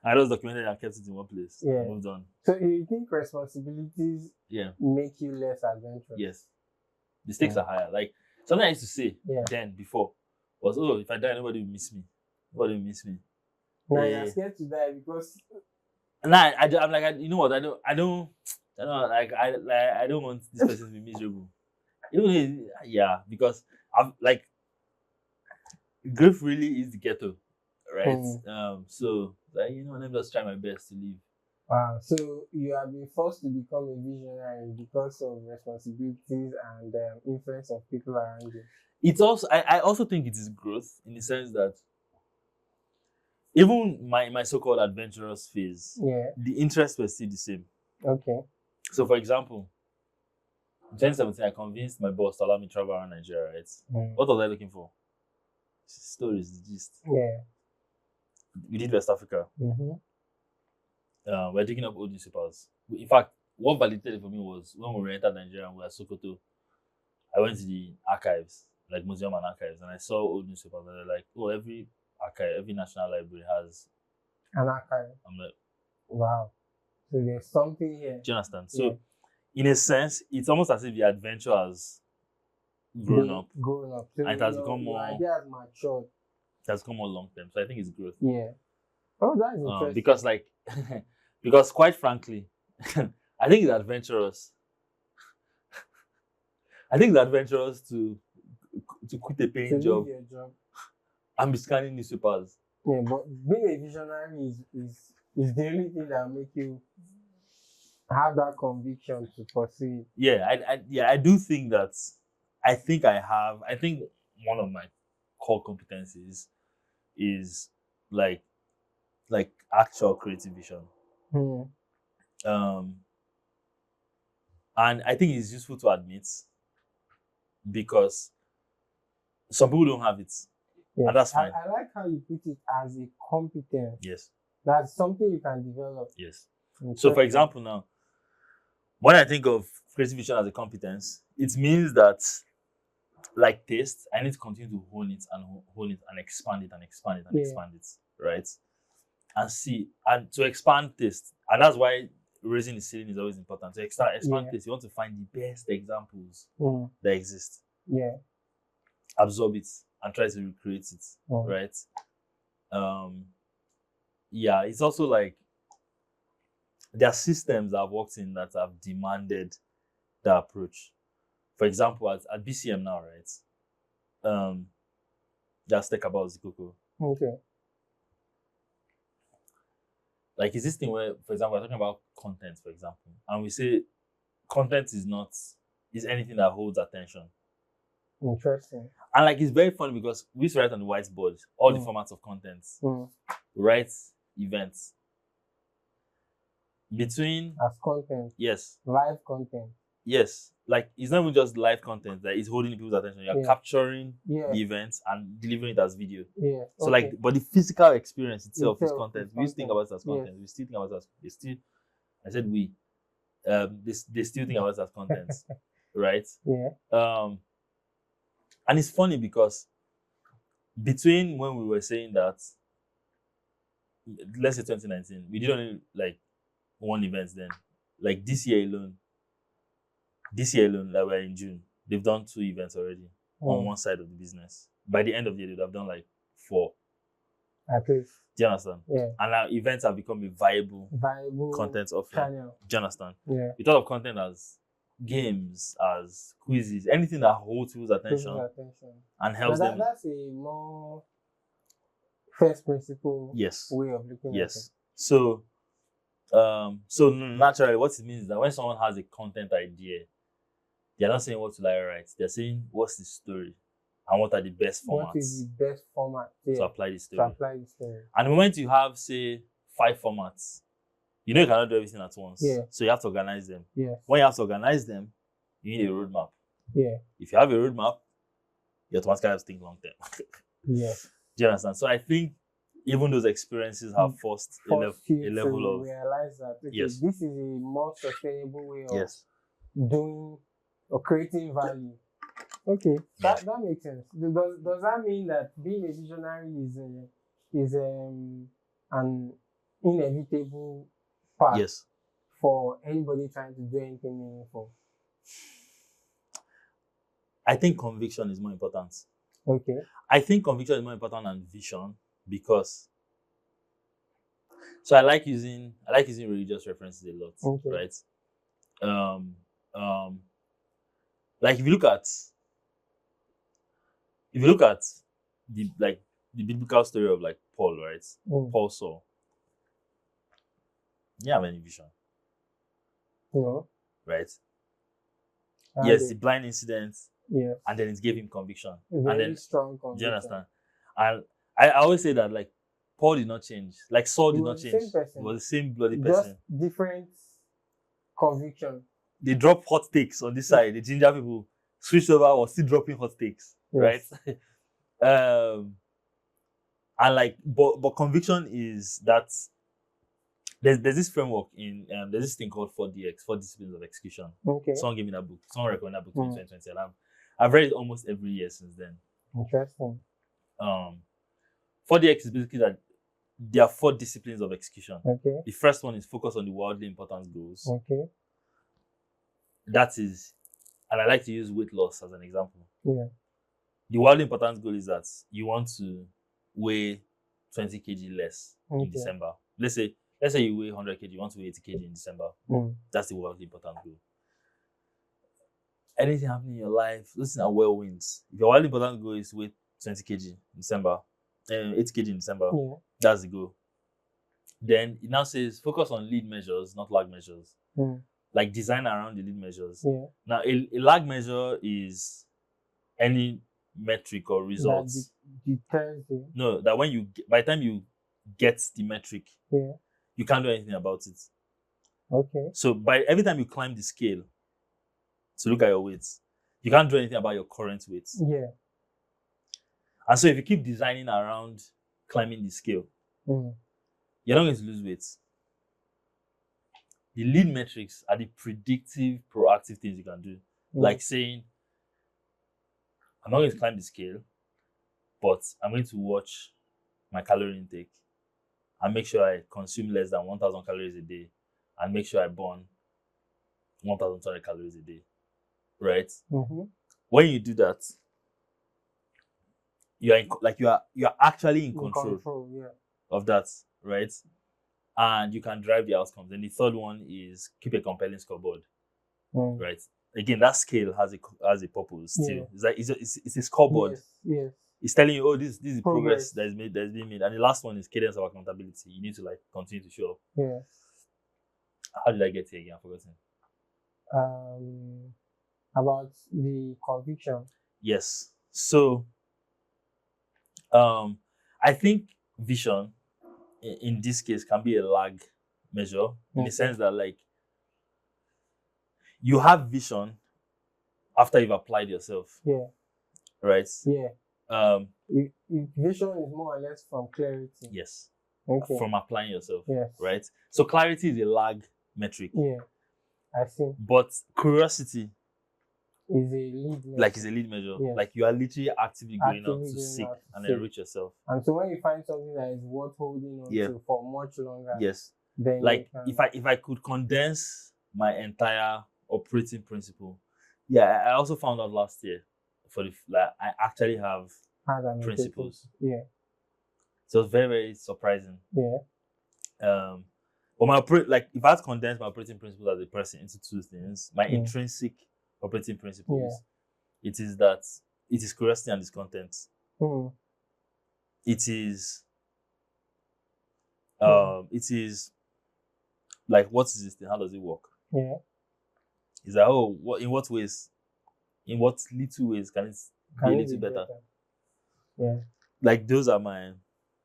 I just documented it and kept it in one place. Yeah. Moved on. So you think responsibilities make you less adventurous? Yes. The stakes are higher. Like something I used to say then before was, oh, if I die, nobody will miss me. Nobody will miss me. Now you're scared to die because I'm like, you know what? I don't want this person to be miserable. Even though, because I've like grief really is the ghetto, right? So like, let me just try my best to live. Wow. So you have been forced to become a visionary because of responsibilities and influence of people around you. It's also I also think it is growth in the sense that even my so-called adventurous phase, the interests were still the same. Okay. So for example, in 2017, I convinced my boss to allow me to travel around Nigeria, right? What was I looking for? Stories, the gist. Yeah. We did West Africa. Mm-hmm. We're digging up old newspapers. In fact, what validated it for me was when we entered Nigeria and we were at Sokoto. I went to the archives, like museum and archives, and I saw old newspapers. And they're like, oh, every archive, every national library has An archive. I'm like, Wow. So there's something here. do you understand? Yeah. So, in a sense, it's almost as if the adventure has grown up. Grown up. So And it has become your more- idea has matured. It has come more long term. So I think it's growth. Yeah. Oh, that's interesting. Because like because quite frankly, I think it's adventurous. I think it's adventurous to quit a paying to job leave your job. and be scanning newspapers. Yeah, but being a visionary is the only thing that make you have that conviction to pursue it. Yeah, I do think that I think one of my core competencies is like actual creative vision. Hmm. And I think it's useful to admit because some people don't have it. Yes. And that's fine. I like how you put it as a competence. Yes. That's something you can develop. Yes. So, for Interesting. example, now, when I think of creative vision as a competence, it means that, like taste, I need to continue to hone it and expand it and expand it and Yeah. expand it, right? And to expand taste, and that's why raising the ceiling is always important. To expand Yeah. taste, you want to find the best examples Mm. that exist, Yeah. absorb it, and try to recreate it, Mm. right? Yeah, it's also like there are systems that I've worked in that have demanded the approach. For example, at BCM now, right? Just talk about Zikoko. Okay. Like, is this thing where, for example, we're talking about content, for example, and we say content is anything that holds attention. Interesting. And like, it's very funny because we used to write on the whiteboard all the Mm. formats of content. Mm. We write events. Between, As content, yes, live content. yes, like it's not even just live content that is holding people's attention. You're Yeah. capturing Yeah. the events and delivering it as video. Yeah. So okay. like, but the physical experience itself is Itself content. is We used to think about it as content. content. We still think about it as I said we. They still think about it as content, right? Yeah. And it's funny because between when we were saying that, let's say 2019, we did only like one event then. Like this year alone, like we're in June, they've done 2 events already on Mm. one side of the business. By the end of the year, they'd have done like 4. At least. Do you understand? Yeah. And now events have become a viable Viable content offering. channel. Do you understand? Yeah. We thought of content as games, as quizzes, anything that holds people's attention People's attention. and helps them. That's a more first principle Yes. way of looking at it. Yes. So naturally, what it means is that when someone has a content idea, they're not saying what to like write. They're saying what's the story and what are the best formats What is the best format to apply the to story. apply the story? And the moment you have, say, 5 formats, you know you cannot do everything at once. Yeah. So you have to organize them. Yeah. When you have to organize them, you need a roadmap. Yeah. If you have a roadmap, you automatically have to think long term. Yeah. Do you understand? So I think even those experiences have forced a Force you level to of realize that okay, Yes. this is a more sustainable way of yes. doing or creating value. Okay, that makes sense. Does that mean that being a visionary is an inevitable part Yes. for anybody trying to do anything meaningful? I think conviction is more important. Okay. I think conviction is more important than vision because so I like using religious references a lot, Okay. right? Like if you look at the biblical story of like Paul, right? Mm. Paul Saul. You have any vision, No. right? And Yes, the blind incident, Yeah. and then it gave him conviction. Very and then strong do conviction. you understand? And I always say that like Paul did not change. Like Saul He did not was the change. same person. He was the same bloody Just person. different conviction. They drop hot takes on this side. The ginger people switched over or still dropping hot takes, Yes. right? Um, and like, but conviction is that there's this framework in there's this thing called 4DX, 4 disciplines of execution. Okay. Someone gave me that book. Someone recommended that book to me in Mm. 2020, and I've read it almost every year since then. Interesting. 4DX is basically that there are 4 disciplines of execution. Okay. The first one is focus on the wildly important goals. Okay. That is, and I like to use weight loss as an example. Yeah. The wildly important goal is that you want to weigh 20 kg less in Okay. December. Let's say you weigh 100 kg, you want to weigh 80 kg in December. That's the wildly important goal. Anything happening in your life, listen at well wins. If your wildly important goal is to weigh 20 kg in December, 80 kg in December, Yeah. that's the goal. Then it now says focus on lead measures, not lag measures. Like design around the lead measures. Yeah. Now, a lag measure is any metric or results. No, that when you by the time you get the metric, yeah, you can't do anything about it. Okay. So by every time you climb the scale to look at your weights, you can't do anything about your current weights. Yeah. And so if you keep designing around climbing the scale, you're not going to lose weight. The lead metrics are the predictive, proactive things you can do. Like saying, I'm not going to climb the scale, but I'm going to watch my calorie intake and make sure I consume less than 1,000 calories a day and make sure I burn 1,200 calories a day. Right? When you do that, you're actually in control yeah, of that, right? And you can drive the outcomes. And the third one is keep a compelling scoreboard, right? Again, that scale has a purpose still. Yeah. It's a scoreboard. Yes. It's telling you, oh, this is progress that's being made. And the last one is cadence of accountability. You need to like continue to show up. Yeah. How did I get here again? I've forgotten. About the conviction. Yes. So I think vision in this case can be a lag measure in the sense that like you have vision after you've applied yourself. Yeah. Right? Yeah. Vision is more or less from clarity. Yes. Okay. From applying yourself. Yes. Right? So clarity is a lag metric. Yeah. I see. But curiosity is a lead measure. Like it's a lead measure. Yes. Like you are literally actively going out to seek and enrich yourself. And so when you find something that is worth holding on to for much longer, yes. Then like if I could condense my entire operating principle, I also found out last year I actually have principles. Yeah. So it's very, very surprising. Yeah. But if I had to condense my operating principles as a person into two things, my intrinsic operating principles, it is curiosity and discontent. It is like, what is this thing? How does it work? Yeah. Is that in what little ways can it be a little better? Yeah. Like those are my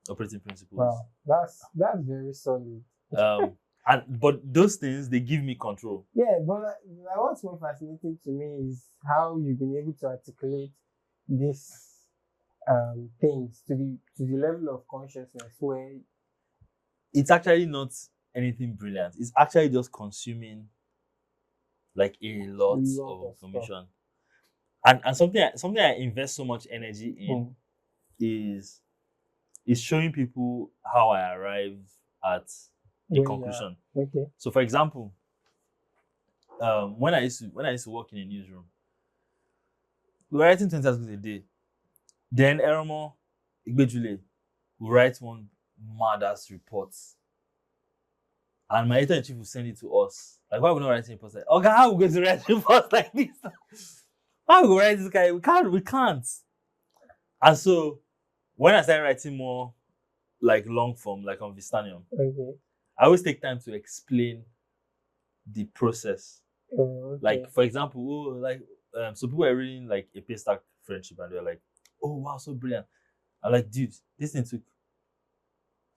operating principles. Wow, that's very solid. But those things, they give me control. Yeah, but what's more fascinating to me is how you've been able to articulate these things to the level of consciousness where it's actually not anything brilliant. It's actually just consuming like a lot of information. And something I invest so much energy in is showing people how I arrive at a conclusion. Okay. So for example, when I used to work in a newsroom, we were writing 20 articles a day. Then Eromo Igbejule will write one mad-ass report. And my editor-in-chief will send it to us. Like, why are we not writing reports like, okay, how are we going to write reports like this? How are we going to write this guy? We can't. And so when I started writing more like long form, like on Vistanium, I always take time to explain the process. Like, for example, so people are reading like a Paystack Friendship and they're like, oh wow, so brilliant. I'm like, dude, this thing took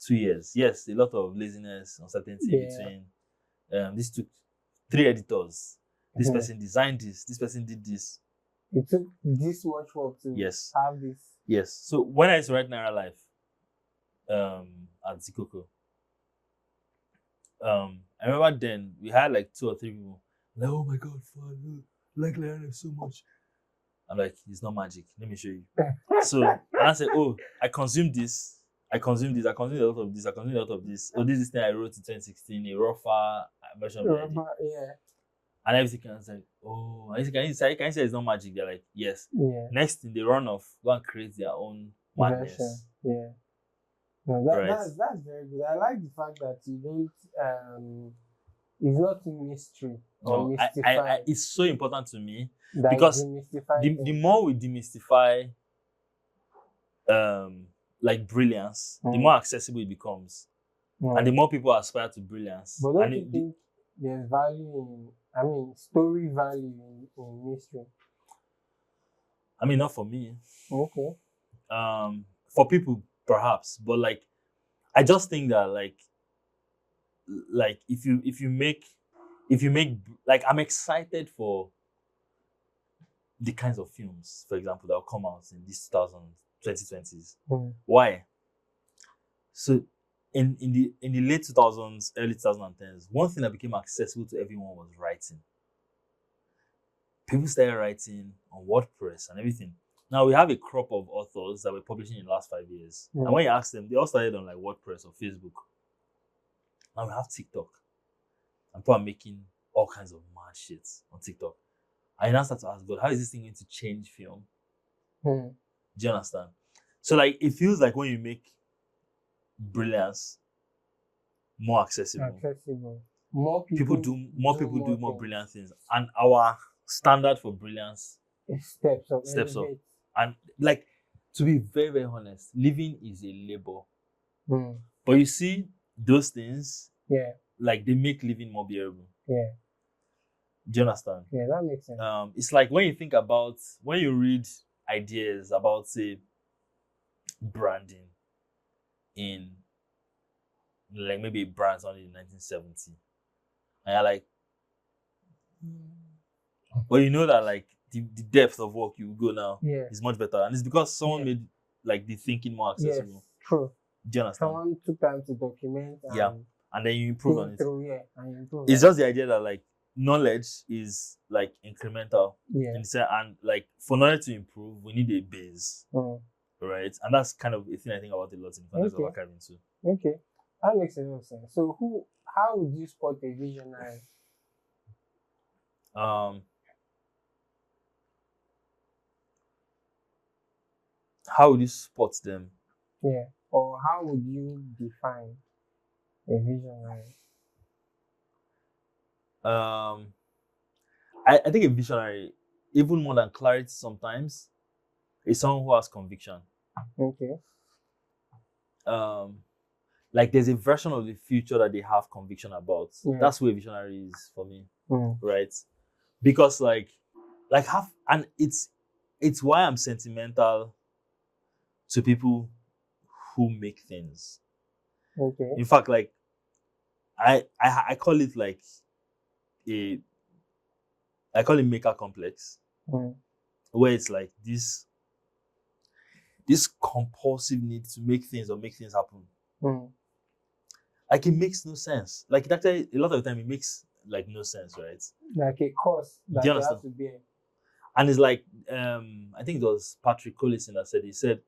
2 years. Yes, a lot of laziness, uncertainty between. This took 3 editors. This person designed this. This person did this. It took this much work to have this. Yes. So when I used to write Naira Life at Zikoko, I remember then we had like 2 or 3 people like, oh my god, Father, like Naira Life so much. I'm like, it's not magic. Let me show you. So and I said, oh, I consumed this. I consumed this. I consumed a lot of this. I consumed a lot of this. Oh, this is thing I wrote in 2016, a rougher version of the idea. Yeah. And everything. I was like, oh, and can you say it's not magic? They're like, yes. Yeah. Next thing, they run off, go and create their own madness. Version. Yeah. No, Right. that's very good. I like the fact that you don't it's not a mystery or No, mystified. it's so important to me that because demystify the things. more we demystify like brilliance, the Mm. more accessible it becomes. Mm. And the more people aspire to brilliance. But don't And you think there's value story value in mystery? I mean, not for me. Okay. For people perhaps, but like, I just think that like if you make like, I'm excited for the kinds of films, for example, that will come out in these 2020s. Mm. Why? So in the late 2000s, early 2010s, one thing that became accessible to everyone was writing. People started writing on WordPress and everything. Now we have a crop of authors that were publishing in the last 5 years. Mm. And when you ask them, they all started on like WordPress or Facebook. Now we have TikTok. And people are making all kinds of mad shit on TikTok. I now start to ask God, how is this thing going to change film? Mm. Do you understand? So like, it feels like when you make brilliance more accessible, more people do more things. brilliant things, and our standard for brilliance steps up. And like, to be very, very honest, living is a labor. Mm. But you see, those things, yeah, like, they make living more bearable. Yeah. Do you understand? Yeah, that makes sense. It's like when you read ideas about, say, branding in like maybe a brand only in 1970, and you're like, but you know that like the depth of work you go now is much better, and it's because someone made like the thinking more accessible. Yes, true. Do you understand? Someone took time to document. And then you improve on it. And you improve. It's just the idea that like knowledge is like incremental. Yeah. And like for knowledge to improve, we need a base. Mm. Right? And that's kind of a thing I think about a lot in context of archiving too. Okay. That makes a lot of sense. So how would you spot a visionary? How would you spot them? Yeah. Or how would you define a visionary? I think a visionary, even more than clarity sometimes, is someone who has conviction. Okay. Like there's a version of the future that they have conviction about. Yeah. That's where visionary is for me. Mm. Right? Because and it's why I'm sentimental to people who make things. Okay. In fact, like I call it like I call it maker complex. Mm. Where it's like this compulsive need to make things or make things happen. Mm. Like it makes no sense. Like it actually, a lot of the time it makes like no sense, right? Like a course that you have to bear. And it's like I think it was Patrick Collison that said, he said,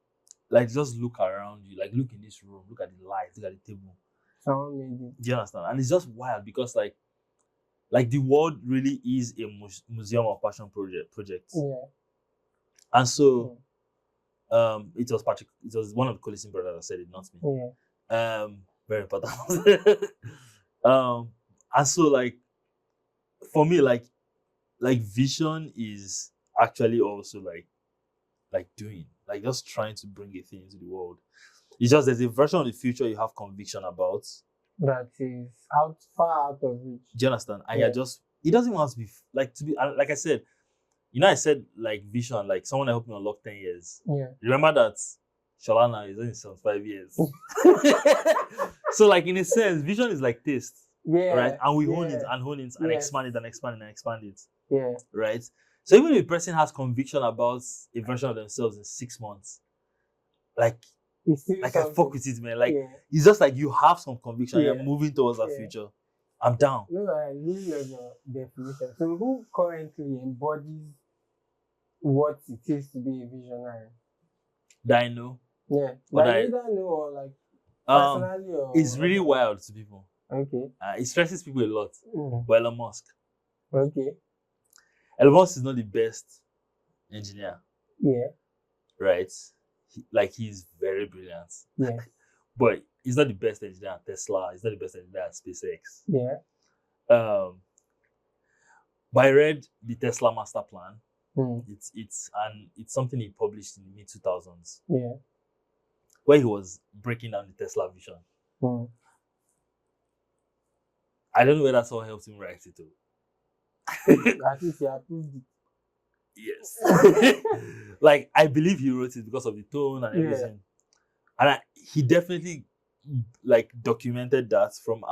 like, just look around you, like look in this room, look at the lights, look at the table. Someone made it. Do you understand? And it's just wild because like the world really is a museum of passion projects. Yeah. And so it was one of the Collison brothers that said it, not me. Yeah. Very important. And so like for me, like vision is actually also like doing, like just trying to bring a thing into the world. It's just there's a version of the future you have conviction about that is far out of reach. Do you understand? And you're just, it doesn't want to be like I said, I said like vision, like someone that helped me unlock 10 years. Yeah. Remember that Shalana is only 75 years. So like in a sense, vision is like taste. Yeah. Right? And we hone it and expand it and expand it and expand it. Yeah. Right? So even if a person has conviction about a version of themselves in 6 months, like It's still I fuck something. with it, man. Like Yeah. it's just like you have some conviction, you're Yeah. moving towards that Yeah. future. I'm down. No, I really love your definition. So who currently embodies what it is to be a visionary? That I know. Yeah. Or Like that either know or like um personally or it's really otherwise. wild to people. Okay. It stresses people a lot. Mm. But Elon Musk. Okay. Elon Musk is not the best engineer, Yeah. right? He's very brilliant. Yeah. But he's not the best engineer at Tesla. He's not the best engineer at SpaceX. Yeah. But I read the Tesla master plan. Mm. It's something he published in the mid 2000s, Yeah. where he was breaking down the Tesla vision. Mm. I don't know whether someone helped him write it At least he approved it. Yes. Like I believe he wrote it because of the tone and Yeah. everything. And he definitely like documented that from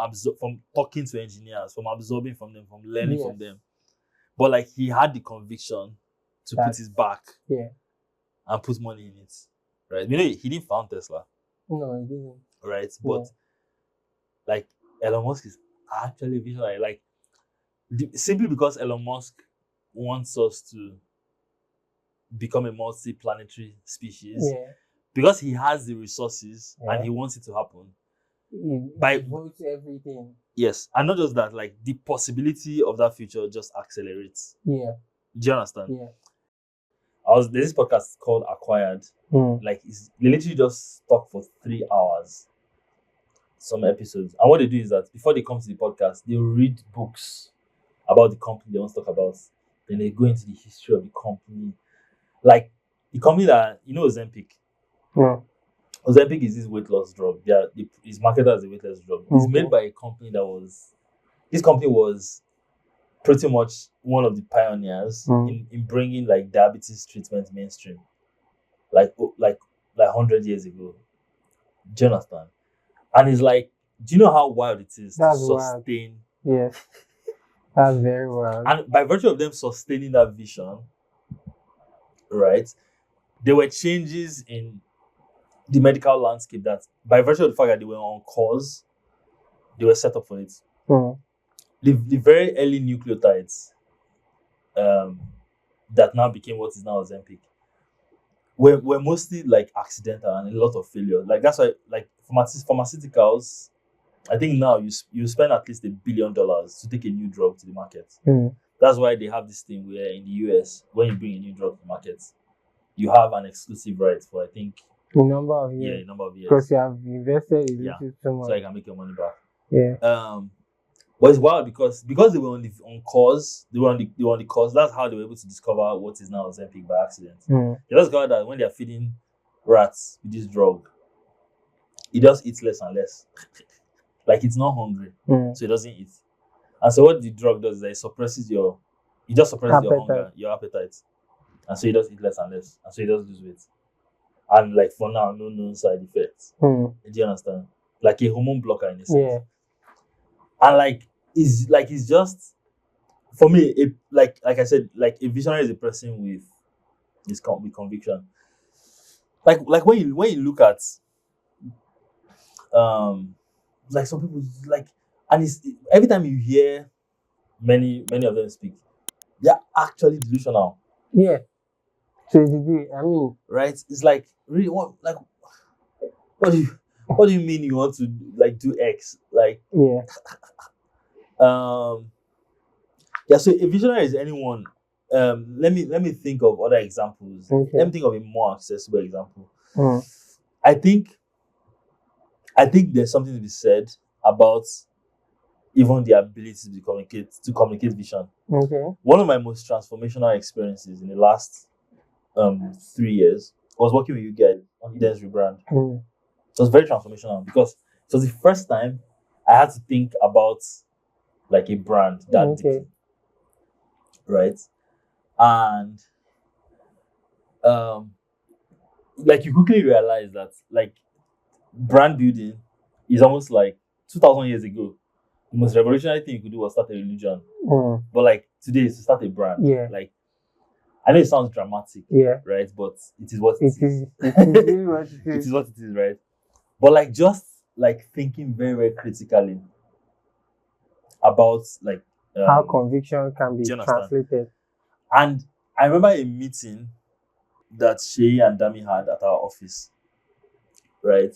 talking to engineers, from absorbing from them, from learning Yes. from them. But like he had the conviction to put his back Yeah. and put money in it. Right? You know, he didn't found Tesla, No, he didn't. right? But like Elon Musk is actually visionary. Like simply because Elon Musk wants us to become a multi-planetary species, Yeah. because he has the resources Yeah. and he wants it to happen. He votes everything. Yes, and not just that, like the possibility of that future just accelerates. Yeah. Do you understand? Yeah. There's this podcast called Acquired. Mm. Like they literally just talk for 3 hours, some episodes. And what they do is that before they come to the podcast, they'll read books about the company they want to talk about. Then they go into the history of the company. Like the company that, you know, Ozempic. Yeah. Ozempic is this weight loss drug. It's marketed as a weight loss drug. It's made by a company this company was pretty much one of the pioneers in bringing like diabetes treatment mainstream, like 100 years ago. Do you understand? And it's like, do you know how wild it is That's to sustain? Yes, that's very wild. And by virtue of them sustaining that vision, right, there were changes in the medical landscape that, by virtue of the fact that they were on course, they were set up for it. The very early nucleotides that now became what is now Ozempic were mostly like accidental and a lot of failure. Like that's why, like pharmaceuticals, I think now you spend at least $1 billion to take a new drug to the market. That's why they have this thing where in the US, when you bring a new drug to the market, you have an exclusive right for, I think, a number of years. Yeah, a number of years. Because you have invested in it so much. So you can make your money back. Yeah. But it's wild because they were on course, they were on the course. That's how they were able to discover what is now Ozempic by accident. They just discovered that when they are feeding rats with this drug, it just eats less and less. Like it's not hungry, so it doesn't eat. And so what the drug does is that it suppresses your hunger, your appetite, and so it does eat less and less, and so it does lose weight. And like for now, no known side effects. Do you understand? Like a hormone blocker in a sense. Yeah. And it's just, for me, like I said, like a visionary is a person with conviction. Like when you look at like some people, like, and it's every time you hear many of them speak, they're actually delusional. Yeah. To a degree, I mean, right? It's like, really, what do you mean you want to like do X? Like, yeah. So a visionary is anyone. Let me think of other examples. Okay. Let me think of a more accessible example. I think there's something to be said about even the ability to communicate vision. Okay. One of my most transformational experiences in the last 3 years was working with you guys on Eden's Rebrand. It was very transformational because it was the first time I had to think about like a brand that deeply, right? And like you quickly realize that like brand building is almost like 2,000 years ago. The most revolutionary thing you could do was start a religion. But like today is to start a brand. Yeah. Like, I know it sounds dramatic, Yeah. right? But it is what It is. It is really what it It is. is what it is, right? But like just like thinking very, very critically about like How conviction can do be you understand? translated. And I remember a meeting that Shay and Dami had at our office, right?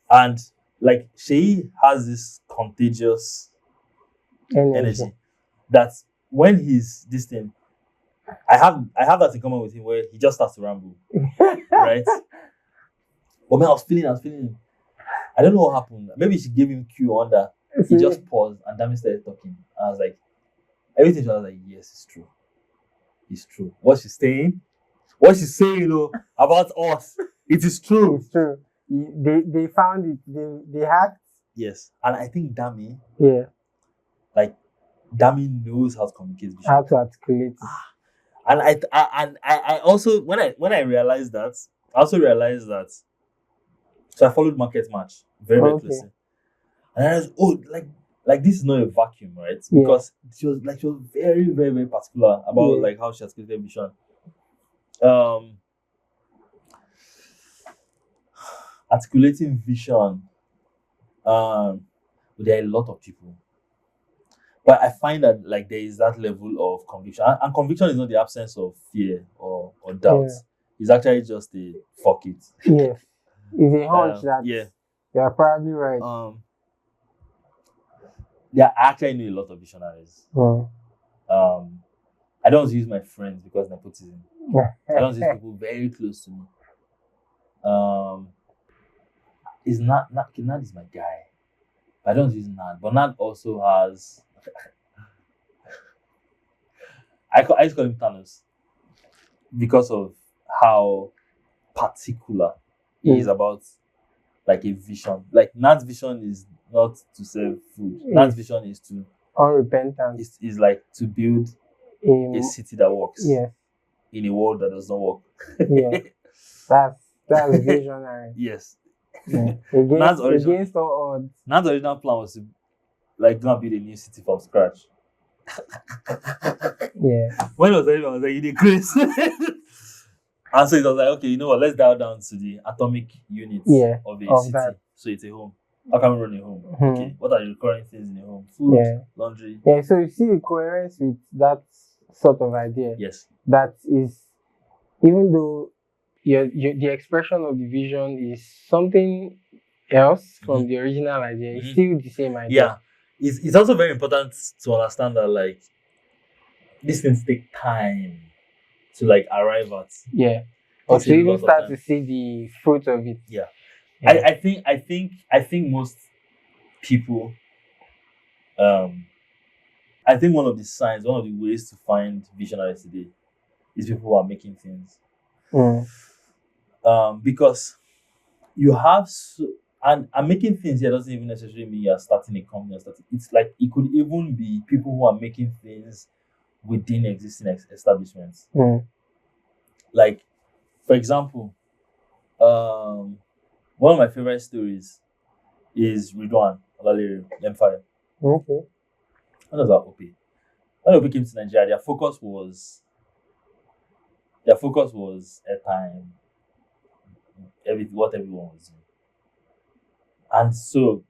And like Shay has this contagious energy that when he's this thing, I have that in common with him where he just starts to ramble, right? But man, I was feeling. I don't know what happened. Maybe she gave him cue on that. He just paused and Dami started talking. I was like, everything. I was like, yes, it's true. It's true. What she's saying, about us, it is true. It's true. They found it. They hacked. Yes, and I think Dami, Yeah. like Dami knows how to communicate vision. How to articulate it. And I also when I realized that, I also realized that. So I followed Market Match very, very Okay. closely. And I was, like this is not a vacuum, right? Yeah. Because she was very, very, very particular about Yeah. like how she has created vision. Articulating vision. There are a lot of people. But I find that like there is that level of conviction. And conviction is not the absence of fear or doubt. Yeah. It's actually just a fuck it. Yes. It's a hunch that Yeah. you're probably right. Yeah, I actually know a lot of visionaries. Mm. I don't use my friends because nepotism. I don't use people very close to me. Is Nad is my guy. I don't use Nad, but Nad also has. I used to call him Thanos because of how particular he is about like a vision. Like Nad's vision is not to sell food. Nad's vision is to unrepentant. Is like to build a city that works. Yeah. In a world that does not work. Yeah. That's visionary. Yes. Yeah. Against all odds. Nad's original plan was to like go and build a new city from scratch. Yeah. When I was like, you did Chris. And so it was like, okay, you know what? Let's dial down to the atomic units of a city. That. So it's a home. How can we run a home? Mm-hmm. Okay. What are the recurring things in a home? Food, laundry. Yeah. So you see the coherence with that sort of idea. Yes. That is, even though the expression of the vision is something else from the original idea, it's still the same idea. Yeah. It's also very important to understand that like these things take time to like arrive at. Yeah. Or to even start to see the fruit of it. Yeah. I think most people I think one of the ways to find visionaries today is people who are making things. Because you have and making things here doesn't even necessarily mean you're starting a company or starting. It's like it could even be people who are making things within existing establishments. Like, for example, one of my favorite stories is Ridwan Olalere Empire. Okay. What does that OP? When OP came to Nigeria, their focus was airtime, what everyone was doing. And so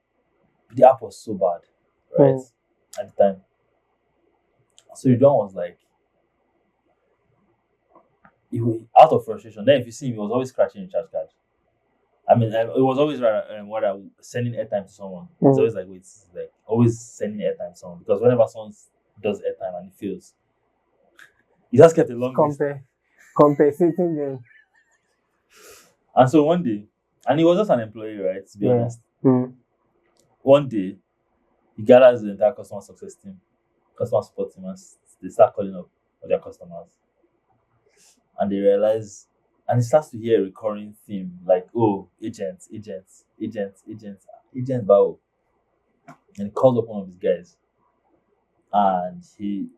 the app was so bad, right? At the time. So Ridwan was like, he was out of frustration. Then if you see him, he was always scratching a charge card. I mean, it was always rather sending airtime to someone. It's always like, always sending airtime to someone. Because whenever someone does airtime and it fails, he just kept a long list. Compensating them. And so one day, and he was just an employee, right? To be honest. One day, he gathers the entire customer success team, customer support team, and they start calling up all their customers. And they realize, and he starts to hear a recurring theme like, oh, agents, bow. And he calls up one of his guys. And he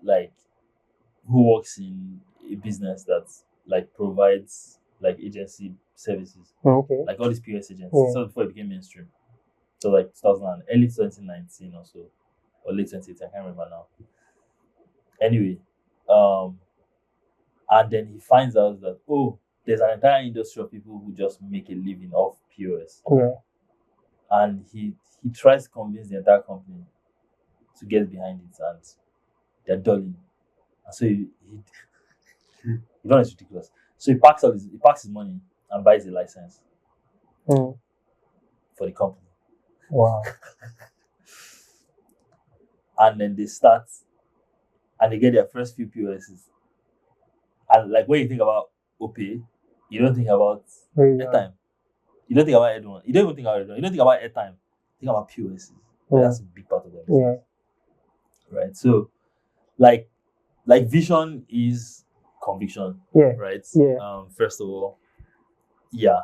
who works in a business that provides agency services. Okay. Like all these POS agents. So before it became mainstream. So early 2019 or so. Or late 2018, I can't remember now. Anyway, And then he finds out that, oh, there's an entire industry of people who just make a living off POS. Yeah. And he tries to convince the entire company to get behind it, and they're dulling. And so he you know, it's ridiculous. So he packs his money and buys a license Mm. for the company. Wow. And then they start and they get their first few POSs. And like when you think about OP, you don't think about Very airtime. You don't think about everyone. You don't even think about everyone. You don't think about airtime. Think about POSs. Yeah. That's a big part of them. Yeah. Right. So like vision is conviction. Yeah. Right. Yeah. First of all. Yeah.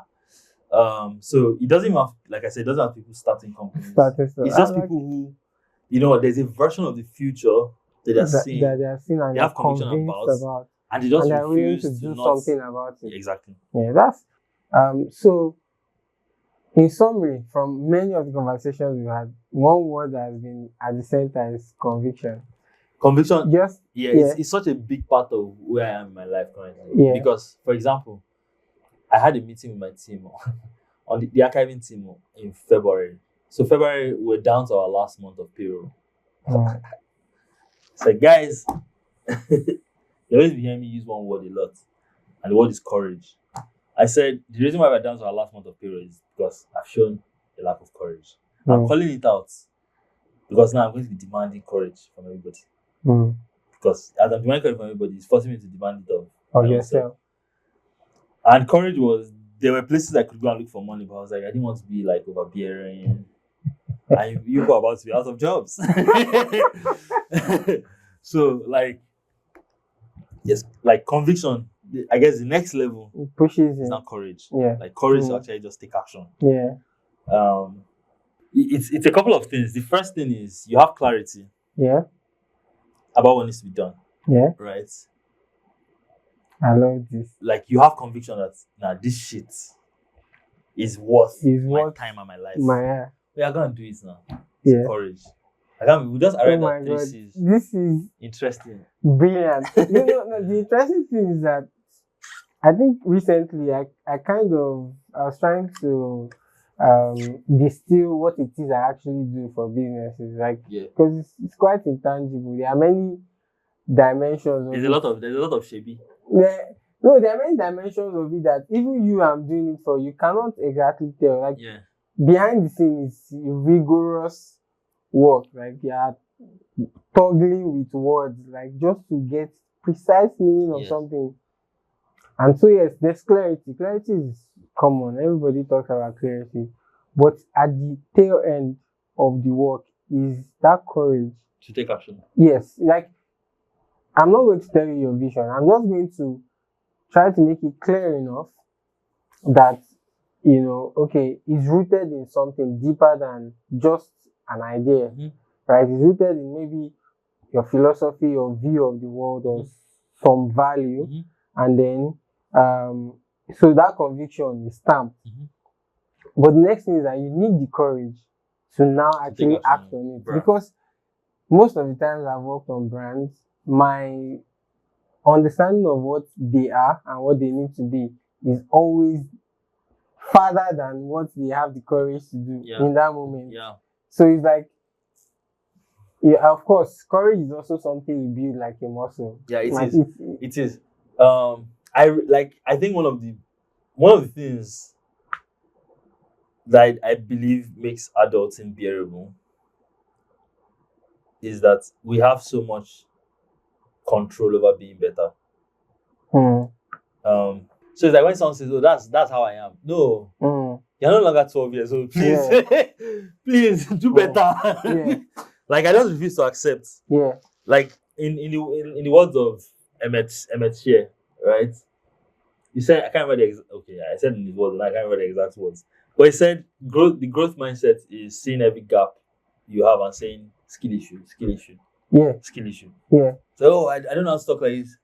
So it doesn't have, like I said, it doesn't have people starting companies. It's just people who, you know, there's a version of the future that they're seeing. That they are seeing and they have conviction about, and they just and refuse to do not, something about it. Exactly. Yeah, that's so in summary, from many of the conversations we had, one word that has been at the center is conviction. Conviction. Just it's such a big part of where I am in my life currently. Yeah. Because, for example, I had a meeting with my team on the archiving team in February. So February, we're down to our last month of payroll. So guys, you always be hearing me use one word a lot, and the word is courage. I said the reason why we're down to our last month of payroll is because I've shown a lack of courage. I'm calling it out because now I'm going to be demanding courage from everybody. Because as I'm demanding courage from everybody, it's forcing me to demand it of yourself. And courage was, there were places I could go and look for money, but I was like, I didn't want to be like overbearing. And you were about to be out of jobs. So like, yes, like conviction, I guess the next level it pushes is not courage. Yeah. Like courage to actually just take action. Yeah. It's a couple of things. The first thing is you have clarity. Yeah. About what needs to be done. Yeah. Right. I love this. Like you have conviction that this shit is worth my time and my life. We are gonna do it now. It's courage. We just arrived at this. This is interesting. Brilliant. The interesting thing is that I think recently I was trying to distill what it is I actually do for businesses. Because it's quite intangible. There are many dimensions. There's a lot of shabby. Yeah. No, there are many dimensions of it that even you I'm doing it for, you cannot exactly tell. Behind the scenes is rigorous work. You are toggling with words, just to get precise meaning of something. And so yes, there's clarity. Clarity is common. Everybody talks about clarity. But at the tail end of the work is that courage to take action. Yes. I'm not going to tell you your vision. I'm just going to try to make it clear enough that, okay, it's rooted in something deeper than just an idea, right? It's rooted in maybe your philosophy or view of the world or some value. And then, so that conviction is stamped. But the next thing is that you need the courage to now actually act on it. Because most of the times I've worked on brands, my understanding of what they are and what they need to be is always farther than what they have the courage to do in that moment. Yeah. So it's of course, courage is also something you build like a muscle. Yeah, it is. I think one of the things that I believe makes adulting bearable is that we have so much control over being better. So it's like when someone says, "Oh, that's how I am." No, you're no longer 12 years old. Please, please do better. I just refuse to accept. Yeah. In the words of Emmett Shear, right? He said, I can't remember I said in his words, and I can't remember the exact words. But he said, the growth mindset is seeing every gap you have and saying skill issue. Yeah. Skill issue. Yeah. So I don't know how to talk like this.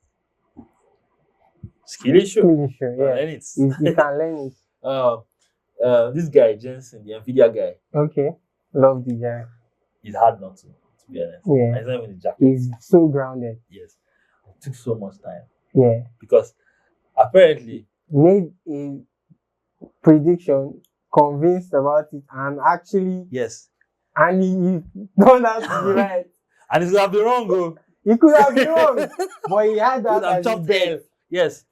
Skill issue. Yeah. Learn it. You can learn it. This guy, Jensen, the NVIDIA guy. Okay. Love the guy. It's hard not to be honest. Yeah. It's not even a jacket. He's so grounded. Yes. It took so much time. Yeah. because apparently, Made a prediction, convinced about it, and actually, yes, and he turned out to be right. and it's gonna be wrong, oh. He could have been wrong, but he had He would that have as his chopped bet. L. Yes.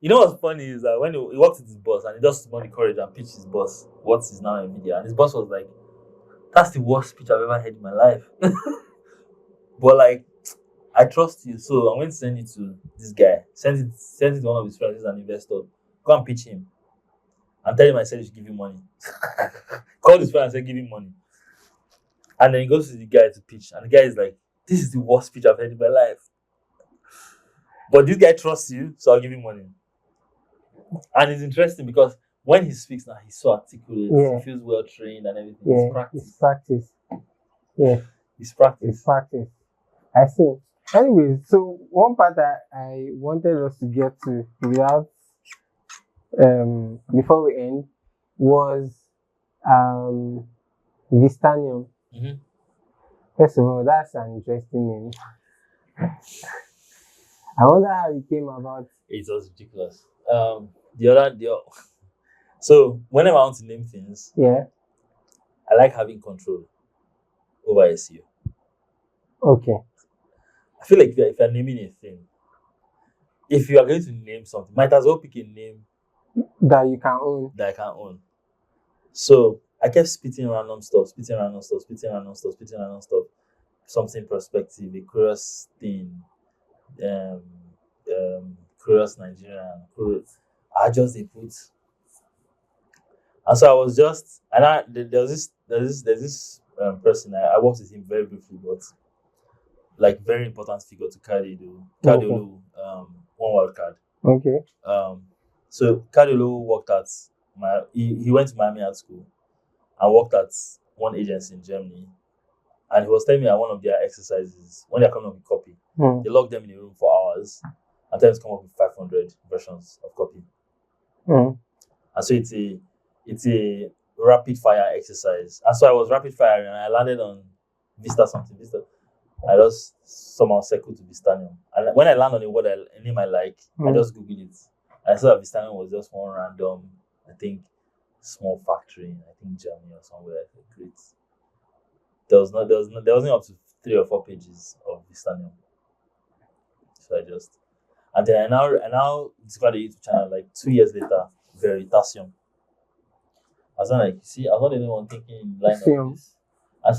You know what's funny is that when he walked with his boss and he just summoned the courage and pitched his boss what is now in media, and his boss was like, "That's the worst speech I've ever heard in my life." But like, I trust you, so I'm going to send it to this guy. Send it to one of his friends, who's an investor. Go and pitch him and tell him I said he should give you money. Call his friend and say give him money. And then he goes to the guy to pitch, and the guy is like, "This is the worst speech I've heard in my life. But this guy trusts you, so I'll give him money." And it's interesting because when he speaks now, he's so articulate. Yeah. He feels well trained and everything. Yeah, It's practice. it's practice. Yeah, It's practice. it's practice. I see. Anyway, so one part I wanted us to get to without before we end was Vistanium. Mhm. First of all, that's an interesting name. I wonder how it came about. It was ridiculous. So whenever I want to name things, Yeah. I like having control over SEO. Okay. I feel like if you're naming a thing, if you are going to name something, might as well pick a name That you can own. that I can own. So I kept spitting random stuff, something perspective, a curious thing, curious Nigerian, I just they put. And so I was just, and there's this person, I worked with him very briefly, but like very important figure to Cardiolo, one wild card. Okay. So Cardiolo worked at he went to Miami Art School and worked at one agency in Germany. And he was telling me at one of their exercises, when they're coming up with copy, they lock them in a room for hours and tell them to come up with 500 versions of copy. And so it's a rapid fire exercise. And so I was rapid firing and I landed on Vista. I just somehow circled to Vistanium. And when I land on a name I like, I just Googled it. And I saw that Vistanium was just one random, I think, small factory in, I think, Germany or somewhere. I think great. There wasn't up to 3 or 4 pages of Vistanium. So and then I now discovered a YouTube channel like 2 years later, Veritasium. I was like, see, I was not the only one thinking line of this.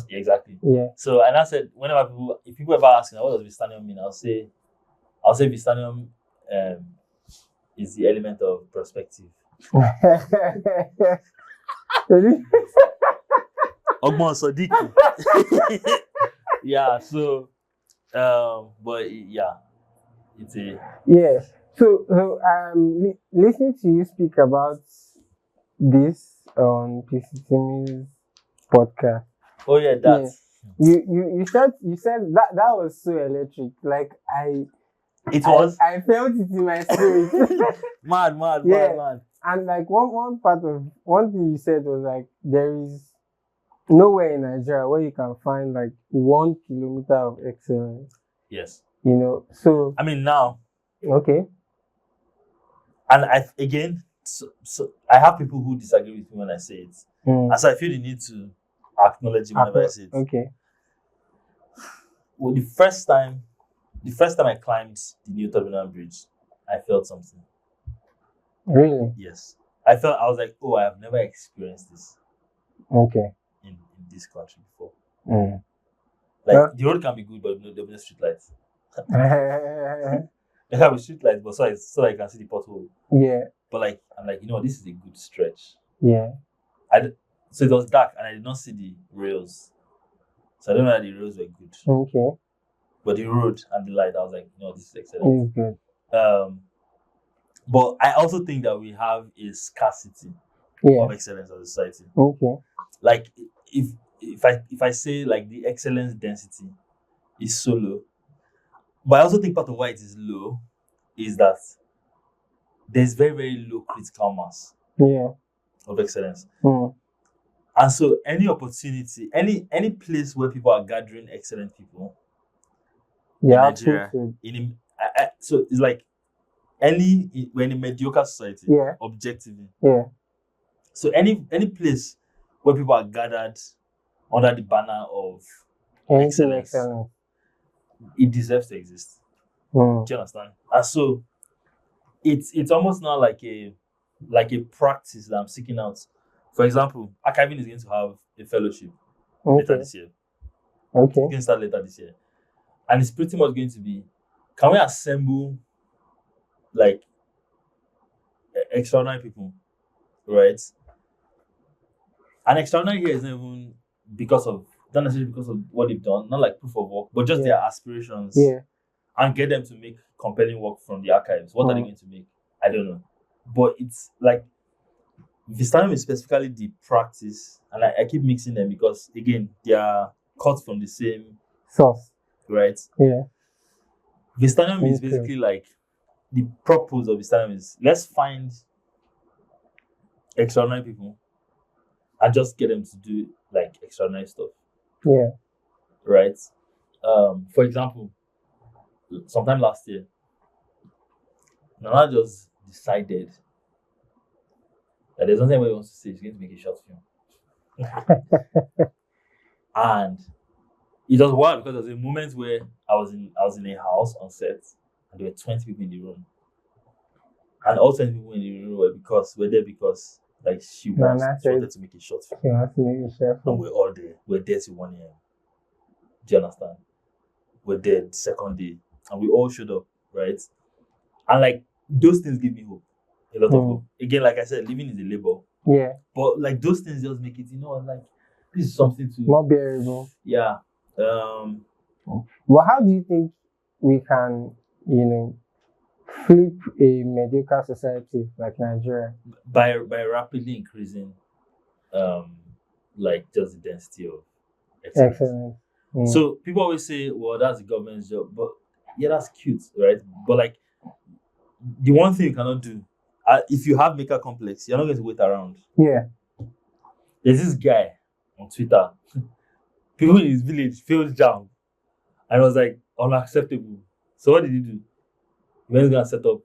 Exactly. Yeah. So and I said, if people ever ask me what does Vistanium mean, I'll say Vistanium is the element of perspective. Ogmon Sadiq. Yeah, so but yeah, it's a yeah. So listening to you speak about this on PCTM's podcast. Oh yeah, that. You said that was so electric. Like I felt it in my spirit. mad. And like one thing you said was like there is nowhere in Nigeria where you can find like 1 kilometer of excellence. Yes. You know, so I mean now. Okay. And so I have people who disagree with me when I say it. And so I feel the need to acknowledge it whenever I say it. Okay. Well, the first time I climbed the new terminal bridge, I felt something. Really? Yes. I was like, oh, I have never experienced this. Okay. In this country before. Like the road can be good, but there'll be no street lights. There can be street lights, but so I can see the pothole. Yeah. But like I'm like, this is a good stretch. Yeah. So it was dark and I did not see the rails. So I don't know that the rails were good. Okay. But the road and the light, I was like, this is excellent. It's good. But I also think that we have a scarcity of excellence as a society. Okay. Like if I say like the excellence density is so low, but I also think part of why it is low is that there's very, very low critical mass of excellence. And so any opportunity, any place where people are gathering excellent people in Nigeria, so it's like we're in a mediocre society, Yeah. objectively. Yeah. So any place where people are gathered under the banner of Anything excellence, excellent. it deserves to exist. Mm. Do you understand? And so it's almost not like a practice that I'm seeking out. For example, archiving is going to have a fellowship later Okay. this year. Okay. It's going to start later this year. And it's pretty much going to be, can we assemble like extraordinary people, right? And extraordinary here is not even not necessarily because of what they've done, not like proof of work, but just Yeah. their aspirations. Yeah. And get them to make compelling work from the archives. What are they Mm. going to make? I don't know. But it's like Vistarium is specifically the practice, and I keep mixing them because again they are cut from the same, Sauce. right? Yeah. Vistarium is Okay. basically like the purpose of Vistarium is let's find extraordinary people and just get them to do like extraordinary stuff, Yeah. right? For example, sometime last year, Nana just decided that there's nothing he wants to say. He's going to make a short film. And it was wild because there was a moment where I was in a house on set and there were 20 people in the room. And all 20 people in the room were there because like she Nana said- wanted to make a short film. You want to make a chef. And we're all there. We're there till 1 a.m. Do you understand? We're there the second day. And we all showed up, right? And like those things give me hope. A lot of hope. Again, like I said, living is a labor. Yeah. But like those things just make it, like this is something to More bearable. yeah. Well, how do you think we can, flip a mediocre society like Nigeria? By rapidly increasing like just the density of excellence. Excellent. Mm. So people always say, well, that's the government's job, but yeah, that's cute, right? But like the one thing you cannot do, if you have maker complex, you're not going to wait around. Yeah. There's this guy on Twitter. People in his village failed jam, and it was like unacceptable. So what did he do? He went to set up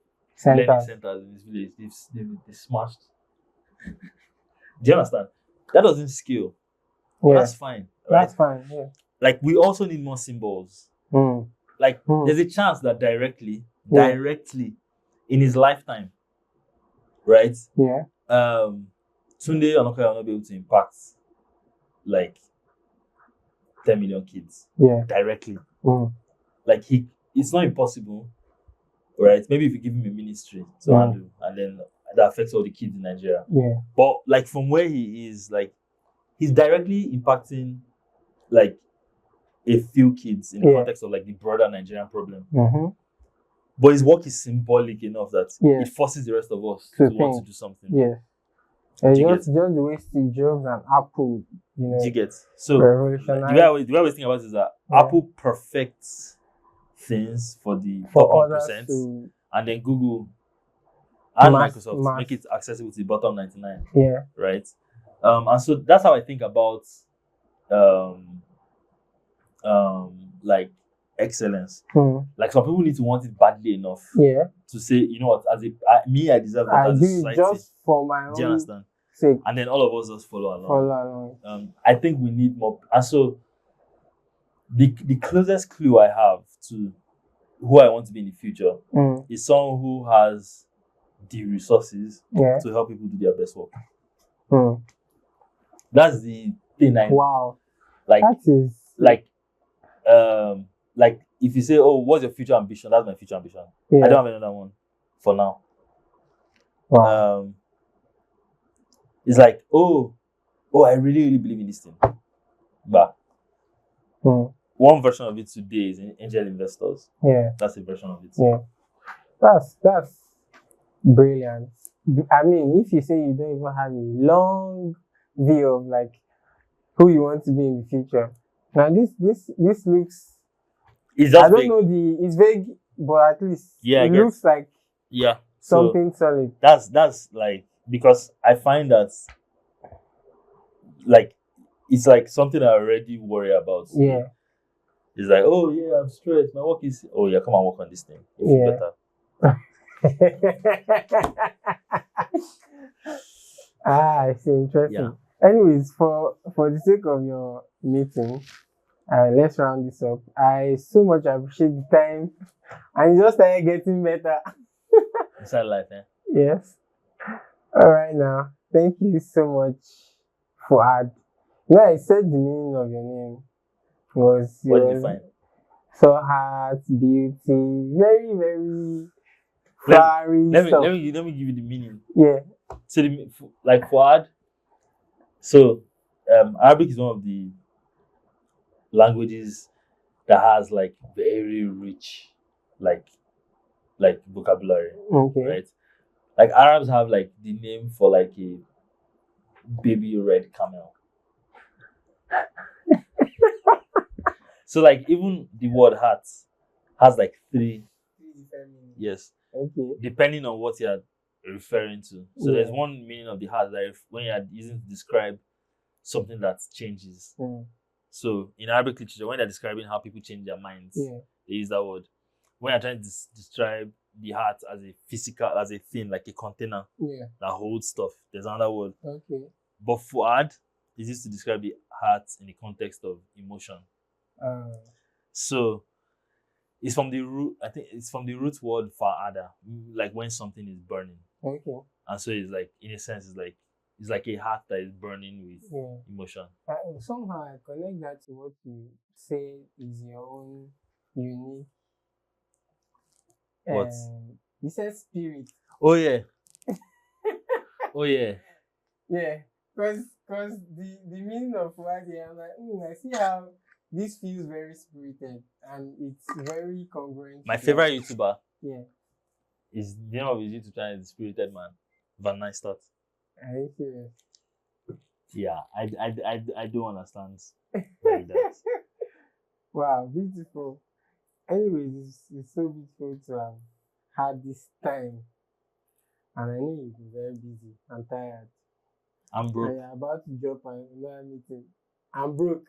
learning Centers. centers in his village. They smashed. Do you understand? That doesn't scale. Yeah. That's fine. Right? That's fine. Yeah. Like we also need more symbols. Mm. Like Hmm. there's a chance that directly Yeah. in his lifetime, right? Yeah. Tunde Onokoya will not be able to impact like 10 million kids Yeah. directly. Mm. Like it's not impossible, right? Maybe if you give him a ministry to Mm. handle, and then that affects all the kids in Nigeria. Yeah. But like from where he is, like he's directly impacting like a few kids in the Yeah. context of like the broader Nigerian problem. Mm-hmm. But his work is symbolic enough that Yeah. it forces the rest of us To to want to think. do something. Yeah. Do you Just the way Steve Jobs and Apple, Do you get? So the revolutionized way I always think about it is that Yeah. Apple perfects things for the for top others 1%, to and then Google and Mass- Microsoft mass. make it accessible to the bottom 99, yeah. right? And so that's how I think about like excellence. Mm. Like some people need to want it badly enough Yeah. to say, you know what, as I deserve that I as do a it society. just for my Do you own understand? sake. And then all of us just follow along. Follow along. I think we need more. And so the closest clue I have to who I want to be in the future Mm. is someone who has the resources Yeah. to help people do their best work. Mm. That's the thing I Wow. like. That is Like if you say, "Oh, what's your future ambition?" That's my future ambition. yeah. I don't have another one for now. Wow. It's like, oh, I really, really believe in this thing. But Mm. one version of it today is in angel investors. Yeah. That's a version of it. Yeah. That's brilliant. I mean, if you say you don't even have a long view of like who you want to be in the future. Now this looks It's I just don't big. know it's vague, but at least Yeah, I it get. looks like Yeah. So something solid. that's like, because I find that like it's like something I already worry about. Yeah. It's like, oh yeah, I'm stressed. My work is, oh yeah, come and work on this thing. You feel Yeah. better. It's interesting. Yeah. Anyways, for the sake of your meeting, let's round this up. I so much appreciate the time, and it just started getting better. Inside life, eh? Yes. All right now. Thank you so much, Fuad. Yeah, I said the meaning of your name was What did you yours. find? So heart, beauty, very, very Let, flowery let me stuff. let me give you the meaning. Yeah. So like Fuad. So Arabic is one of the languages that has like very rich like vocabulary, Okay. right? Like Arabs have like the name for like a baby red camel. So like even the word heart has like three, yes, Okay. depending on what you're referring to. So there's Yeah. one meaning of the heart that when you're using to describe something that changes. Mm. So in Arabic literature, when they're describing how people change their minds, Yeah. they use that word. When you're trying to describe the heart as a physical, as a thing, like a container Yeah. that holds stuff, there's another word. Okay. But Fuad is used to describe the heart in the context of emotion. So it's from the root, I think it's from the root word fa'ada, like when something is burning. Okay. And so it's like, in a sense, it's like a heart that is burning with Yeah. emotion. Somehow I connect that to what you say is your own unique. What? You said spirit. Oh yeah. Oh yeah. Yeah. Because the meaning of what I'm like, I see how this feels very spirited and it's very congruent. My with favorite your- YouTuber Yeah. is the name of his YouTube channel is Spirited Man. Van Nystad. Are you serious? Yeah, I don't understand like that. Wow, beautiful. Anyways, it's so beautiful to have had this time. And I know you'll be very busy and tired. I'm And broke. you're about to drop another meeting. I'm broke.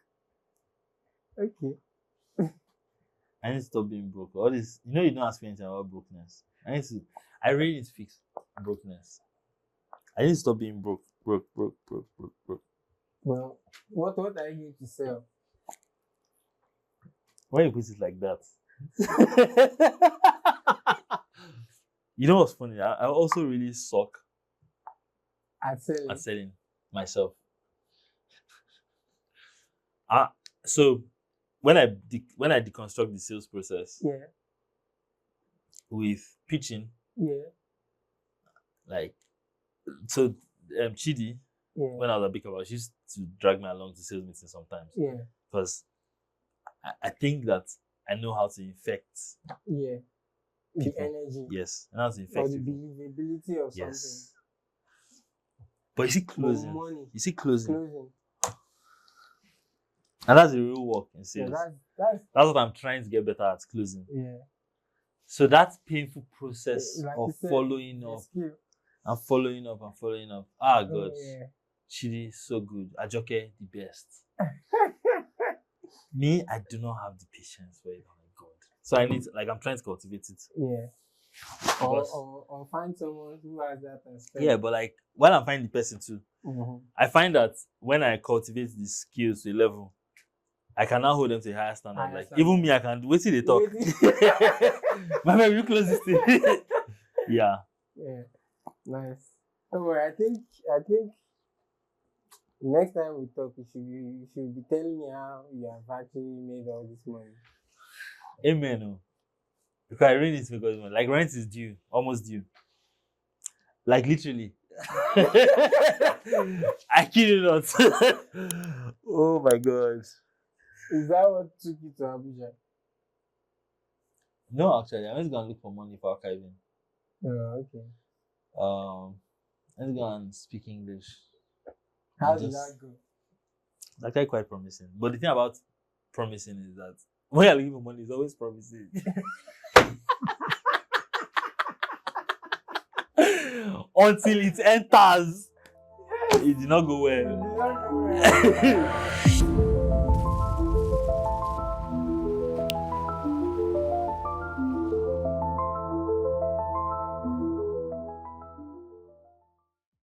Okay. I need to stop being broke. All this, you don't ask me anything about brokenness. I really need to fix brokenness. I need to stop being broke. Well, what are you going to sell? Why you put it like that? You know what's funny? I also really suck At selling. at selling myself. So when I deconstruct the sales process Yeah. with pitching, Yeah. like so Chidi, Yeah. when I was a big about, she used to drag me along to sales meetings sometimes. Yeah. Because I think that I know how to infect Yeah. The people. energy. Yes, and how to Or infect the people. believability of something. Yes. But you see closing. Money. You see closing. Closing. And that's the real work in Yeah, sales. that's That's what I'm trying to get better at, closing. yeah. So that painful process Like of you said, following the up skill. and following up and following up. Ah, God. Yeah. Chidi, so good. Ajoke, the best. Me, I do not have the patience for it. Oh my God. So I need, I'm trying to cultivate it. Yeah. Because, Or find someone who has that aspect. yeah, but while I'm finding the person too, I find that when I cultivate the skills to a level, I can now hold them to a higher standard. Higher Even me, I can do. Wait till they talk. My man, you close this thing. Yeah. Yeah. Nice. Don't worry, I think next time we talk, you should be telling me how you have actually made all this money. Amen. Oh. Because I really need to make all this money. Like rent is due, almost due. Like literally. I kid you not. Oh my God. Is that what took you to Abuja? No, actually, I'm just gonna look for money for archiving. Oh, okay. Let's go and speak English. How did that go? That's actually quite promising. But the thing about promising is that when you're looking for money, it's always promising. Until it enters, it did not go well. It did not go well.